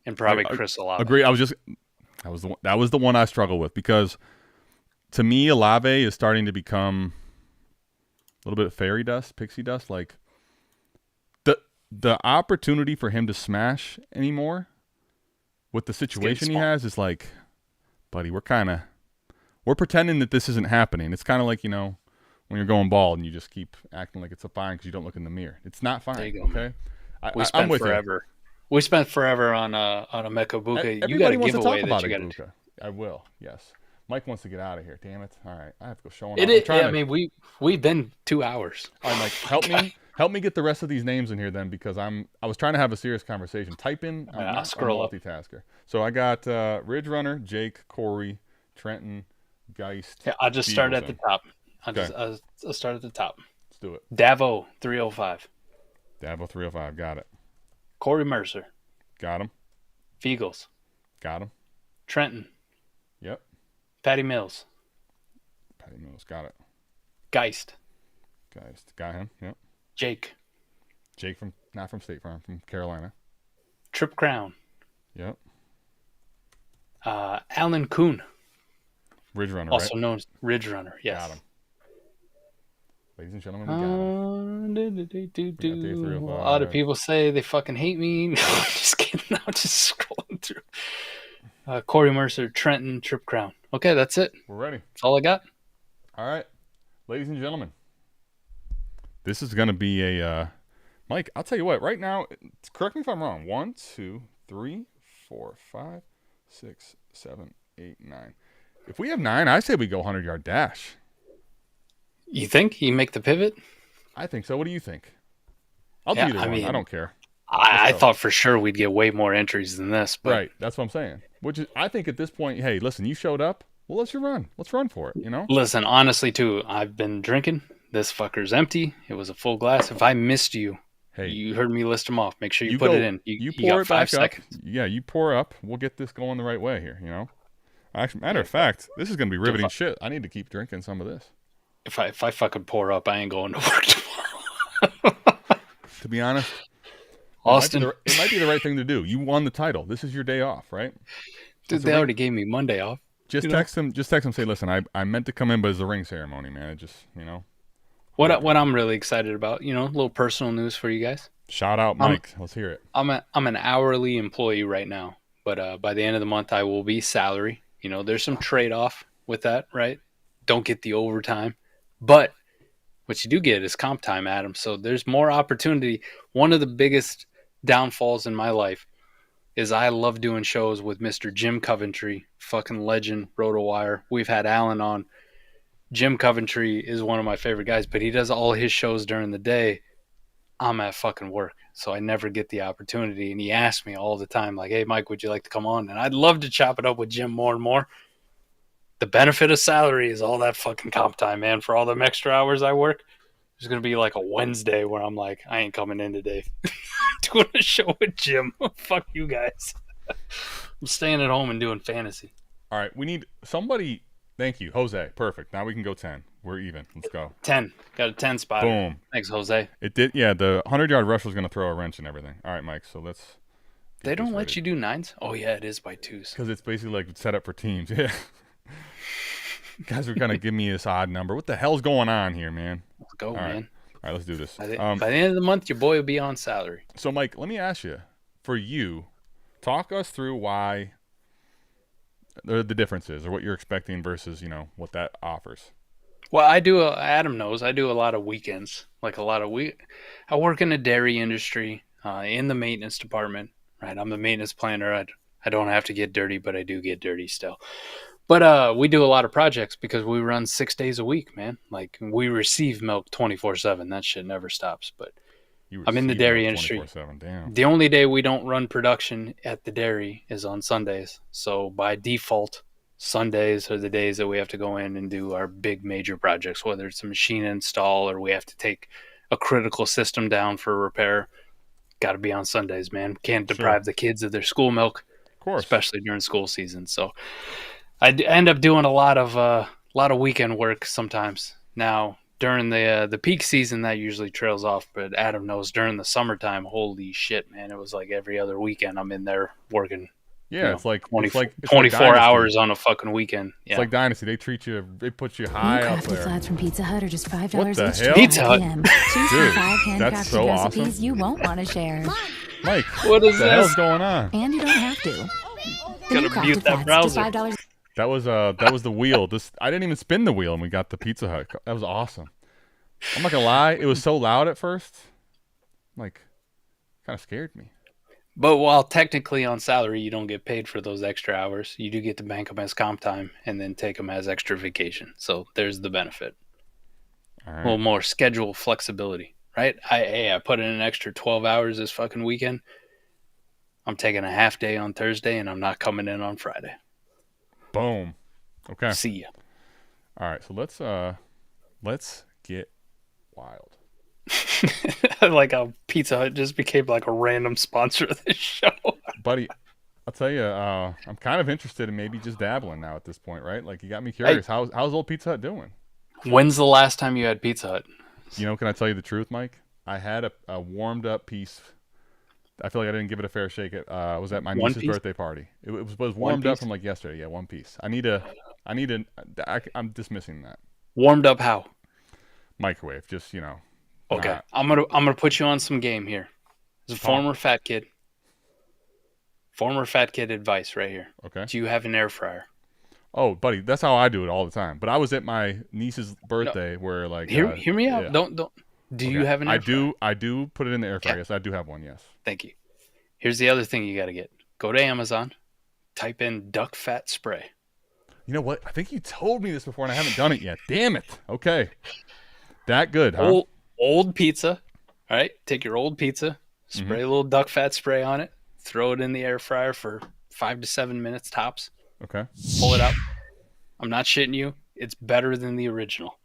And probably Chris Olave. Agree. That was the one I struggle with because to me, Olave is starting to become a little bit of fairy dust, pixie dust. The opportunity for him to smash anymore with the situation he has is buddy, we're pretending that this isn't happening. It's kind of when you're going bald and you just keep acting like it's fine because you don't look in the mirror. It's not fine. There you go, okay? I'm with forever. You. We spent forever on Emeka Egbuka. You got to give away that you got to. I will. Yes. Mike wants to get out of here. Damn it! All right, I have to go show him. We've been 2 hours. All right, Mike, help me. Help me get the rest of these names in here then, because I was trying to have a serious conversation. Type in. I'll scroll up. Multitasker. So I got Ridge Runner, Jake, Corey, Trenton, Geist. Yeah, I'll just start at the top. Okay. I'll start at the top. Let's do it. Davo 305. Davo 305. Got it. Corey Mercer. Got him. Feagles. Got him. Trenton. Yep. Patty Mills. Patty Mills. Got it. Geist. Got him. Yep. Jake. Jake not from State Farm, from Carolina. Trip Crown. Yep. Alan Kuhn. Ridge Runner, also right? known as Ridge Runner. Yes. Got him. Ladies and gentlemen, we got him. A lot of people say they fucking hate me. No, I'm just kidding. I'm just scrolling through. Corey Mercer, Trenton, Trip Crown. Okay, that's it. We're ready. That's all I got. All right. Ladies and gentlemen, this is going to be a Mike, I'll tell you what. Right now, correct me if I'm wrong. 1, 2, 3, 4, 5, 6, 7, 8, 9. If we have 9, I say we go 100-yard dash. You think you make the pivot? I think so. What do you think? I'll do either one. I don't care. I thought for sure we'd get way more entries than this. But right. That's what I'm saying. Which is, I think at this point, hey, listen, you showed up. Well, let's run. Let's run for it, you know? Listen, honestly, too, I've been drinking. This fucker's empty. It was a full glass. If I missed you, hey, you heard me list them off. Make sure you put it in. You pour it 5 seconds. Yeah, you pour up. We'll get this going the right way here, you know? Actually, matter of fact, this is going to be riveting shit. I need to keep drinking some of this. If I fucking pour up, I ain't going to work tomorrow. To be honest, Austin, it might be the right thing to do. You won the title. This is your day off, right? Dude, they already gave me Monday off. Just text him. Just text him. Say, listen, I meant to come in, but it's a ring ceremony, man. It just, you know. What I'm really excited about, you know, a little personal news for you guys. Shout out, Mike. Let's hear it. I'm an hourly employee right now, but by the end of the month, I will be salary. You know, there's some trade-off with that, right? Don't get the overtime. But what you do get is comp time, Adam. So there's more opportunity. One of the biggest downfalls in my life is I love doing shows with Mr. Jim Coventry, fucking legend, RotoWire. We've had Alan on. Jim Coventry is one of my favorite guys, but he does all his shows during the day. I'm at fucking work, so I never get the opportunity. And he asks me all the time, like, hey, Mike, would you like to come on? And I'd love to chop it up with Jim more and more. The benefit of salary is all that fucking comp time, man. For all them extra hours I work, there's going to be like a Wednesday where I'm like, I ain't coming in today. Doing a show with Jim. Fuck you guys. I'm staying at home and doing fantasy. All right, we need somebody. Thank you, Jose. Perfect. Now we can go 10. We're even. Let's go. 10. Got a 10 spot. Boom. Thanks, Jose. It did. Yeah, the 100-yard rush was going to throw a wrench and everything. All right, Mike. So let's. They don't let you do 9s? Oh, yeah, it is by 2s. Because it's basically like set up for teams. Yeah. Guys are going to give me this odd number. What the hell's going on here, man? Let's go, man. All right, let's do this. By the end of the month, your boy will be on salary. So, Mike, let me ask you. For you, talk us through why the difference is, or what you're expecting versus, you know, what that offers. Well, Adam knows, I do a lot of weekends. I work in the dairy industry, in the maintenance department, right? I'm the maintenance planner. I don't have to get dirty, but I do get dirty still. But we do a lot of projects because we run 6 days a week, man. Like, we receive milk 24/7. That shit never stops. But I'm in the dairy industry. Damn. The only day we don't run production at the dairy is on Sundays. So by default, Sundays are the days that we have to go in and do our big major projects, whether it's a machine install or we have to take a critical system down for repair. Got to be on Sundays, man. Can't deprive the kids of their school milk, of course, especially during school season. So I end up doing a lot of weekend work sometimes. Now, during the peak season, that usually trails off. But Adam knows during the summertime, holy shit, man, it was like every other weekend I'm in there working. Yeah, it's like 24 hours on a fucking weekend. Yeah. It's like Dynasty. They put you high up there. Flats from Pizza Hut are just $5 what the each. hell? Pizza Hut. Choose Dude, from 5 handcrafted that's so recipes awesome. you won't want to share. Mike, what is the this? hell's going on? And you don't have to. Gotta Crafted mute that flats, browser. just $5. That was the wheel. I didn't even spin the wheel, and we got the Pizza Hut. That was awesome. I'm not gonna lie, it was so loud at first, like, kind of scared me. But while technically on salary, you don't get paid for those extra hours. You do get to bank them as comp time and then take them as extra vacation. So there's the benefit. All right. A little more schedule flexibility. right? I put in an extra 12 hours this fucking weekend. I'm taking a half day on Thursday, and I'm not coming in on Friday. Boom. Okay. See ya. All right. So let's get wild. Like how Pizza Hut just became like a random sponsor of this show. Buddy, I'll tell you, I'm kind of interested in maybe just dabbling now at this point, right? Like, you got me curious. How's old Pizza Hut doing? When's the last time you had Pizza Hut? You know, can I tell you the truth, Mike? I had a warmed up piece. I feel like I didn't give it a fair shake. It was at my niece's birthday party. It was warmed up from like yesterday. Yeah, one piece. I'm dismissing that. Warmed up how? Microwave, just, you know. Okay, I'm gonna put you on some game here. As a former fat kid advice right here. Okay. Do you have an air fryer? Oh, buddy, that's how I do it all the time. But I was at my niece's birthday where like hear me out. Yeah. Don't. Do you have an air fryer? I do put it in the air fryer. Yes, I do have one. Yes. Thank you. Here's the other thing you got to get. Go to Amazon, type in duck fat spray. You know what? I think you told me this before, and I haven't done it yet. Damn it. Okay. That good, huh? Old pizza. All right. Take your old pizza, spray a little duck fat spray on it, throw it in the air fryer for 5 to 7 minutes tops. Okay. Pull it out. I'm not shitting you. It's better than the original.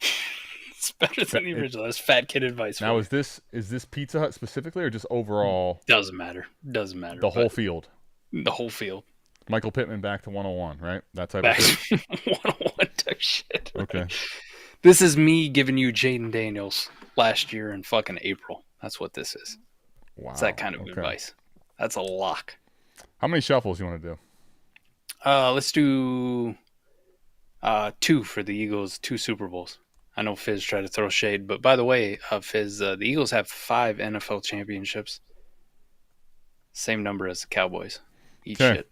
It's better than the original. That's fat kid advice. Now, is this Pizza Hut specifically or just overall? Doesn't matter. The whole field. The whole field. Michael Pittman back to 101, right? That type of shit. 101 type shit. Right? Okay. This is me giving you Jaden Daniels last year in fucking April. That's what this is. Wow. It's that kind of advice. That's a lock. How many shuffles you want to do? Let's do 2 for the Eagles, 2 Super Bowls. I know Fizz tried to throw shade, but by the way, Fizz, the Eagles have 5 NFL championships. Same number as the Cowboys. Eat shit.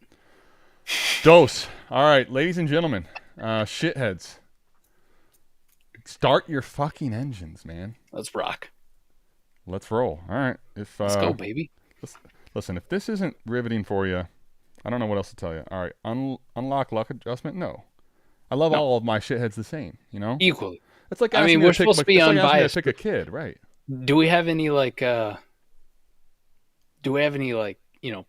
Dose. All right, ladies and gentlemen, shitheads. Start your fucking engines, man. Let's rock. Let's roll. All right. Let's go, baby. Listen, if this isn't riveting for you, I don't know what else to tell you. All right, unlock luck adjustment? No. I love all of my shitheads the same, you know? Equally. It's like we're supposed to be unbiased. Pick a kid, right? Do we have any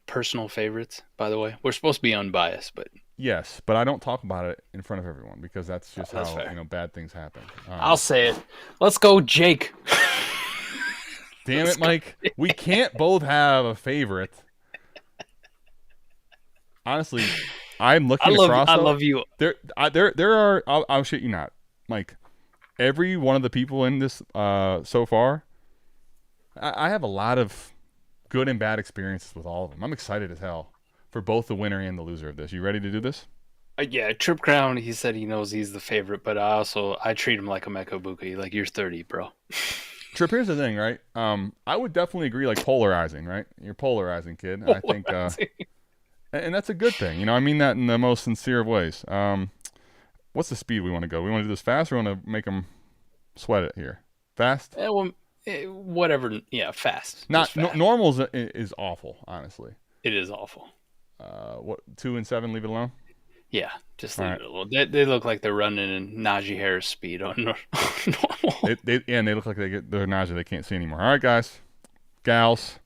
personal favorites, by the way? We're supposed to be unbiased, but yes, but I don't talk about it in front of everyone because that's just that's how fair. Bad things happen. I'll say it. Let's go, Jake. Damn it, Mike. We can't both have a favorite. Honestly, I'm looking across. I love you. There are. I'll shit you not, Mike. Every one of the people in this so far, I have a lot of good and bad experiences with all of them. I'm excited as hell for both the winner and the loser of this. You ready to do this? Yeah, Trip Crown, he said he knows he's the favorite, but I treat him like a Mecha Buki. Like, you're 30, bro. Trip, here's the thing, right? I would definitely agree, like, polarizing, right? You're polarizing, kid. I think, and that's a good thing. You know, I mean that in the most sincere of ways. What's the speed we want to go? We want to do this fast or want to make them sweat it here? Fast? Whatever. Yeah, fast. Not fast. Normal is awful, honestly. It is awful. What 2 and 7? Leave it alone. Yeah, just leave it alone. They look like they're running in Najee Harris speed on normal. They look like they're nausea. They can't see anymore. All right, guys, gals.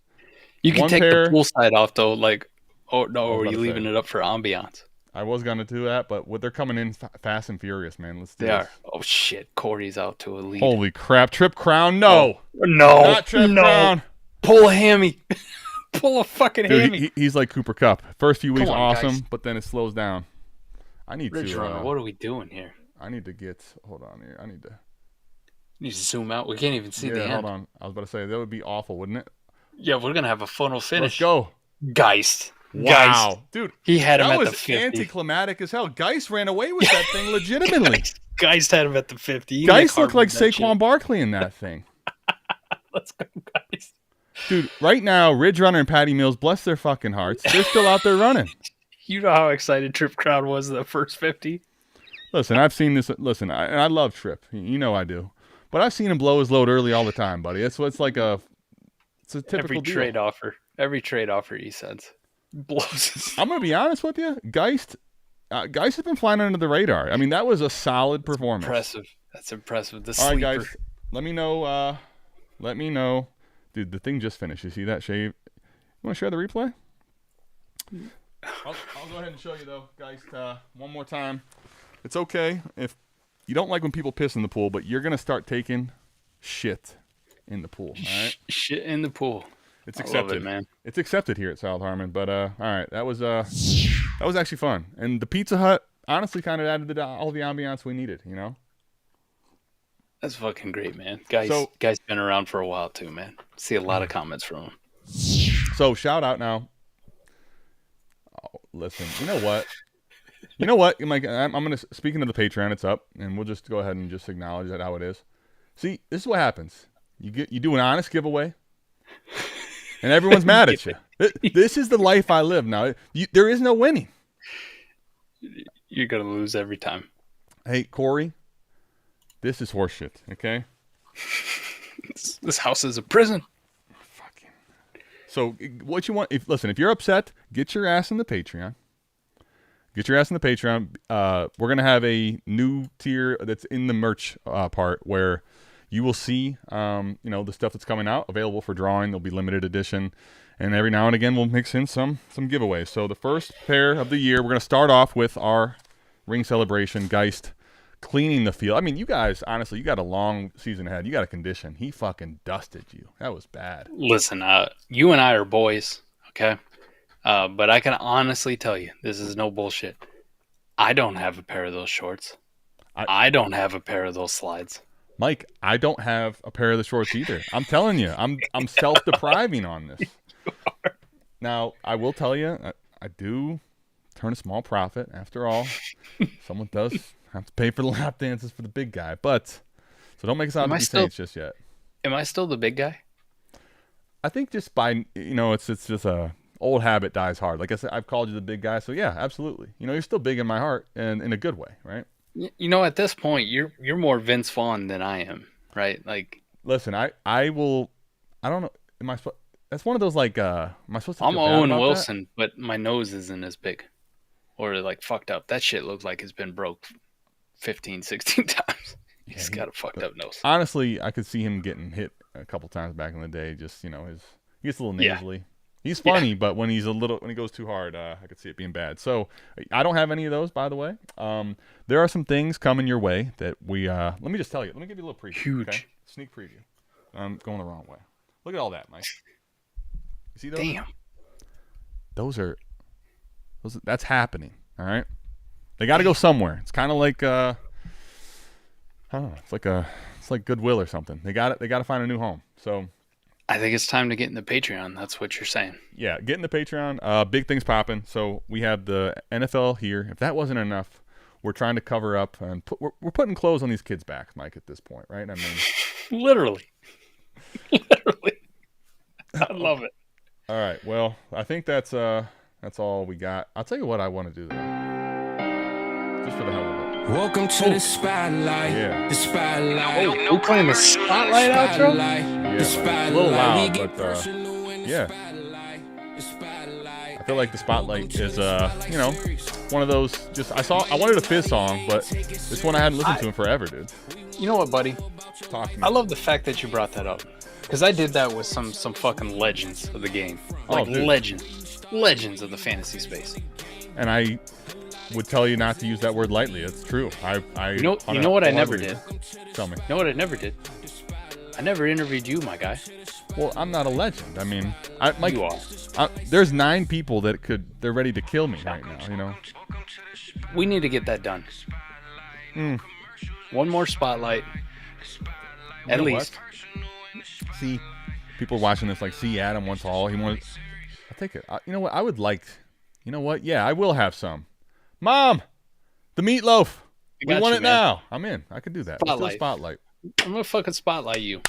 You can take the pool side off though. Like, oh no, or are you leaving it up for ambiance? I was gonna do that, but they're coming in fast and furious, man. Let's do this. They are. Oh shit, Corey's out to a lead. Holy crap, Trip Crown, no, not Trip Crown. Pull a hammy. Pull a fucking hammy. Dude, he's like Cooper Kupp. First few weeks awesome, guys. But then it slows down. I need Ridge to. Runner, what are we doing here? I need to get. Hold on here. I need to. You need to zoom out. We can't even see the end. Hold on. I was about to say that would be awful, wouldn't it? Yeah, we're gonna have a funnel finish. Let's go. Geist. Wow, Geist. dude, he had him at the 50. That was anticlimactic as hell. Geist ran away with that thing legitimately. Geist had him at the 50. Geist looked like Saquon Barkley in that thing. Let's go, Geist. Dude, right now, Ridge Runner and Patty Mills, bless their fucking hearts, they're still out there running. You know how excited Trip Crowd was the first 50? Listen, I've seen this. Listen, I love Trip. You know I do. But I've seen him blow his load early all the time, buddy. It's a typical deal. Every trade offer he sends blows. I'm going to be honest with you. Geist has been flying under the radar. I mean, that was a solid performance. Impressive. That's impressive. The all sleeper. right, guys. Let me know Let me know. Dude, the thing just finished. You see that shave? You want to share the replay? I'll go ahead and show you, though, guys, one more time. It's okay if you don't like when people piss in the pool, but you're going to start taking shit in the pool, all right? Shit in the pool. It's accepted. I love it, man. It's accepted here at South Harmon, but all right, that was actually fun. And the Pizza Hut honestly kind of added all the ambiance we needed, you know? That's fucking great, man. Guys been around for a while, too, man. See a lot of comments from him. So, shout out now. Oh, listen, you know what? Mike, I'm going to, speaking of the Patreon, it's up, and we'll just go ahead and just acknowledge that how it is. See, this is what happens. You do an honest giveaway, and everyone's mad at you. This is the life I live now. There is no winning. You're going to lose every time. Hey, Corey, this is horseshit, okay? This house is a prison. So what you want, if you're upset, get your ass in the Patreon. Get your ass in the Patreon. We're going to have a new tier that's in the merch part where you will see, the stuff that's coming out available for drawing. There'll be limited edition. And every now and again, we'll mix in some giveaways. So the first pair of the year, we're going to start off with our ring celebration, Geist, cleaning the field. I mean, you guys, honestly, you got a long season ahead. You got a condition. He fucking dusted you. That was bad. Listen, you and I are boys, okay? But I can honestly tell you, this is no bullshit. I don't have a pair of those shorts. I don't have a pair of those slides. Mike, I don't have a pair of the shorts either. I'm telling you, I'm self-depriving on this. Now, I will tell you, I do turn a small profit. After all, someone does have to pay for the lap dances for the big guy. But, so don't make us out to be saints just yet. Am I still the big guy? I think just by, it's just a old habit dies hard. Like I said, I've called you the big guy. So, yeah, absolutely. You're still big in my heart and in a good way, right? At this point, you're more Vince Vaughn than I am, right? Like, listen, I don't know. That's one of those, like, am I supposed to? I'm Owen Wilson, but my nose isn't as big or, like, fucked up. That shit looks like it's been broke 15, 16 times. He's got a fucked up nose. Honestly, I could see him getting hit a couple times back in the day. Just, he gets a little nasally. Yeah. He's funny, but when he goes too hard, I could see it being bad. So I don't have any of those, by the way. There are some things coming your way that we. Let me just tell you. Let me give you a little preview. Huge. Okay? Sneak preview. I'm going the wrong way. Look at all that, Mike. You see those? Damn. That's happening. All right. They got to go somewhere. It's kind of like I don't know. It's like Goodwill or something. They got to find a new home. So. I think it's time to get in the Patreon. That's what you're saying. Yeah, get in the Patreon. Big things popping. So we have the NFL here. If that wasn't enough, we're trying to cover up and we're putting clothes on these kids' backs, Mike, at this point, right? I mean, literally. I love it. All right. Well, I think that's all we got. I'll tell you what I want to do though, just for the hell of it. Welcome to the spotlight. Yeah. The spotlight. We're playing the spotlight outro? Yeah, The spotlight. a little loud, We get but personal in the yeah. spotlight. The spotlight. I feel like the spotlight is one of those. I wanted a Fizz song, but this one I hadn't listened to in forever, dude. You know what, buddy? Talk to me. I love the fact that you brought that up. Because I did that with some fucking legends of the game. Like legends of the fantasy space. And I would tell you not to use that word lightly. It's true. You know what I never did? Tell me. You know what I never did? I never interviewed you, my guy. Well, I'm not a legend. I mean, Mike, you are. There's 9 people they're ready to kill me right now, We need to get that done. One more spotlight. At least. What? See, people are watching this like, see, Adam wants all. I'll take it. You know what? I would like, Yeah, I will have some. Mom, the meatloaf. We want it now. I'm in. I could do that. Spotlight. I'm going to fucking spotlight you.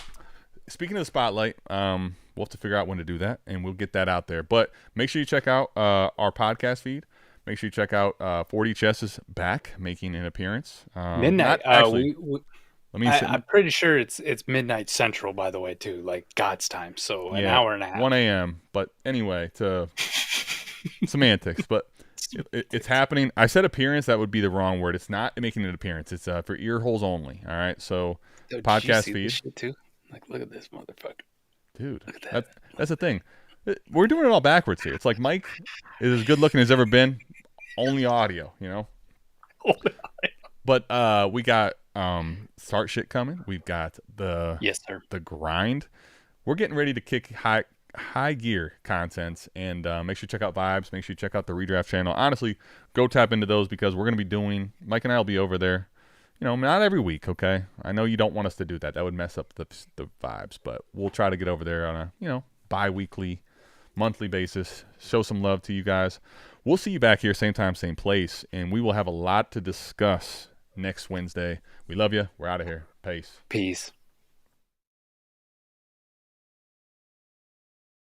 Speaking of the spotlight, we'll have to figure out when to do that, and we'll get that out there. But make sure you check out our podcast feed. Make sure you check out 40 Chess is back, making an appearance. Midnight. I'm pretty sure it's midnight central, by the way, too, like God's time. So an hour and a half. 1 a.m. But anyway, to semantics. But it's happening. I said appearance. That would be the wrong word. It's not making an appearance. It's for ear holes only. All right. So podcast feed. feed. Shit too? Like, look at this motherfucker. Dude, Look at that. that's the thing. We're doing it all backwards here. It's like Mike is as good looking as ever been, only audio, you know? But we got start shit coming. We've got Yes, sir. the grind. We're getting ready to kick high gear content, and make sure you check out Vibes. Make sure you check out the Redraft channel. Honestly, go tap into those because we're going to be doing, Mike and I will be over there. You know, not every week, okay? I know you don't want us to do that. That would mess up the vibes, but we'll try to get over there on a, you know, bi-weekly, monthly basis. Show some love to you guys. We'll see you back here, same time, same place, and we will have a lot to discuss next Wednesday. We love you. We're out of here. Peace. Peace.